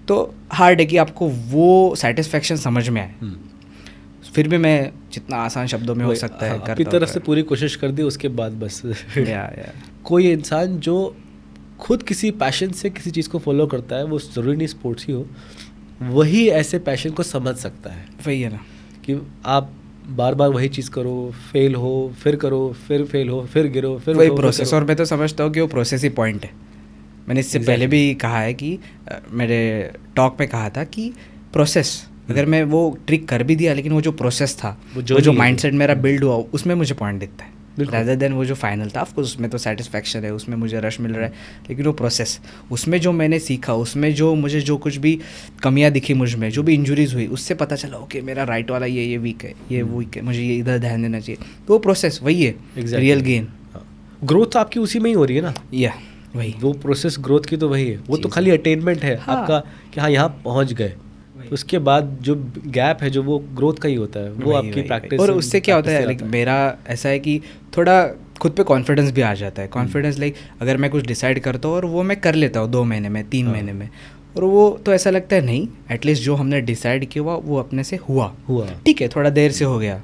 तो हार्ड है कि आपको वो सेटिस्फेक्शन समझ में आए। फिर भी मैं जितना आसान शब्दों में हो वही, सकता है हाँ, करता अपनी हूँ, तरफ से पूरी कोशिश कर दी, उसके बाद बस या कोई इंसान जो खुद किसी पैशन से किसी चीज़ को फॉलो करता है, वो ज़रूरी नहीं स्पोर्ट्स ही हो, वही ऐसे पैशन को समझ सकता है वही है ना कि आप बार बार वही चीज़ करो, फेल हो, फिर करो, फिर फेल हो, फिर गिरो, फिर वही उठो, फिर प्रोसेस। करो। और मैं तो समझता हूँ कि वो प्रोसेस ही पॉइंट है। मैंने इससे पहले भी कहा है कि मेरे टॉक पे कहा था कि प्रोसेस, अगर मैं वो ट्रिक कर भी दिया लेकिन वो जो प्रोसेस था, वो वो जो journey है माइंडसेट मेरा बिल्ड हुआ, उसमें मुझे पॉइंट दिखता है, बिल्कुल। रादर देन वो जो फाइनल था। ऑफकोर्स उसमें तो सेटिस्फैक्शन है, उसमें मुझे रश मिल रहा है, लेकिन वो प्रोसेस, उसमें जो मैंने सीखा, उसमें जो मुझे जो कुछ भी कमियां दिखी मुझ में, जो भी इंजुरीज हुई, उससे पता चला ओके मेरा राइट वाला ये वीक है, ये वीक है, मुझे ये इधर ध्यान देना चाहिए। तो वो प्रोसेस वही है, रियल गेन। ग्रोथ आपकी उसी में ही हो रही है ना। या वही। वो प्रोसेस ग्रोथ की तो वही है, वो तो खाली अटेनमेंट है हाँ। आपका कि हाँ यहाँ पहुँच गए। उसके बाद जो गैप है जो वो ग्रोथ का ही होता है, वो वही, आपकी वही, प्रैक्टिस। और उससे क्या होता है लाइक मेरा ऐसा है कि थोड़ा खुद पे कॉन्फिडेंस भी आ जाता है। कॉन्फिडेंस लाइक अगर मैं कुछ डिसाइड करता हूँ और वो मैं कर लेता हूँ 2 महीने में 3 महीने में, और वो तो ऐसा लगता है नहीं एटलीस्ट जो हमने डिसाइड किया हुआ वो अपने से हुआ। ठीक है थोड़ा देर से हो गया,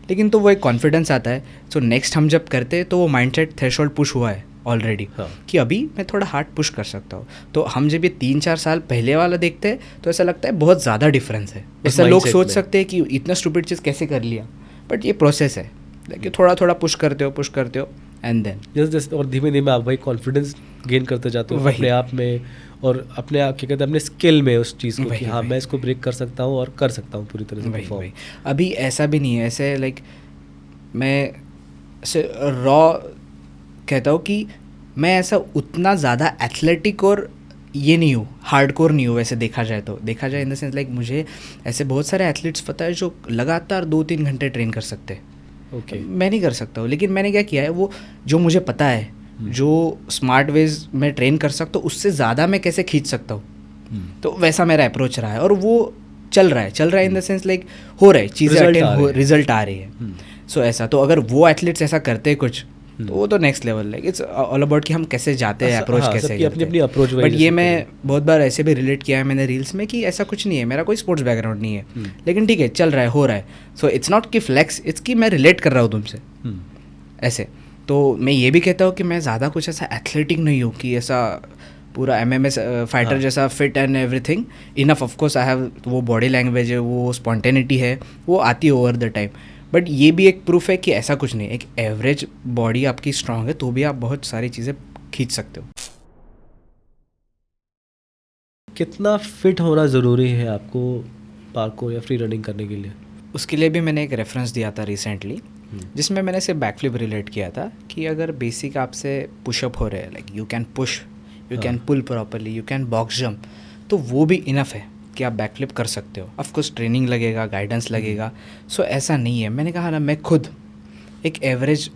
लेकिन तो वो एक कॉन्फिडेंस आता है। सो नेक्स्ट हम जब करते हैं तो वो माइंडसेट थ्रेशोल्ड पुश हुआ है ऑलरेडी कि अभी मैं थोड़ा हार्ड पुश कर सकता हूँ। तो हम जब ये 3-4 साल पहले वाला देखते हैं तो ऐसा लगता है बहुत ज़्यादा डिफरेंस है। ऐसा लोग सोच सकते हैं कि इतना स्टूपिड चीज़ कैसे कर लिया, बट ये प्रोसेस है कि थोड़ा थोड़ा पुश करते हो एंड देन जस्ट और धीमे धीमे आप वही कॉन्फिडेंस गेन करते जाते हो अपने आप में, और अपने आप क्या कहते हैं अपने स्किल में उस चीज़ को कि हाँ मैं इसको ब्रेक कर सकता हूँ और कर सकता हूँ पूरी तरह से परफॉर्म। अभी ऐसा भी नहीं है, ऐसे लाइक मैं ऐसे रॉ कहता हूँ कि मैं ऐसा उतना ज़्यादा एथलेटिक और ये नहीं हूँ, हार्डकोर नहीं हूँ वैसे देखा जाए इन द सेंस लाइक मुझे ऐसे बहुत सारे एथलीट्स पता है जो लगातार 2-3 घंटे ट्रेन कर सकते हैं। ओके मैं नहीं कर सकता हूँ, लेकिन मैंने क्या किया है वो जो मुझे पता है जो स्मार्ट वेज में ट्रेन कर सकता हूँ उससे ज़्यादा मैं कैसे खींच सकता हूँ, तो वैसा मेरा अप्रोच रहा है और वो चल रहा है इन द सेंस लाइक हो रहा है चीज़ें, रिजल्ट आ रही है। सो ऐसा तो अगर वो एथलीट्स ऐसा करते हैं कुछ तो वो तो नेक्स्ट लेवल है। इट्स ऑल अबाउट कि हम कैसे जाते हैं, अप्रोच कैसे करते हैं, अपनी अप्रोच। बट ये मैं बहुत बार ऐसे भी रिलेट किया है मैंने रील्स में कि ऐसा कुछ नहीं है, मेरा कोई स्पोर्ट्स बैकग्राउंड नहीं है, लेकिन ठीक है चल रहा है हो रहा है। सो इट्स नॉट कि फ्लेक्स, इट्स कि मैं रिलेट कर रहा हूँ तुमसे ऐसे। तो मैं ये भी कहता हूँ कि मैं ज़्यादा कुछ ऐसा एथलेटिक नहीं हूँ कि ऐसा पूरा MMA फाइटर जैसा fit and everything enough. Of course I have वो बॉडी लैंग्वेज है, वो स्पॉन्टेनिटी है, वो आती है ओवर द टाइम। बट ये भी एक प्रूफ है कि ऐसा कुछ नहीं है, एक एवरेज बॉडी आपकी स्ट्रांग है तो भी आप बहुत सारी चीज़ें खींच सकते हो। कितना फिट होना ज़रूरी है आपको पार्कोर या फ्री रनिंग करने के लिए? उसके लिए भी मैंने एक रेफरेंस दिया था रिसेंटली जिसमें मैंने सिर्फ बैकफ्लिप रिलेट किया था कि अगर बेसिक आपसे पुशअप हो रहे हैं, like you can push, you can pull properly, you can box jump, तो वो भी इनफ है कि आप बैकफ्लिप कर सकते हो। ऑफकोर्स ट्रेनिंग लगेगा, गाइडेंस लगेगा। सो ऐसा नहीं है, मैंने कहा ना मैं खुद एक एवरेज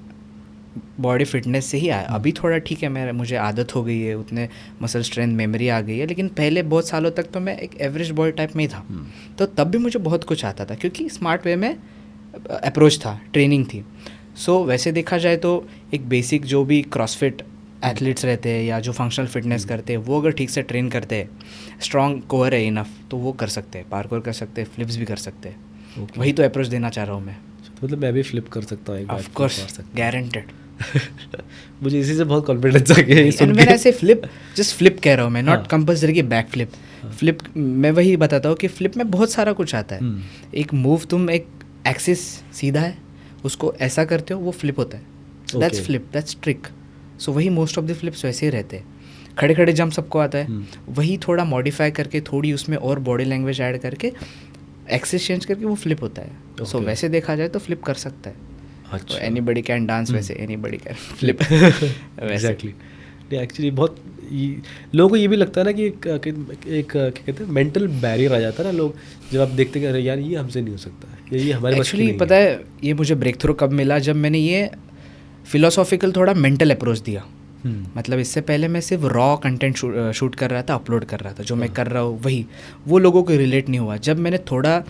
बॉडी फिटनेस से ही आया। अभी थोड़ा ठीक है, मुझे आदत हो गई है, उतने मसल स्ट्रेंथ मेमोरी आ गई है, लेकिन पहले बहुत सालों तक तो मैं एक एवरेज बॉडी टाइप में ही था। तो तब भी मुझे बहुत कुछ आता था क्योंकि स्मार्ट वे में अप्रोच था, ट्रेनिंग थी। सो वैसे देखा जाए तो एक बेसिक जो भी क्रॉसफिट एथलीट्स रहते हैं या जो फंक्शनल फिटनेस करते हैं वो अगर ठीक से ट्रेन करते हैं, स्ट्रॉन्ग कोर है इनफ, तो वो कर सकते हैं, पार्कोर कर सकते हैं, फ्लिप्स भी कर सकते हैं। वही तो अप्रोच देना चाह रहा हूँ मैं। मतलब मैं भी फ्लिप कर सकता हूँ? Of course, guaranteed. मुझे इसी से बहुत कॉन्फिडेंस आ गया ये सुन के। मैंने ऐसे फ्लिप, जस्ट फ्लिप कह रहा हूँ मैं, नॉट कंपल्सरी कि बैक फ्लिप। फ्लिप मैं वही बताता हूँ कि फ्लिप में बहुत सारा कुछ आता है। एक मूव तुम एक एक्सिस सीधा है उसको ऐसा करते हो वो फ्लिप होता है, दैट्स फ्लिप, दैट्स ट्रिक। सो वही मोस्ट ऑफ द फ्लिप्स वैसे ही रहते हैं। खड़े खड़े जंप सबको आता है, वही थोड़ा मॉडिफाई करके थोड़ी उसमें और बॉडी लैंग्वेज ऐड करके एक्सिस चेंज करके वो फ्लिप होता है। सो वैसे देखा जाए तो फ्लिप कर सकता है। अच्छा। एनीबडी कैन डांस, वैसे anybody can flip. Exactly. Actually बहुत लोगों को ये भी लगता है ना कि एक क्या कहते हैं मेंटल बैरियर आ जाता है ना, लोग जब आप देखते हैं यार ये हमसे नहीं हो सकता, ये हमारे बस की नहीं है। एक्चुअली पता है ये मुझे ब्रेक थ्रू कब मिला, जब मैंने ये फिलोसॉफिकल थोड़ा मेंटल अप्रोच दिया। मतलब इससे पहले मैं सिर्फ रॉ कंटेंट शूट कर रहा था, अपलोड कर रहा था, जो मैं कर रहा हूँ वही, वो लोगों को रिलेट नहीं हुआ। जब मैंने थोड़ा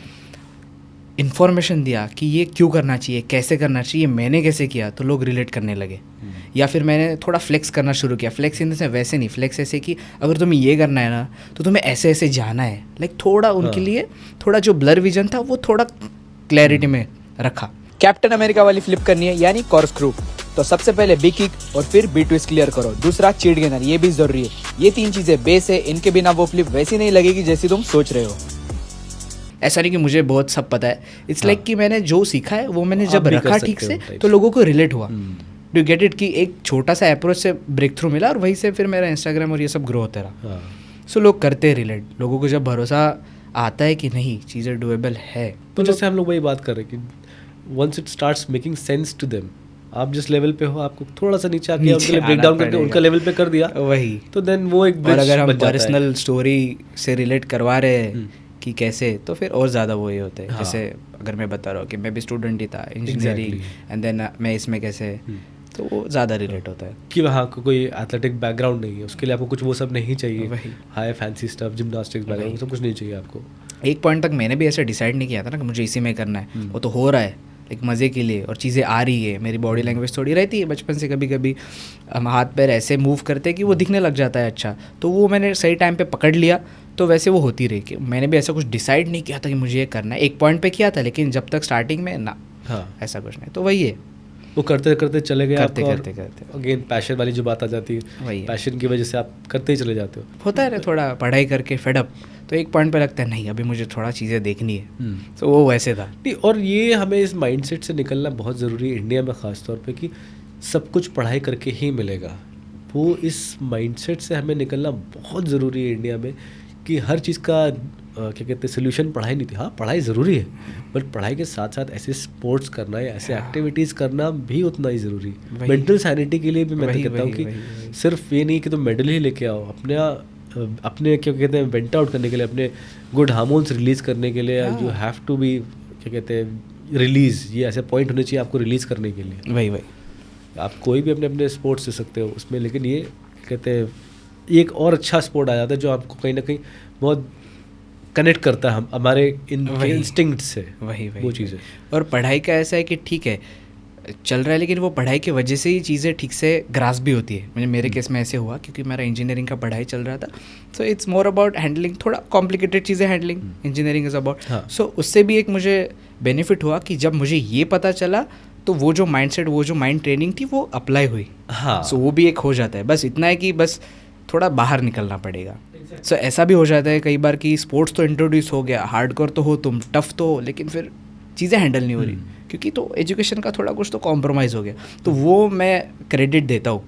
इन्फॉर्मेशन दिया कि ये क्यों करना चाहिए, कैसे करना चाहिए, मैंने कैसे किया, तो लोग रिलेट करने लगे। या फिर मैंने थोड़ा फ्लेक्स करना शुरू किया। फ्लेक्स इन से वैसे नहीं, फ्लेक्स ऐसे कि अगर तुम्हें ये करना है ना तो तुम्हें ऐसे ऐसे जाना है, लाइक थोड़ा उनके लिए थोड़ा जो ब्लर विजन था वो थोड़ा क्लैरिटी में रखा। कैप्टन अमेरिका वाली फ्लिप करनी है यानी कॉर्कस्क्रू, तो सबसे पहले बी किक और फिर बी ट्विस्ट क्लियर करो। दूसरा चीट गेनर, ये भी जरूरी है। ये 3 चीजें बेस है, इनके बिना वो फ्लिप वैसी नहीं लगेगी जैसी तुम सोच रहे हो। ऐसा नहीं कि मुझे बहुत सब पता है, इट्स लाइक कि मैंने जो सीखा है वो मैंने जब रखा ठीक से तो लोगों को रिलेट हुआ। डू गेट इट कि एक छोटा सा अप्रोच से ब्रेक थ्रू मिला और वहीं से फिर मेरा इंस्टाग्राम और ये सब ग्रो होता रहा। सो लोग करते हैं रिलेट, लोगों को जब भरोसा आता है कि नहीं चीज़ें डुएबल है। तो जैसे हम लोग वही बात कर रहे हैं कि once it starts making sense to them, आप जिस लेवल पे हो आपको थोड़ा सा नीचे आके उनके लिए ब्रेक डाउन करके उनका लेवल पे कर दिया, वही तो देन वो एक और अगर हम पर्सनल स्टोरी से रिलेट करवा रहे हैं कि कैसे, तो फिर और ज़्यादा वो ये होता है। जैसे अगर मैं बता रहा हूँ कि मैं भी स्टूडेंट ही था इंजीनियरिंग, एंड देन मैं इसमें कैसे तो वो ज़्यादा रिलेट होता है। कि वहाँ को कोई एथलेटिक बैकग्राउंड नहीं है, उसके लिए आपको कुछ वो सब नहीं चाहिए, वही। High fancy stuff, gymnastics background, सब कुछ नहीं चाहिए आपको। एक पॉइंट तक मैंने भी ऐसे डिसाइड नहीं किया था ना कि मुझे इसी में करना है, वो तो हो रहा है एक मज़े के लिए और चीज़ें आ रही है। मेरी बॉडी लैंग्वेज थोड़ी रहती है बचपन से, कभी कभी हम हाथ पैर ऐसे मूव करते हैं कि वो दिखने लग जाता है अच्छा, तो वो मैंने सही टाइम पे पकड़ लिया, तो वैसे वो होती रही। कि मैंने भी ऐसा कुछ डिसाइड नहीं किया था कि मुझे ये करना है, एक पॉइंट पे किया था, लेकिन जब तक स्टार्टिंग में ना, हाँ, ऐसा कुछ नहीं। तो वही है, वो करते करते चले गए, करते आपको, करते करते अगेन पैशन वाली जो बात आ जाती है, वही है। पैशन की वजह से आप करते ही चले जाते हो। होता है ना थोड़ा पढ़ाई करके फेडअप, तो एक पॉइंट पे लगता है नहीं अभी मुझे थोड़ा चीज़ें देखनी है, तो वो वैसे था। नहीं, और ये हमें इस माइंडसेट से निकलना बहुत ज़रूरी है इंडिया में ख़ास तौर पे, कि सब कुछ पढ़ाई करके ही मिलेगा। वो इस माइंडसेट से हमें निकलना बहुत ज़रूरी है इंडिया में, कि हर चीज़ का क्या कहते हैं सोल्यूशन पढ़ाई नहीं थी। हाँ, पढ़ाई ज़रूरी है, बट पढ़ाई के साथ साथ ऐसे स्पोर्ट्स करना या ऐसे एक्टिविटीज़ करना भी उतना ही ज़रूरी है। वही। मेंटल सैनिटी के लिए भी मैं तो वही, कहता हूँ वही, कि वही। सिर्फ ये नहीं कि तुम मेडल ही लेके आओ, अपने क्या कहते हैं वेंट आउट करने के लिए, अपने गुड हार्मोन्स रिलीज़ करने के लिए, यू हैव टू बी क्या कहते हैं रिलीज़, ये ऐसे पॉइंट होने चाहिए आपको रिलीज़ करने के लिए। वही वही आप कोई भी अपने अपने स्पोर्ट्स दे सकते हो उसमें, लेकिन ये कहते हैं एक और अच्छा स्पोर्ट आ जाता है जो आपको कहीं ना कहीं बहुत कनेक्ट करता है हम हमारे वही। इंस्टिंक्ट से, वही वही वो चीज़ें। और पढ़ाई का ऐसा है कि ठीक है चल रहा है, लेकिन वो पढ़ाई की वजह से ही चीज़ें ठीक से ग्रास भी होती है। मुझे मेरे केस में ऐसे हुआ क्योंकि मेरा इंजीनियरिंग का पढ़ाई चल रहा था, so it's more about handling, थोड़ा कॉम्प्लिकेटेड चीज़ें हैंडलिंग इंजीनियरिंग इज़ अबाउट। हाँ। सो उससे भी एक मुझे बेनिफिट हुआ कि जब मुझे ये पता चला तो वो जो माइंडसेट, वो जो माइंड ट्रेनिंग थी वो अप्लाई हुई। हाँ, सो वो भी एक हो जाता है, बस इतना है कि बस थोड़ा बाहर निकलना पड़ेगा। सो ऐसा भी हो जाता है कई बार कि स्पोर्ट्स तो इंट्रोड्यूस हो गया, हार्डकोर तो हो तुम, टफ तो हो, लेकिन फिर चीज़ें हैंडल नहीं हो रही क्योंकि तो एजुकेशन का थोड़ा कुछ तो कॉम्प्रोमाइज़ हो गया। तो वो मैं क्रेडिट देता हूँ,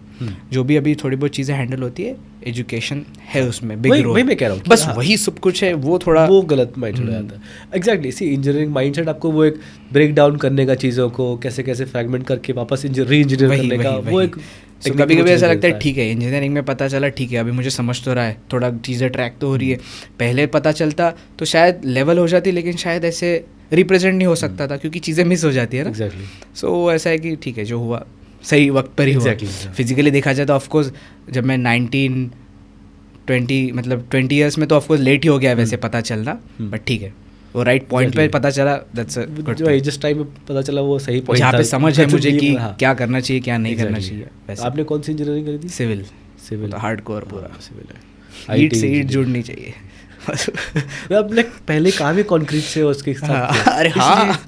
जो भी अभी थोड़ी बहुत चीज़ें हैंडल होती है एजुकेशन है उसमें बिग रोल। वही मैं कह रहा हूँ कि बस हाँ, वही सब कुछ है, वो थोड़ा वो गलत माइंडसेट हो जाता है। एग्जैक्टली, इसी इंजीनियरिंग माइंडसेट आपको वो एक ब्रेक डाउन करने का, चीज़ों को कैसे कैसे फ्रैगमेंट करके वापस री इंजीनियर वही, करने का, वही, वो वही। एक तो कभी कभी ऐसा लगता है ठीक है इंजीनियरिंग में पता चला, ठीक है अभी मुझे समझ तो रहा है, थोड़ा चीज़ें ट्रैक तो हो रही है, पहले पता चलता तो शायद लेवल हो जाती, लेकिन शायद ऐसे रिप्रेजेंट नहीं हो सकता था क्योंकि चीज़ें मिस हो जाती है ना। एग्जैक्टली। सो ऐसा है कि ठीक है जो हुआ सही वक्त पर ही हुआ। Exactly, yeah. फिजिकली देखा जाए तो ऑफकोर्स जब मैं 19-20 मतलब 20 ईयर्स में तो ऑफकोर्स लेट ही हो गया वैसे पता चलना, बट ठीक है वो राइट पॉइंट पे Exactly. पता चला, दैट्स अ गुड जो जिस टाइम में पता चला वो सही पॉइंट जहाँ था, पे समझ है मुझे कि हाँ, क्या करना चाहिए क्या नहीं करना exactly. चाहिए। वैसे आपने कौन सी इंजीनियरिंग करी थी? सिविल सिविल, हार्डकोर पूरा, सिविल है, ईट से ईट जुड़नी चाहिए। अब लाइक पहले काम ही कंक्रीट से उसके साथ हाँ, अरे हाँ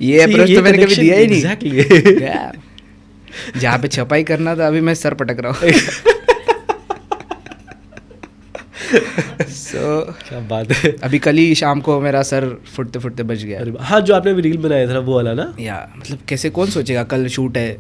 ये अप्रोच तो मैंने कभी दिया ही नहीं। एग्जैक्टली। जहाँ पे छपाई करना था अभी मैं सर पटक रहा हूँ। सो क्या बात है। अभी कल ही शाम को मेरा सर फुटते फुटते बच गया। अरे हाँ, जो आपने अभी रील बनाया था वो वाला ना, या मतलब कैसे कौन सोचेगा कल शूट है।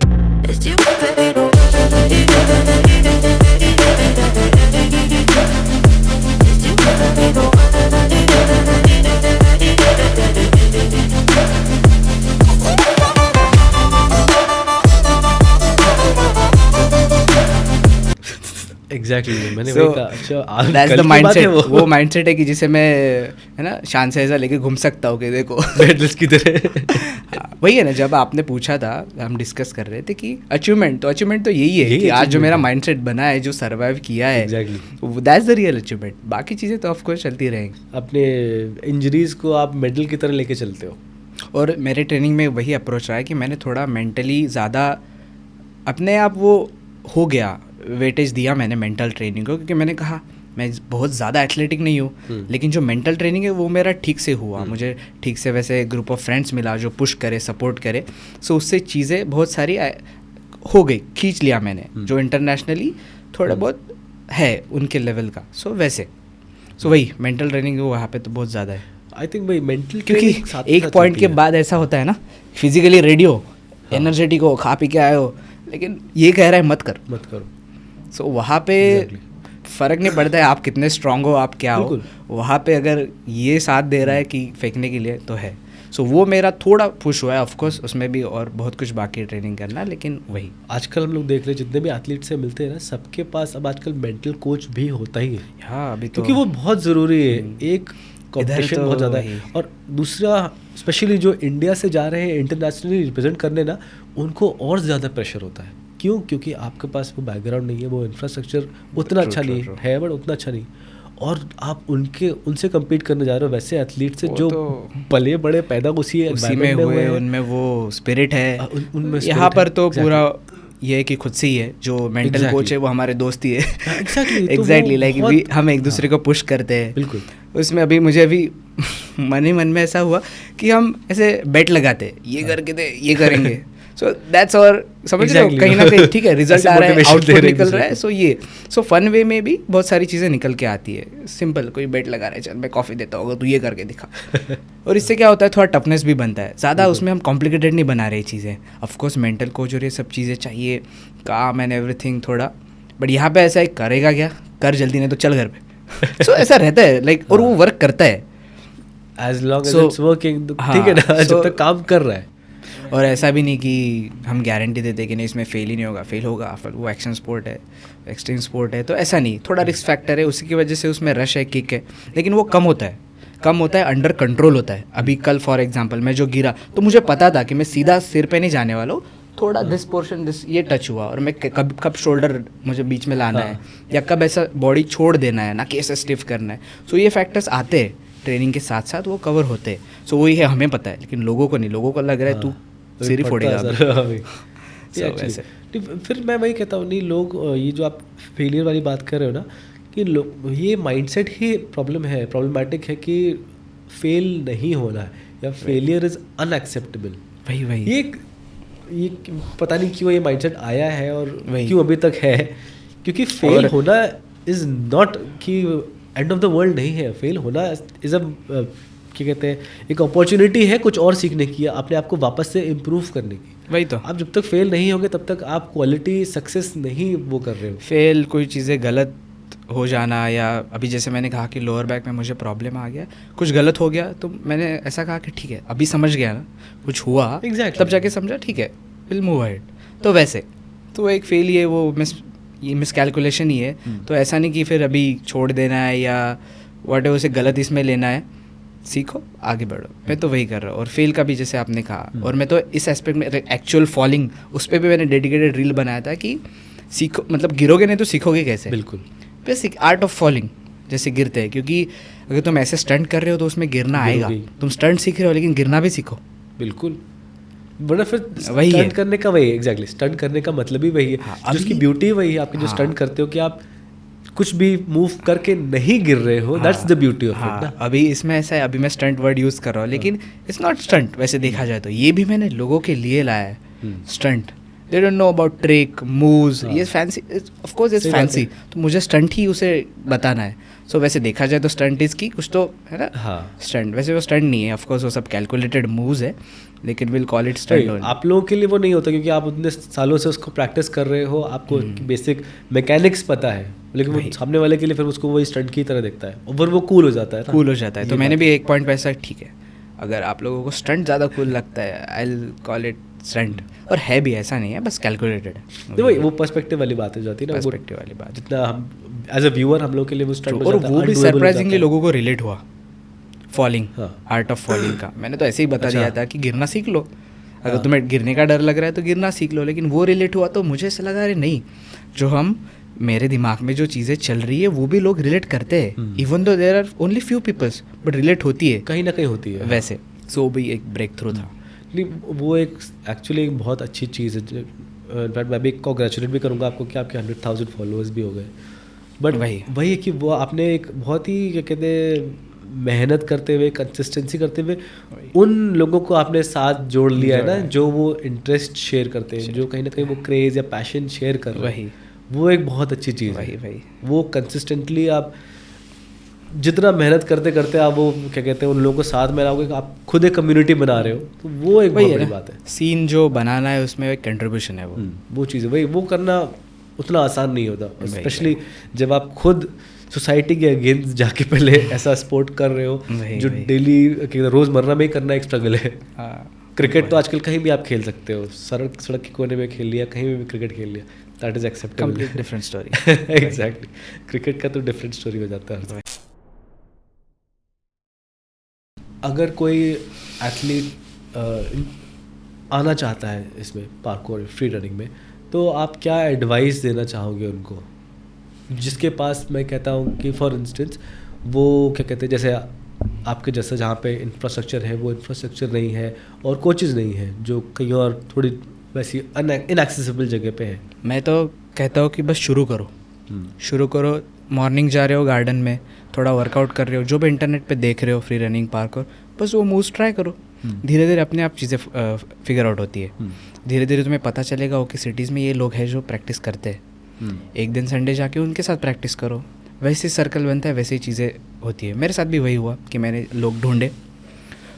एग्जैक्टली, मैंने So, वही कहा। अच्छा, आज that's कल the की बात mindset, है वो माइंडसेट है कि जिसे मैं है ना शान से ऐसा लेके घूम सकता हूँ कि देखो बेडलेस की तरह। हाँ, वही है ना, जब आपने पूछा था हम डिस्कस कर रहे थे कि अचीवमेंट तो यही है यही कि आज जो achievement मेरा है। माइंडसेट बना है, जो सर्वाइव किया है, Exactly. That's the real achievement. बाकी चीज़ें तो ऑफकोर्स चलती रहेंगी। अपने इंजरीज को आप मेडल की तरह लेके चलते हो। और मेरे ट्रेनिंग में वही अप्रोच रहा है कि मैंने थोड़ा मेंटली ज़्यादा अपने आप वो हो गया, वेटेज दिया मैंने मेंटल ट्रेनिंग को, क्योंकि मैंने कहा मैं बहुत ज़्यादा एथलेटिक नहीं हूँ, लेकिन जो मेंटल ट्रेनिंग है वो मेरा ठीक से हुआ, मुझे ठीक से वैसे ग्रुप ऑफ फ्रेंड्स मिला जो पुश करे, सपोर्ट करे। सो उससे चीज़ें बहुत सारी हो गई, खींच लिया मैंने, जो इंटरनेशनली थोड़ा बहुत है उनके लेवल का। सो वैसे वही मेंटल ट्रेनिंग वहाँ पे तो बहुत ज़्यादा है। आई थिंक भाई मेंटल, क्योंकि एक पॉइंट के बाद ऐसा होता है ना, फिजिकली रेडी हो, एनर्जेटिक हो, खा पी के आए हो, लेकिन ये कह रहा है मत करो। सो वहाँ पे फ़र्क नहीं पड़ता है आप कितने स्ट्रांग हो, आप क्या हो, वहाँ पे अगर ये साथ दे रहा है कि फेंकने के लिए तो है। सो वो मेरा थोड़ा पुश हुआ है, ऑफकोर्स उसमें भी और बहुत कुछ बाकी है ट्रेनिंग करना, लेकिन वही आजकल हम लोग देख रहे हैं जितने भी एथलीट से मिलते हैं ना, सबके पास अब आजकल मेंटल कोच भी होता ही है। हाँ अभी तो क्योंकि वो बहुत ज़रूरी है, एक कंपटीशन तो बहुत ज़्यादा है, और दूसरा स्पेशली जो इंडिया से जा रहे हैं इंटरनेशनली रिप्रेजेंट करने ना, उनको और ज़्यादा प्रेशर होता है क्यों? क्योंकि आपके पास वो बैकग्राउंड नहीं है, वो इंफ्रास्ट्रक्चर उतना अच्छा नहीं है, बट उतना अच्छा नहीं, और आप उनसे compete करने जा रहे हो वैसे एथलीट से वो जो तो पले बड़े पैदा उसी में environment में हुए हुए, हैं। उनमें वो स्पिरिट है। उनमें यहाँ spirit पर है, तो exactly. पूरा ये है कि खुद से ही है, जो मेंटल Exactly. कोच है वो हमारे दोस्त ही है। Exactly, तो वो एग्जैक्टली, लाइक बहुत- हम एक दूसरे को पुश करते हैं। बिल्कुल। उसमें अभी मुझे अभी मन ही मन में ऐसा हुआ कि हम ऐसे बेट लगाते, ये करके दे, ये करेंगे। सो दैट्स और समझ रहे हो, Exactly. कहीं ना कहीं ठीक है, रिजल्ट ऐसे आ रहा है, motivation दे आउटपुट रहे हैं निकल रहा है। दूसरे सो फन वे में भी बहुत सारी चीज़ें निकल के आती है। सिंपल कोई बेट लगा रहा है, चल मैं कॉफ़ी देता हूँ, तू ये करके दिखा। और इससे क्या होता है, थोड़ा टफनेस भी बनता है। ज़्यादा उसमें हम कॉम्प्लिकेटेड नहीं बना रहे चीज़ें। ऑफकोर्स मेंटल कोच और ये सब चीज़ें चाहिए, काम एंड एवरीथिंग थोड़ा, बट यहाँ पे ऐसा है, करेगा क्या, कर जल्दी, नहीं तो चल घर पे। सो ऐसा रहता है लाइक, और वो वर्क करता है As long as So, it's working, तो हाँ, ठीक है ना, जब so- तक काम कर रहा है। और ऐसा भी नहीं कि हम गारंटी देते कि नहीं इसमें फेल ही नहीं होगा, फेल होगा। फिर वो एक्शन स्पोर्ट है, एक्सट्रीम स्पोर्ट है, तो ऐसा नहीं, थोड़ा रिस्क फैक्टर है, उसी की वजह से उसमें रश है, किक है, लेकिन वो कम होता है, अंडर कंट्रोल होता है। अभी कल फॉर एग्जांपल मैं जो गिरा, तो मुझे पता था कि मैं सीधा सिर पे नहीं जाने वाला हूँ, थोड़ा दिस पोर्शन ये टच हुआ, और मैं कब शोल्डर मुझे बीच में लाना है, या कब ऐसा बॉडी छोड़ देना है ना कि ऐसा स्टिफ करना है। सो ये फैक्टर्स आते हैं ट्रेनिंग के साथ साथ, वो कवर होते हैं। सो वही है, हमें पता है, लेकिन लोगों को नहीं, लोगों को लग रहा है तू सिर ही फोड़ेगा अभी। So, वैसे। फिर मैं वही कहता हूँ, नहीं लोग ये जो आप फेलियर वाली बात कर रहे हो ना, कि लोग ये माइंडसेट ही प्रॉब्लमैटिक है कि फेल नहीं होना है, या फेलियर इज अनएक्सेप्टेबल। वही ये पता नहीं क्यों ये माइंडसेट आया है, और वही। क्यों अभी तक है, क्योंकि फेल होना इज नॉट कि एंड ऑफ द वर्ल्ड नहीं है। फेल होना इज अ क्या कहते हैं, एक अपॉर्चुनिटी है कुछ और सीखने की, अपने आप को वापस से इम्प्रूव करने की। वही तो, आप जब तक फेल नहीं होगे तब तक आप क्वालिटी सक्सेस नहीं वो कर रहे हो। फेल, कोई चीज़ें गलत हो जाना, या अभी जैसे मैंने कहा कि लोअर बैक में मुझे प्रॉब्लम आ गया, कुछ गलत हो गया, तो मैंने ऐसा कहा कि ठीक है, अभी समझ गया ना कुछ हुआ, Exactly. तब जाके समझा, ठीक है, विल मूव अहेड। तो वैसे तो एक फेल ही है, वो मिसकैलकुलेशन ही है। तो ऐसा नहीं कि फिर अभी छोड़ देना है या वट उसे गलत इसमें लेना है, सीखो, आगे बढ़ो। मैं तो वही कर रहा हूँ। और फेल का भी जैसे आपने कहा, और मैं तो इस एस्पेक्ट में एक्चुअल फॉलिंग, उस पर भी मैंने डेडिकेटेड रील बनाया था कि सीखो, मतलब गिरोगे नहीं तो सीखोगे कैसे। बिल्कुल, बेसिक आर्ट ऑफ फॉलिंग, जैसे गिरते हैं, क्योंकि अगर तुम ऐसे स्टंट कर रहे हो तो उसमें गिरना आएगा। तुम स्टंट सीख रहे हो लेकिन गिरना भी सीखो। बिल्कुल, वरना फिर वही है। स्टंट करने का वही एग्जैक्टली स्टंट करने का मतलब ही वही है। हाँ, जो उसकी अभी- ब्यूटी वही है, आपकी जो हाँ। स्टंट करते हो कि आप कुछ भी मूव करके नहीं गिर रहे हो, that's the beauty of it ना। अभी इसमें ऐसा है, अभी मैं स्टंट वर्ड यूज़ कर रहा हूँ, लेकिन इट्स नॉट स्टंट वैसे देखा जाए तो। ये भी मैंने लोगों के लिए लाया है stunt. They don't know about trick moves, ये फैंसी, ऑफ कोर्स इट्स सही बात फैंसी, तो मुझे स्टंट ही उसे बताना है। सो वैसे देखा जाए तो स्टंट इसकी कुछ तो है ना, हाँ। स्टंट वैसे वो स्टंट नहीं है, ऑफ कोर्स वो सब कैलकुलेटेड मूव्स है, लेकिन will call it stunt only. आप लोगों के लिए वो नहीं होता क्योंकि आप उतने सालों से उसको प्रैक्टिस कर रहे हो, आपको बेसिक मैकेनिक्स पता है, लेकिन वो सामने वाले के लिए फिर उसको वही स्टंट की तरह दिखता है, और फिर वो कूल हो जाता है ना। कूल हो जाता है। तो मैंने भी एक पॉइंट पे ऐसा, ठीक है, अगर आप लोगों को स्टंट ज़्यादा कूल लगता है, I will call it stunt. और है भी, ऐसा नहीं है, बस कैलकुलेटेड है। वही वो पर्सपेक्टिव वाली बात हो जाती है ना, पर्सपेक्टिव वाली बात। जितना हम एज अ व्यूअर हम लोग के लिए वो स्टंट और वो भी सरप्राइजिंगली लोगों को रिलेट हुआ, फॉलिंग, हाँ। आर्ट ऑफ फॉलिंग का। मैंने तो ऐसे ही बता अच्छा। दिया था कि गिरना सीख लो, अगर तुम्हें गिरने का डर लग रहा है तो गिरना सीख लो, लेकिन वो रिलेट हुआ तो मुझे ऐसा लगा, अरे नहीं, जो हम मेरे दिमाग में जो चीज़ें चल रही है वो भी लोग रिलेट करते हैं, even though there are only few peoples, but relate होती है कहीं ना कहीं होती है वैसे। सो भी एक ब्रेक थ्रू था। नहीं, वो एक एक्चुअली एक बहुत अच्छी चीज़ है। इनफैक्ट मैं भी कॉन्ग्रेचुलेट भी करूँगा आपको कि आपके 100,000 फॉलोअर्स भी हो गए। बट वही है कि वो आपने एक बहुत ही क्या कहते हैं मेहनत करते हुए, कंसिस्टेंसी करते हुए उन लोगों को आपने साथ जोड़ लिया है ना, जो वो इंटरेस्ट शेयर करते हैं, जो कहीं ना कहीं वो क्रेज़ या पैशन शेयर कर रहे हैं। वो एक बहुत अच्छी चीज़ है। वो कंसिस्टेंटली आप जितना मेहनत करते करते आप वो क्या कहते हैं उन लोगों को साथ में लाओगे, आप खुद एक कम्युनिटी बना रहे हो, तो वो एक बहुत बड़ी बात है। सीन जो बनाना है उसमें एक कंट्रीब्यूशन है, वो चीज़ है। वही वो करना उतना आसान नहीं होता, स्पेशली जब आप खुद सोसाइटी के अगेंस्ट जाके पहले ऐसा स्पोर्ट कर रहे हो जो डेली रोज़मर्रा में ही करना एक स्ट्रगल है। क्रिकेट तो आजकल कहीं भी आप खेल सकते हो, सड़क के कोने में खेल लिया, कहीं भी क्रिकेट खेल लिया, that is acceptable. Complete different story. Exactly, cricket का तो डिफरेंट स्टोरी हो जाता है। अगर कोई एथलीट आना चाहता है इसमें पार्कोर फ्री रनिंग में, तो आप क्या एडवाइस देना चाहोगे उनको, जिसके पास मैं कहता हूँ कि फॉर इंस्टेंस वो क्या कहते हैं, जैसे आपके जैसा जहाँ पे इंफ्रास्ट्रक्चर है वो इंफ्रास्ट्रक्चर नहीं है और कोचेज़ नहीं है, जो कहीं और थोड़ी वैसी इनएक्सेसिबल जगह पे है? मैं तो कहता हूँ कि बस शुरू करो, शुरू करो। मॉर्निंग जा रहे हो गार्डन में, थोड़ा वर्कआउट कर रहे हो, जो भी इंटरनेट पे देख रहे हो फ्री रनिंग पार्क, और बस वो मूव्स ट्राई करो। धीरे धीरे अपने आप चीज़ें फिगर आउट होती है। धीरे धीरे तुम्हें पता चलेगा ओके सिटीज़ में ये लोग हैं जो प्रैक्टिस करते हैं, एक दिन संडे जाके उनके साथ प्रैक्टिस करो, वैसे सर्कल बनता है, वैसी चीज़ें होती है। मेरे साथ भी वही हुआ कि मैंने लोग ढूंढे।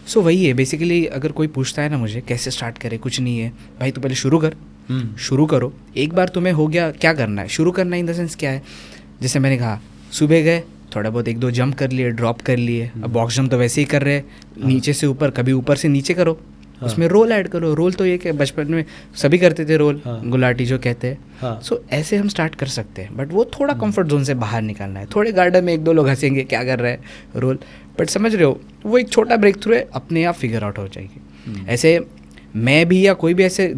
सो वही है बेसिकली। अगर कोई पूछता है ना मुझे कैसे स्टार्ट करे, कुछ नहीं है भाई, तू पहले शुरू कर, शुरू करो। एक बार तुम्हें हो गया, क्या करना है, शुरू करना इन द सेंस क्या है, जैसे मैंने कहा सुबह गए, थोड़ा बहुत 1-2 जंप कर लिए, ड्रॉप कर लिए। अब बॉक्स जंप तो वैसे ही कर रहे हैं, नीचे से ऊपर, कभी ऊपर से नीचे करो, उसमें रोल ऐड करो। रोल तो ये कि बचपन में सभी करते थे, रोल गुलाटी जो कहते हैं। सो ऐसे हम स्टार्ट कर सकते हैं, बट वो थोड़ा कंफर्ट जोन से बाहर निकलना है। थोड़े गार्डन में 1-2 लोग हंसेंगे क्या कर रहे हैं रोल, बट समझ रहे हो वो एक छोटा ब्रेक थ्रू है, अपने आप फिगर आउट हो जाएगी। ऐसे मैं भी या कोई भी ऐसे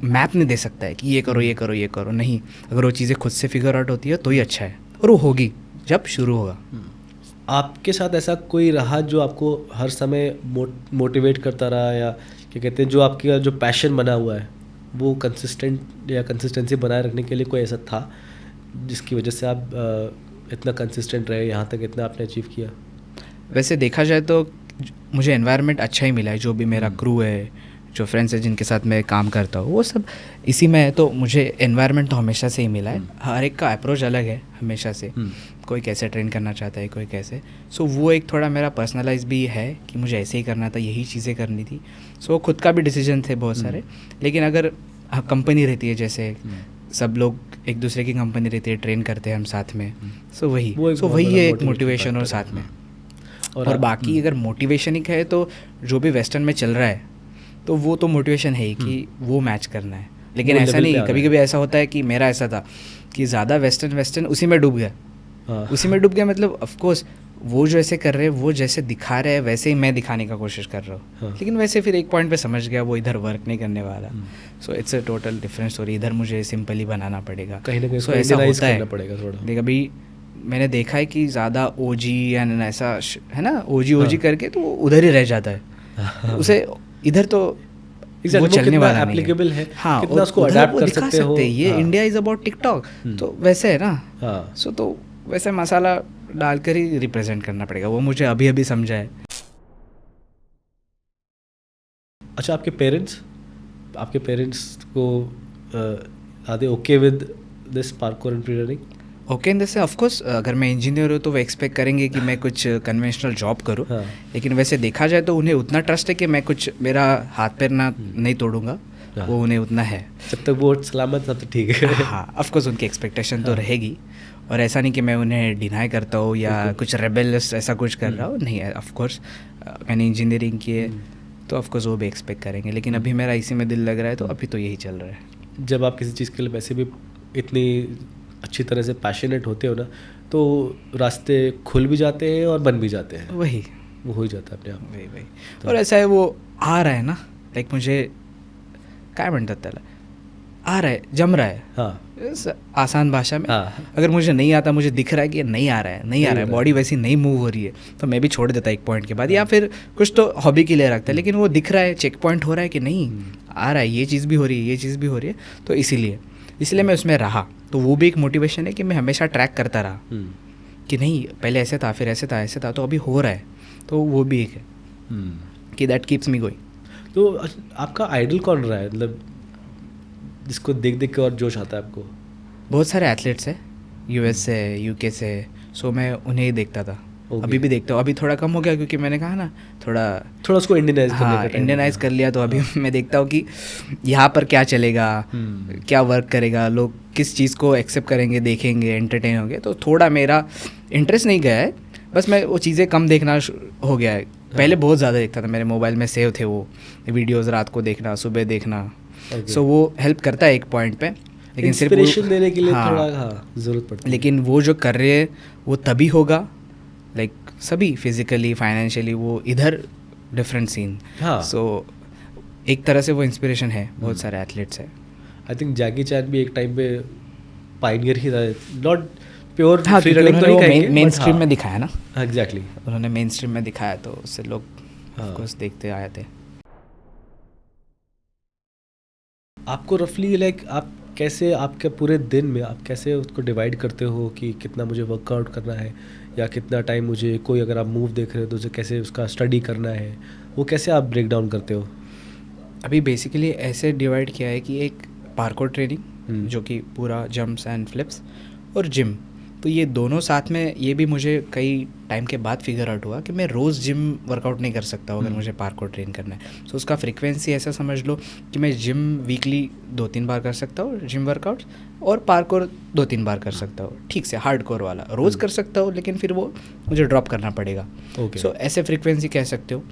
मैप नहीं दे सकता है कि ये करो ये करो ये करो, नहीं। अगर वो चीज़ें खुद से फिगर आउट होती है तो ही अच्छा है, और वो होगी जब शुरू होगा। आपके साथ ऐसा कोई रहा जो आपको हर समय मोटिवेट करता रहा, या क्या कहते हैं जो आपका जो पैशन बना हुआ है वो कंसिस्टेंट या कंसिस्टेंसी बनाए रखने के लिए कोई ऐसा था जिसकी वजह से आप इतना कंसिस्टेंट रहे, यहाँ तक इतना आपने अचीव किया? वैसे देखा जाए तो मुझे एनवायरनमेंट अच्छा ही मिला है। जो भी मेरा क्रू है, जो फ्रेंड्स हैं जिनके साथ मैं काम करता हूँ, वो सब इसी में है। तो मुझे एनवायरनमेंट तो हमेशा से ही मिला है। हर एक का अप्रोच अलग है हमेशा से, कोई कैसे ट्रेन करना चाहता है, कोई कैसे। सो वो एक थोड़ा मेरा पर्सनलाइज भी है कि मुझे ऐसे ही करना था, यही चीज़ें करनी थी। सो खुद का भी डिसीजन थे बहुत सारे। लेकिन अगर कंपनी रहती है, जैसे सब लोग एक दूसरे की कंपनी रहती है, ट्रेन करते हैं हम साथ में, सो वही है एक मोटिवेशन और साथ में। और बाकी अगर मोटिवेशन ही है तो जो भी वेस्टर्न में चल रहा है तो वो तो मोटिवेशन है ही कि वो मैच करना है। लेकिन ऐसा नहीं, कभी कभी ऐसा होता है कि मेरा ऐसा था कि ज़्यादा वेस्टर्न उसी में डूब गया। उसी में डूब गया मतलब ऑफकोर्स वो जो ऐसे कर रहे हैं, वो जैसे दिखा रहे हैं वैसे ही मैं दिखाने का कोशिश कर रहा हूँ। लेकिन वैसे फिर एक पॉइंट पे समझ गया वो इधर वर्क नहीं करने वाला। So it's a total different story. इधर मुझे सिंपली बनाना पड़ेगा, कहीं ना कहीं। सो ऐसा होता है पड़ेगा थोड़ा। देख अभी मैंने देखा है कि ज़्यादा ओजी एंड ऐसा है ना, ओजी करके तो वो उधर ही रह जाता है। उसे इधर तो वो चलने वाला नहीं एप्लीकेबल है। हाँ, कितना उसको अडैप्ट कर सकते हो। ये इंडिया इज अबाउट टिकटॉक, तो वैसे है ना। सो तो वैसे मसाला डालकर ही रिप्रेजेंट करना पड़ेगा, वो मुझे अभी अभी समझा है। अच्छा, आपके पेरेंट्स को are they okay with this parkour and free running? Okay in जैसे ऑफकोर्स अगर मैं इंजीनियर हूँ तो वो एक्सपेक्ट करेंगे कि मैं कुछ कन्वेंशनल जॉब करूँ। लेकिन वैसे देखा जाए तो उन्हें उतना ट्रस्ट है कि मैं कुछ मेरा हाथ पैर ना नहीं तोड़ूंगा, वो उन्हें उतना है। जब तक वो सलामत था तो ठीक है। हाँ ऑफकोर्स उनकी एक्सपेक्टेशन तो रहेगी, और ऐसा नहीं कि मैं उन्हें डिनाई करता हूँ या कुछ रेबेलियस ऐसा कुछ कर रहा हूँ, नहीं है। ऑफकोर्स मैंने इंजीनियरिंग की है तो ऑफकोर्स वो भी एक्सपेक्ट करेंगे। लेकिन अभी मेरा इसी में दिल लग रहा है तो अभी तो यही चल रहा है। जब आप किसी चीज़ के लिए वैसे भी इतनी अच्छी तरह से पैशनेट होते हो ना, तो रास्ते खुल भी जाते हैं और बन भी जाते हैं। वही वो हो ही जाता है अपने आप। वही तो और ऐसा है वो आ रहा है ना, लाइक मुझे काय म्हणतात त्याला, आ रहा है, जम रहा है। हाँ, आसान भाषा में। हाँ। अगर मुझे नहीं आता, मुझे दिख रहा है कि नहीं आ रहा है, बॉडी वैसी नहीं मूव हो रही है, तो मैं भी छोड़ देता एक पॉइंट के बाद, या फिर कुछ तो हॉबी के लिए रखता है। लेकिन वो दिख रहा है, चेक पॉइंट हो रहा है कि नहीं आ रहा है, ये चीज़ भी हो रही है, ये चीज़ भी हो रही है, तो इसीलिए मैं उसमें रहा। तो वो भी एक मोटिवेशन है कि मैं हमेशा ट्रैक करता रहा कि नहीं पहले ऐसे था, फिर ऐसे था, तो अभी हो रहा है। तो वो भी एक है कि दैट कीप्स मी गोइंग। तो आपका आइडल कौन रहा है, मतलब जिसको देख के और जोश आता है आपको? बहुत सारे एथलीट्स हैं, यूएस से, यूके से। सो मैं उन्हें ही देखता था, अभी भी देखता हूँ। अभी थोड़ा कम हो गया क्योंकि मैंने कहा ना थोड़ा उसको इंडियनाइज कर लिया। तो अभी मैं देखता हूँ कि यहाँ पर क्या चलेगा, क्या वर्क करेगा, लोग किस चीज़ को एक्सेप्ट करेंगे, देखेंगे, एंटरटेन होंगे। तो थोड़ा मेरा इंटरेस्ट नहीं गया है, बस मैं वो चीज़ें कम देखना हो गया है। पहले बहुत ज़्यादा देखता था, मेरे मोबाइल में सेव थे वो वीडियोज़, रात को देखना, सुबह देखना। सो वो हेल्प करता है एक पॉइंट पे, लेकिन सिर्फ इंस्पिरेशन देने के लिए थोड़ा ज़रूरत पड़ती है। लेकिन वो जो कर रहे हैं वो तभी होगा, लाइक सभी फिजिकली, फाइनेंशियली, वो इधर डिफरेंट सीन। सो एक तरह से वो इंस्पिरेशन है, बहुत सारे एथलीट्स हैं। आई थिंक जैकी चैन भी एक टाइम पे पायनियर ही था, नॉट प्योर हाँ, फ्री क्योंकि रनिंग तो उन्होंने नहीं वो कहेंगे, मेन but स्ट्रीम हाँ, में दिखाया ना, एग्जैक्टली। उन्होंने मेन स्ट्रीम में दिखाया तो उससे लोग हाँ। ऑफकोर्स देखते आए थे। आपको रफली लाइक आप कैसे, आपके पूरे दिन में आप कैसे उसको डिवाइड करते हो कि कितना मुझे वर्कआउट करना है या कितना टाइम मुझे, कोई अगर आप मूव देख रहे हो तो उसे कैसे उसका स्टडी करना है, वो कैसे आप ब्रेक डाउन करते हो? अभी बेसिकली ऐसे डिवाइड किया है कि एक पार्कोर ट्रेनिंग जो कि पूरा जंप्स एंड फ्लिप्स, और जिम, तो ये दोनों साथ में। ये भी मुझे कई टाइम के बाद फिगर आउट हुआ कि मैं रोज़ जिम वर्कआउट नहीं कर सकता हूँ अगर मुझे पार्कोर ट्रेन करना है। सो उसका फ्रीक्वेंसी ऐसा समझ लो कि मैं जिम वीकली 2-3 बार कर सकता हूँ जिम वर्कआउट, और पार्कोर 2-3 बार कर सकता हूँ, ठीक से हार्डकोर वाला रोज़ कर सकता हूँ, लेकिन फिर वो मुझे ड्रॉप करना पड़ेगा। ओके। सो ऐसे फ्रीक्वेंसी कह सकते हो।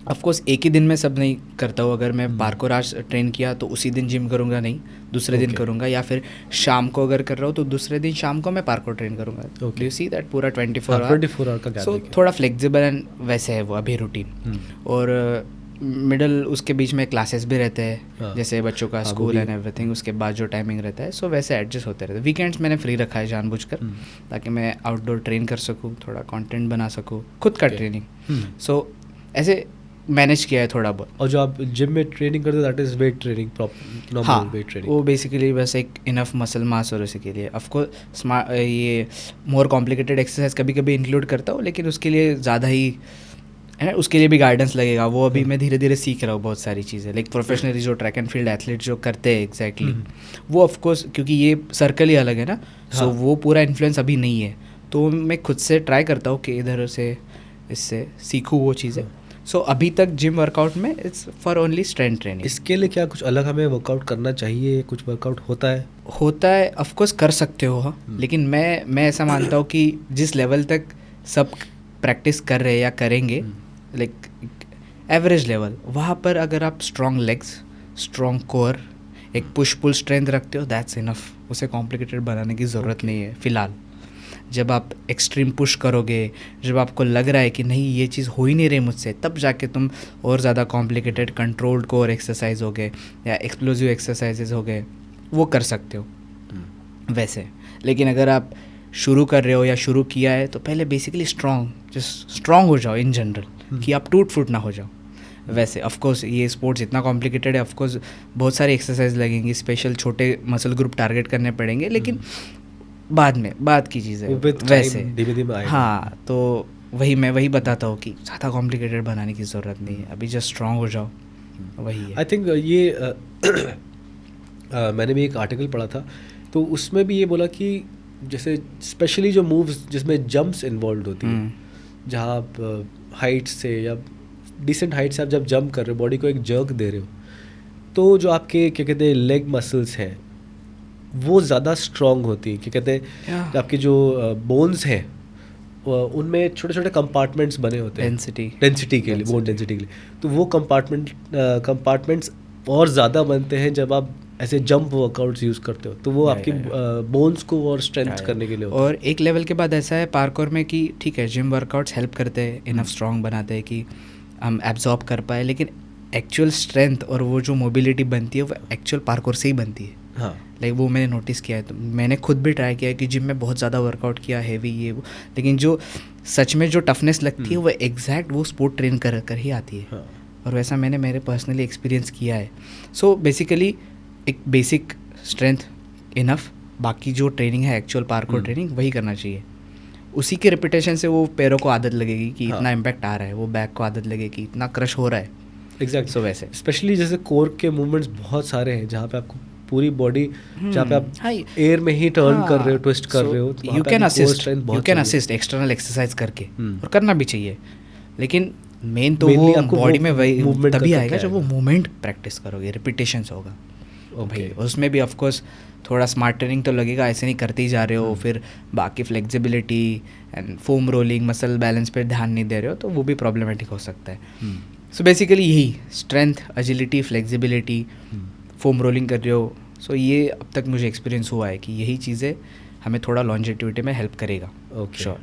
ऑफकोर्स एक ही दिन में सब नहीं करता हूँ। अगर मैं पार्कोर आज ट्रेन किया तो उसी दिन जिम करूँगा नहीं, दूसरे दिन करूँगा, या फिर शाम को अगर कर रहा हूँ तो दूसरे दिन शाम को मैं पार्कोर ट्रेन करूँगा। डू यू सी दैट पूरा 24 आवर का गैप। सो थोड़ा फ्लेक्सिबल एंड वैसे है वो अभी रूटीन। और मिडल उसके बीच में क्लासेस भी रहते हैं, जैसे बच्चों का स्कूल एंड एवरीथिंग, उसके बाद जो टाइमिंग रहता है, सो वैसे एडजस्ट होते रहते हैं। वीकेंड्स मैंने फ्री रखा है जानबूझकर, ताकि मैं आउटडोर ट्रेन कर सकूँ, थोड़ा कंटेंट बना सकूँ, खुद का ट्रेनिंग। सो ऐसे मैनेज किया है थोड़ा बहुत। और जो आप जिम में ट्रेनिंग करते हो that is weight training, proper normal weight training? वो बेसिकली बस एक इनफ मसल मास और उसी के लिए ऑफकोर्स ये मोर कॉम्प्लिकेटेड एक्सरसाइज कभी कभी इंक्लूड करता हूँ, लेकिन उसके लिए ज़्यादा ही है, उसके लिए भी गाइडेंस लगेगा। वो अभी मैं धीरे धीरे सीख रहा हूँ बहुत सारी चीज़ें, लाइक प्रोफेशनली जो ट्रैक एंड फील्ड एथलीट जो करते हैं एग्जैक्टली वो ऑफकोर्स, क्योंकि ये सर्कल ही अलग है ना, सो वो पूरा इन्फ्लुएंस अभी नहीं है। तो मैं खुद से ट्राई करता हूँ कि इधर से इससे सीखूँ वो चीज़ें। सो अभी तक जिम वर्कआउट में it's for only strength training. इसके लिए क्या कुछ अलग हमें वर्कआउट करना चाहिए, कुछ वर्कआउट होता है? ऑफकोर्स कर सकते हो, हाँ, लेकिन मैं ऐसा मानता हूँ कि जिस लेवल तक सब प्रैक्टिस कर रहे हैं या करेंगे, लाइक एवरेज लेवल, वहाँ पर अगर आप स्ट्रॉन्ग लेग्स, स्ट्रॉन्ग कोर, एक पुश पुल स्ट्रेंथ रखते हो, दैट्स इनफ। उसे कॉम्प्लिकेटेड बनाने की ज़रूरत नहीं है फ़िलहाल। जब आप एक्सट्रीम पुश करोगे, जब आपको लग रहा है कि नहीं ये चीज़ हो ही नहीं रही मुझसे, तब जाके तुम और ज़्यादा कॉम्प्लिकेटेड कंट्रोल्ड कोर एक्सरसाइज हो गए या एक्सप्लोजिव एक्सरसाइजेज हो गए, वो कर सकते हो वैसे। लेकिन अगर आप शुरू कर रहे हो या शुरू किया है तो पहले बेसिकली स्ट्रॉन्ग हो जाओ इन जनरल, कि आप टूट फूट ना हो जाओ वैसे। ऑफकोर्स ये स्पोर्ट्स इतना कॉम्प्लिकेटेड है, ऑफकोर्स बहुत सारी एक्सरसाइज लगेंगी, स्पेशल छोटे मसल ग्रुप टारगेट करने पड़ेंगे, लेकिन बाद की चीज़ है वैसे। धीमे-धीमे आएगा। हाँ, तो मैं वही बताता हूँ कि ज़्यादा कॉम्प्लिकेटेड बनाने की ज़रूरत नहीं है, अभी जस्ट स्ट्रॉन्ग हो जाओ, वही है। आई थिंक ये मैंने भी एक आर्टिकल पढ़ा था, तो उसमें भी ये बोला कि जैसे स्पेशली जो मूव्स जिसमें जंप्स इन्वॉल्व होती हैं, जहाँ आप हाइट से या डिसेंट हाइट से आप जब जंप कर रहे हो, बॉडी को एक जर्क दे रहे हो, तो जो आपके क्या कहते हैं लेग मसल्स हैं वो ज़्यादा स्ट्रॉन्ग होती है। क्या कहते हैं आपकी जो बोन्स हैं उनमें छोटे छोटे कंपार्टमेंट्स बने होते हैं डेंसिटी के लिए, बोन डेंसिटी के लिए। तो वो कंपार्टमेंट्स और ज़्यादा बनते हैं जब आप ऐसे जंप वर्कआउट्स यूज़ करते हो, तो वो आपकी बोन्स को और स्ट्रेंथ करने के लिए होता है। और एक लेवल के बाद ऐसा है पार्कोर में कि ठीक है जिम वर्कआउट्स हेल्प करते हैं, इनफ स्ट्रॉन्ग बनाते हैं कि हम एब्जॉर्ब कर पाए, लेकिन एक्चुअल स्ट्रेंथ और वो जो मोबिलिटी बनती है वो एक्चुअल पार्कोर से ही बनती है। हाँ, लाइक वो मैंने नोटिस किया है, तो मैंने खुद भी ट्राई किया है कि जिम में बहुत ज़्यादा वर्कआउट किया हैवी ये वो, लेकिन जो सच में जो टफनेस लगती है वो एग्जैक्ट वो स्पोर्ट ट्रेन कर ही आती है। और वैसा मैंने मेरे पर्सनली एक्सपीरियंस किया है। सो बेसिकली एक बेसिक स्ट्रेंथ इनफ, बाकी जो ट्रेनिंग है एक्चुअल पार्कोर ट्रेनिंग वही करना चाहिए। उसी के रिपीटेशन से वो पैरों को आदत लगेगी कि इतना इम्पैक्ट आ रहा है, वो बैक को आदत लगेगी इतना क्रश हो रहा है। एग्जैक्ट। सो वैसे स्पेशली जैसे कोर के मूवमेंट्स बहुत सारे हैं जहाँ पे आपको पूरी बॉडी, जहाँ पे आप एयर में ही टर्न कर रहे हो, ट्विस्ट कर रहे हो, you can assist external exercise करके, और करना भी चाहिए। लेकिन मेन तो वो बॉडी में वही तभी आएगा जब वो मूवमेंट प्रैक्टिस करोगे, रिपीटेशंस होगा भाई। उसमें भी ऑफकोर्स थोड़ा स्मार्ट ट्रेनिंग तो लगेगा, ऐसे नहीं करते ही जा रहे हो फिर बाकी flexibility and foam rolling, muscle balance पे ध्यान नहीं दे रहे हो, तो वो भी प्रॉब्लमेटिक हो सकता है। सो बेसिकली यही strength, agility, flexibility, foam rolling कर रहे हो, सो ये अब तक मुझे एक्सपीरियंस हुआ है कि यही चीज़ें हमें थोड़ा लॉन्जेटिविटी में हेल्प करेगा। श्योर।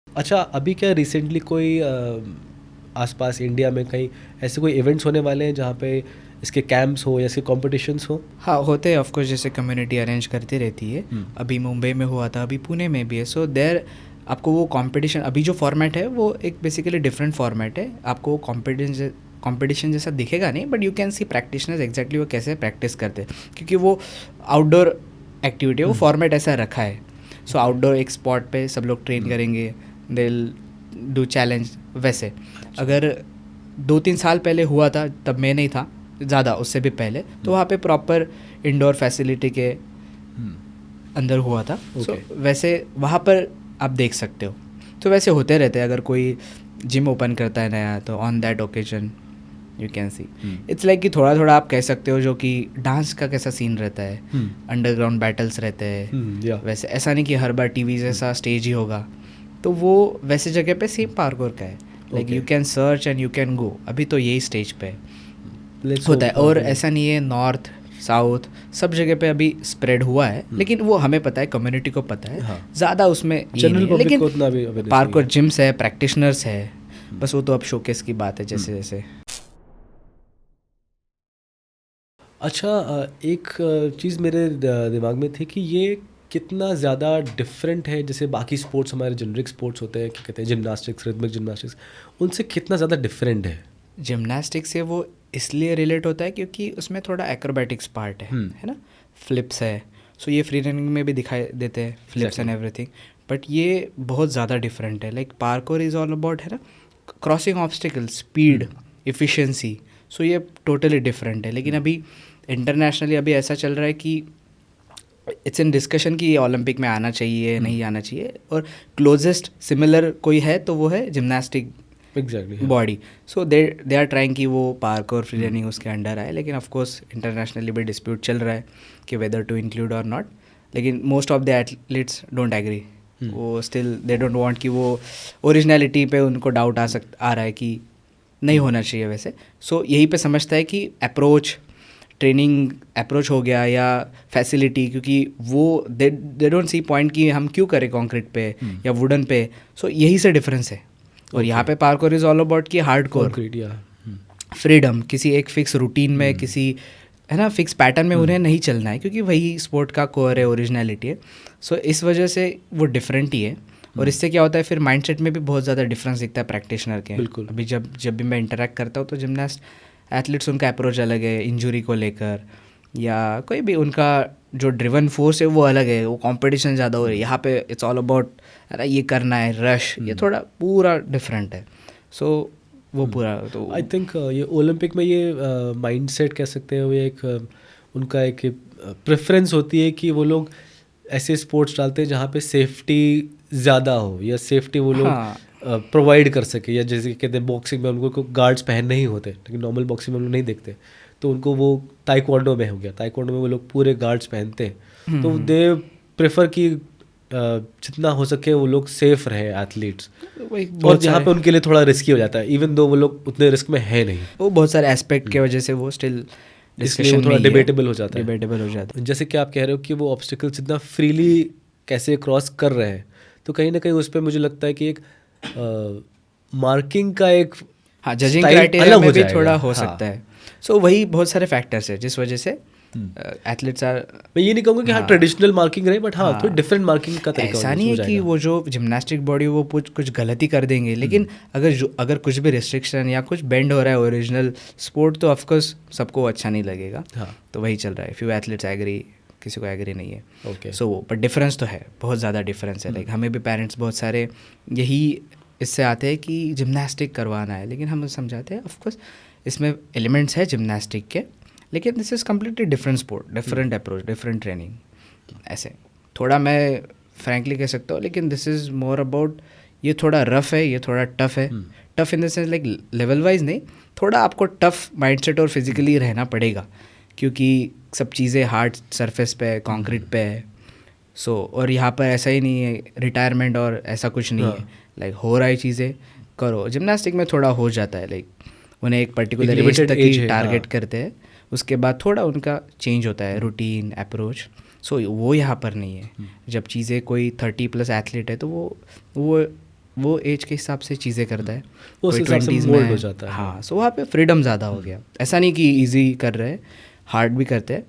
अच्छा, अभी क्या रिसेंटली कोई आसपास इंडिया में कहीं ऐसे कोई इवेंट्स होने वाले हैं जहाँ पे इसके कैंप्स हो या इसके कॉम्पिटिशन्स हो? हाँ होते हैं ऑफकोर्स, जैसे कम्युनिटी अरेंज करती रहती है। अभी मुंबई में हुआ था, अभी पुणे में भी है। सो देयर आपको वो कंपटीशन, अभी जो फॉर्मेट है वो एक बेसिकली डिफरेंट फॉर्मेट है। आपको वो कंपटीशन जैसा दिखेगा नहीं, but you can see practitioners exactly वो कैसे प्रैक्टिस करते हैं, क्योंकि वो आउटडोर एक्टिविटी है, वो फॉर्मेट ऐसा रखा है। सो आउटडोर एक स्पॉट पे सब लोग ट्रेन करेंगे, दे डू चैलेंज। वैसे अगर 2-3 साल पहले हुआ था, तब मैं नहीं था, ज़्यादा उससे भी पहले, तो वहाँ पे प्रॉपर इंडोर फैसिलिटी के अंदर हुआ था। सो वैसे वहाँ पर आप देख सकते हो। तो वैसे होते रहते हैं, अगर कोई जिम ओपन करता है नया, तो on that occasion you can see it's like कि थोड़ा थोड़ा आप कह सकते हो, जो कि डांस का कैसा सीन रहता है, अंडरग्राउंड बैटल्स रहते हैं। वैसे ऐसा नहीं कि हर बार टीवी जैसा स्टेज ही होगा, तो वो वैसे जगह पे सेम पार्कोर का है। Like you can search and you can गो। अभी तो यही स्टेज पे होता है, और ऐसा नहीं है नॉर्थ साउथ सब जगह पे अभी स्प्रेड हुआ है, लेकिन वो हमें पता है, कम्युनिटी को पता है, ज़्यादा उसमें जनरल पब्लिक लेकिन को उतना भी awareness पार्कोर नहीं जिम्स है, प्रैक्टिशनर्स है, बस वो तो अब शोकेस की बात है जैसे जैसे। अच्छा, एक चीज़ मेरे दिमाग में थी कि ये कितना ज़्यादा डिफरेंट है जैसे बाकी स्पोर्ट्स, हमारे जेनरिक स्पोर्ट्स होते हैं, क्या कहते हैं, जिमनास्टिक्स, रिदमिक जिमनास्टिक्स, उनसे कितना ज़्यादा डिफरेंट है? जिमनास्टिक्स से वो इसलिए रिलेट होता है क्योंकि उसमें थोड़ा एक्रोबैटिक्स पार्ट है ना, फ्लिप्स है। सो ये फ्री रनिंग में भी दिखाई देते हैं फ्लिप्स एंड एवरीथिंग, बट ये बहुत ज़्यादा डिफरेंट है। Like parkour is all about है ना, क्रॉसिंग ऑब्स्टिकल, स्पीड, इफ़िशियंसी। सो ये टोटली डिफरेंट है। लेकिन अभी इंटरनेशनली अभी ऐसा चल रहा है कि इट्स इन डिस्कशन कि ये ओलंपिक में आना चाहिए नहीं आना चाहिए, और क्लोजेस्ट सिमिलर कोई है तो वो है gymnastic exactly body. So they are trying कि वो पार्क और फ्री रनिंग उसके अंडर आए, लेकिन ऑफ कोर्स इंटरनेशनली भी डिस्प्यूट चल रहा है कि वेदर टू इंक्लूड और नॉट। लेकिन most of the athletes don't agree, वो स्टिल दे डोंट वांट कि वो ओरिजिनलिटी पे उनको डाउट आ रहा है कि नहीं होना चाहिए वैसे। सो यहीं पे समझता है कि अप्रोच, ट्रेनिंग अप्रोच हो गया या फैसिलिटी, क्योंकि वो दे डोंट सी पॉइंट कि हम क्यों करें कंक्रीट पे या वुडन पे। सो यही से डिफरेंस है। और यहाँ पे पार्कोर इज़ ऑल अबाउट कि हार्डकोर फ्रीडम, किसी एक फिक्स रूटीन में, किसी है ना फिक्स पैटर्न में उन्हें नहीं चलना है, क्योंकि वही स्पोर्ट का कोर है, ओरिजिनलिटी है। सो इस वजह से वो डिफरेंट ही है। और इससे क्या होता है, फिर माइंडसेट में भी बहुत ज़्यादा डिफरेंस दिखता है प्रैक्टिशनर के। बिल्कुल। अभी जब भी मैं इंटरेक्ट करता हूँ तो जिमनास्ट एथलीट्स, उनका अप्रोच अलग है इंजरी को लेकर, या कोई भी उनका जो ड्रिवन फोर्स है वो अलग है। वो कंपटीशन ज़्यादा हो रही है, यहाँ पे इट्स ऑल अबाउट अरे ये करना है, रश, ये थोड़ा पूरा डिफरेंट है। सो वो पूरा तो आई थिंक ये ओलंपिक में ये माइंडसेट कह सकते हैं, वो एक उनका एक प्रेफरेंस होती है कि वो लोग ऐसे स्पोर्ट्स डालते हैं जहाँ पे सेफ्टी ज़्यादा हो, या सेफ्टी वो लोग प्रोवाइड कर सके। या जैसे कहते हैं बॉक्सिंग में उनको गार्ड्स पहनने ही होते, लेकिन नॉर्मल बॉक्सिंग में हम लोग नहीं देखते, तो उनको वो ताइक्वांडो में हो गया, ताइक्वांडो में वो लोग पूरे गार्ड्स पहनते हैं। तो दे प्रेफर कि जितना हो सके वो लोग सेफ रहे एथलीट्स, और जहाँ पे उनके लिए थोड़ा रिस्की हो जाता है, इवन दो वो लोग उतने रिस्क में है नहीं, वो बहुत सारे एस्पेक्ट की वजह से वो स्टिल इसलिए वो थोड़ा डिबेटेबल हो जाता है। जैसे कि आप कह रहे हो कि वो ऑब्स्टिकल्स इतना फ्रीली कैसे क्रॉस कर रहे हैं, तो कहीं ना कहीं उस पर मुझे लगता है कि एक मार्किंग का एक जजिंग क्राइटेरिया में भी थोड़ा हो सकता है। सो वही बहुत सारे फैक्टर्स है जिस वजह से एथलीट्स आर, मैं ये नहीं कहूँगा कि हाँ ट्रेडिशनल मार्किंग रहे, बट हाँ थोड़ी डिफरेंट मार्किंग का तरीका ऐसा नहीं है कि वो जो जिमनास्टिक बॉडी वो कुछ गलती कर देंगे, लेकिन अगर कुछ भी रिस्ट्रिक्शन या कुछ बेंड हो रहा है ओरिजिनल स्पोर्ट, तो ऑफकोर्स सबको अच्छा नहीं लगेगा। तो वही चल रहा है। फ्यू एथलीट्स एग्री, किसी को एग्री नहीं है। ओके, सो वो पर डिफरेंस तो है, बहुत ज़्यादा डिफरेंस है। लाइक हमें भी पेरेंट्स बहुत सारे यही इससे आते हैं कि जिमनास्टिक करवाना है, लेकिन हम समझाते हैं ऑफकोर्स इसमें एलिमेंट्स है जिमनास्टिक के, लेकिन this is completely different sport, different approach, different training. ऐसे थोड़ा मैं फ्रैंकली कह सकता हूँ, लेकिन दिस इज़ मोर अबाउट, ये थोड़ा रफ है, ये थोड़ा टफ है। Tough in the sense like level wise नहीं, थोड़ा आपको टफ माइंडसेट और फिजिकली रहना पड़ेगा, क्योंकि सब चीज़ें हार्ड सरफेस पे, कंक्रीट पे है। सो और यहाँ पर ऐसा ही नहीं है रिटायरमेंट और ऐसा कुछ नहीं है, लाइक हो रहा है चीज़ें करो। जिमनास्टिक में थोड़ा हो जाता है, लाइक उन्हें एक पर्टिकुलर एज तक ही टारगेट करते हैं, उसके बाद थोड़ा उनका चेंज होता है रूटीन, अप्रोच। सो वो यहाँ पर नहीं है। जब चीज़ें कोई 30+ एथलीट है तो वो वो एज के हिसाब से चीज़ें करता है, वो उस कोई हिसाब से 20s mold में हो जाता है। हाँ, सो वहाँ पे फ्रीडम ज़्यादा हो गया, ऐसा नहीं कि ईजी कर रहे हैं, हार्ड भी करते हैं।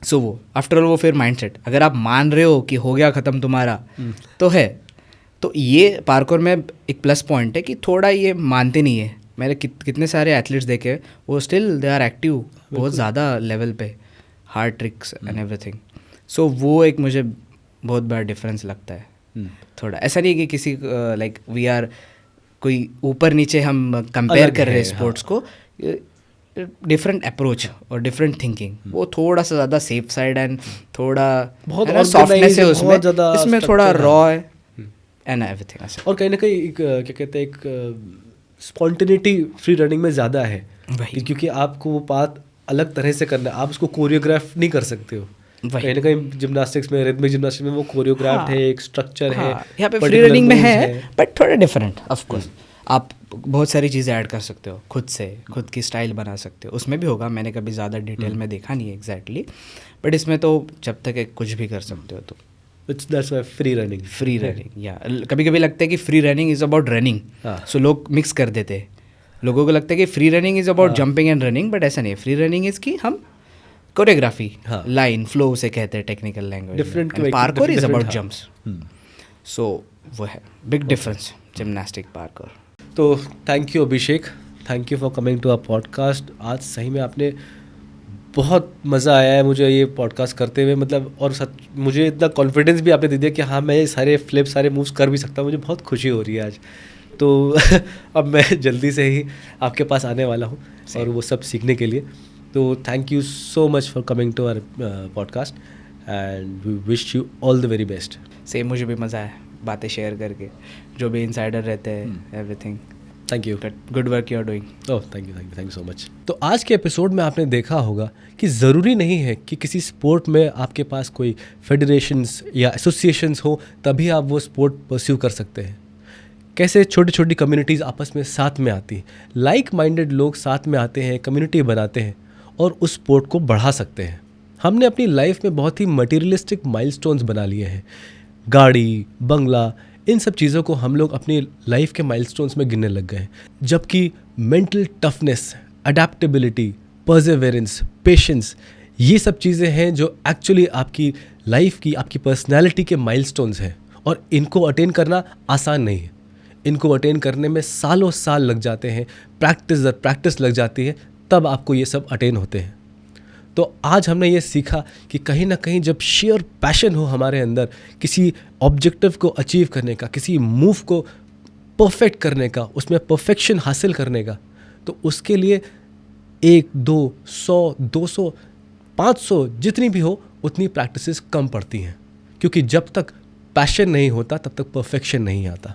सो वो आफ्टर ऑल वो फिर माइंडसेट, अगर आप मान रहे हो कि हो गया ख़त्म तुम्हारा तो है, तो ये पार्कोर में एक प्लस पॉइंट है कि थोड़ा ये मानते नहीं है। मैंने कितने सारे एथलीट्स देखे, वो स्टिल दे आर एक्टिव बहुत ज़्यादा लेवल पे, हार्ड ट्रिक्स एंड एवरीथिंग। सो वो एक मुझे बहुत बड़ा डिफरेंस लगता है। थोड़ा ऐसा नहीं कि किसी लाइक वी आर कोई ऊपर नीचे हम कंपेयर अलग कर रहे हैं है, स्पोर्ट्स को, डिफरेंट अप्रोच और डिफरेंट थिंकिंग, वो थोड़ा सा ज़्यादा सेफ साइड एंड थोड़ा बहुत सॉफ्टनेस है organized, उसमें, बहुत ज़्यादा इसमें थोड़ा structure है। रॉ है एंड एवरीथिंग ऐसा। और कहीं ना कहीं एक क्या कहते हैं, एक स्पॉन्टेनिटी फ्री रनिंग में ज़्यादा है, वही। क्योंकि आपको वो बात अलग तरह से करना है, आप उसको कोरियोग्राफ नहीं कर सकते हो। वही। कहीं ना कहीं जिम्नास्टिक्स में, रिदमिक जिम्नास्टिक्स में वो कोरियोग्राफ्ड हाँ। है, एक स्ट्रक्चर है, हाँ, यहाँ पे फ्री particular रनिंग में moves है बट थोड़ा डिफरेंट ऑफ कोर्स। आप बहुत सारी चीज़ें ऐड कर सकते हो खुद से, खुद की स्टाइल बना सकते हो, उसमें भी होगा, मैंने कभी ज़्यादा डिटेल में देखा नहीं है एग्जैक्टली, बट इसमें तो जब तक एक कुछ भी कर सकते हो। तो that's why free running. Free running, या कभी कभी लगता है कि free running is about running, हाँ। सो लोग मिक्स कर देते हैं, लोगों को लगता है कि free running is about jumping and running, but ऐसा नहीं है। फ्री रनिंग इज़ कि हम कोरियोग्राफी, हाँ। लाइन फ्लो उसे कहते हैं technical language, Different- parkour is different- about हाँ। जंप्स। सो वो है बिग डिफरेंस जिम्नास्टिक पार्कोर। तो thank you Abhishek, thank you for coming to our podcast. आज सही में आपने बहुत मज़ा आया है मुझे ये पॉडकास्ट करते हुए, मतलब, और सच मुझे इतना कॉन्फिडेंस भी आपने दे दिया कि हाँ मैं ये सारे फ्लिप, सारे मूव्स कर भी सकता हूँ। मुझे बहुत खुशी हो रही है आज। तो अब मैं जल्दी से ही आपके पास आने वाला हूँ और वो सब सीखने के लिए। तो thank you so much for coming to our podcast and we wish you all the very best. Same, मुझे भी मज़ा आया बातें शेयर करके, जो भी इनसाइडर रहते हैं, everything. Thank you. Good work you are doing. Oh thank you so much. तो आज के एपिसोड में आपने देखा होगा कि ज़रूरी नहीं है कि किसी स्पोर्ट में आपके पास कोई फेडरेशंस या एसोसिएशंस हो तभी आप वो स्पोर्ट परस्यू कर सकते हैं। कैसे छोटी छोटी कम्युनिटीज़ आपस में साथ में आती हैं, लाइक माइंडेड लोग साथ में आते हैं, कम्युनिटी बनाते हैं और उस स्पोर्ट को बढ़ा सकते हैं। हमने अपनी लाइफ में बहुत ही मटीरियलिस्टिक माइलस्टोन्स बना लिए हैं, गाड़ी, बंगला, इन सब चीज़ों को हम लोग अपनी लाइफ के माइलस्टोन्स में गिनने लग गए हैं, जबकि मेंटल टफनेस, अडेप्टेबिलिटी, परसेवेरेंस, पेशेंस, ये सब चीज़ें हैं जो एक्चुअली आपकी लाइफ की, आपकी पर्सनैलिटी के माइलस्टोन्स हैं और इनको अटेन करना आसान नहीं है। इनको अटेन करने में सालों साल लग जाते हैं, प्रैक्टिस लग जाती है, तब आपको ये सब अटेन होते हैं। तो आज हमने ये सीखा कि कहीं ना कहीं जब शेयर पैशन हो हमारे अंदर किसी ऑब्जेक्टिव को अचीव करने का, किसी मूव को परफेक्ट करने का, उसमें परफेक्शन हासिल करने का, तो उसके लिए 1, 2, 100, 200, 500 जितनी भी हो उतनी प्रैक्टिसेस कम पड़ती हैं, क्योंकि जब तक पैशन नहीं होता तब तक परफेक्शन नहीं आता।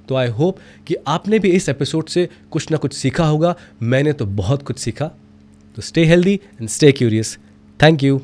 तो आई होप कि आपने भी इस एपिसोड से कुछ ना कुछ सीखा होगा। मैंने तो बहुत कुछ सीखा। तो stay healthy and stay curious. Thank you.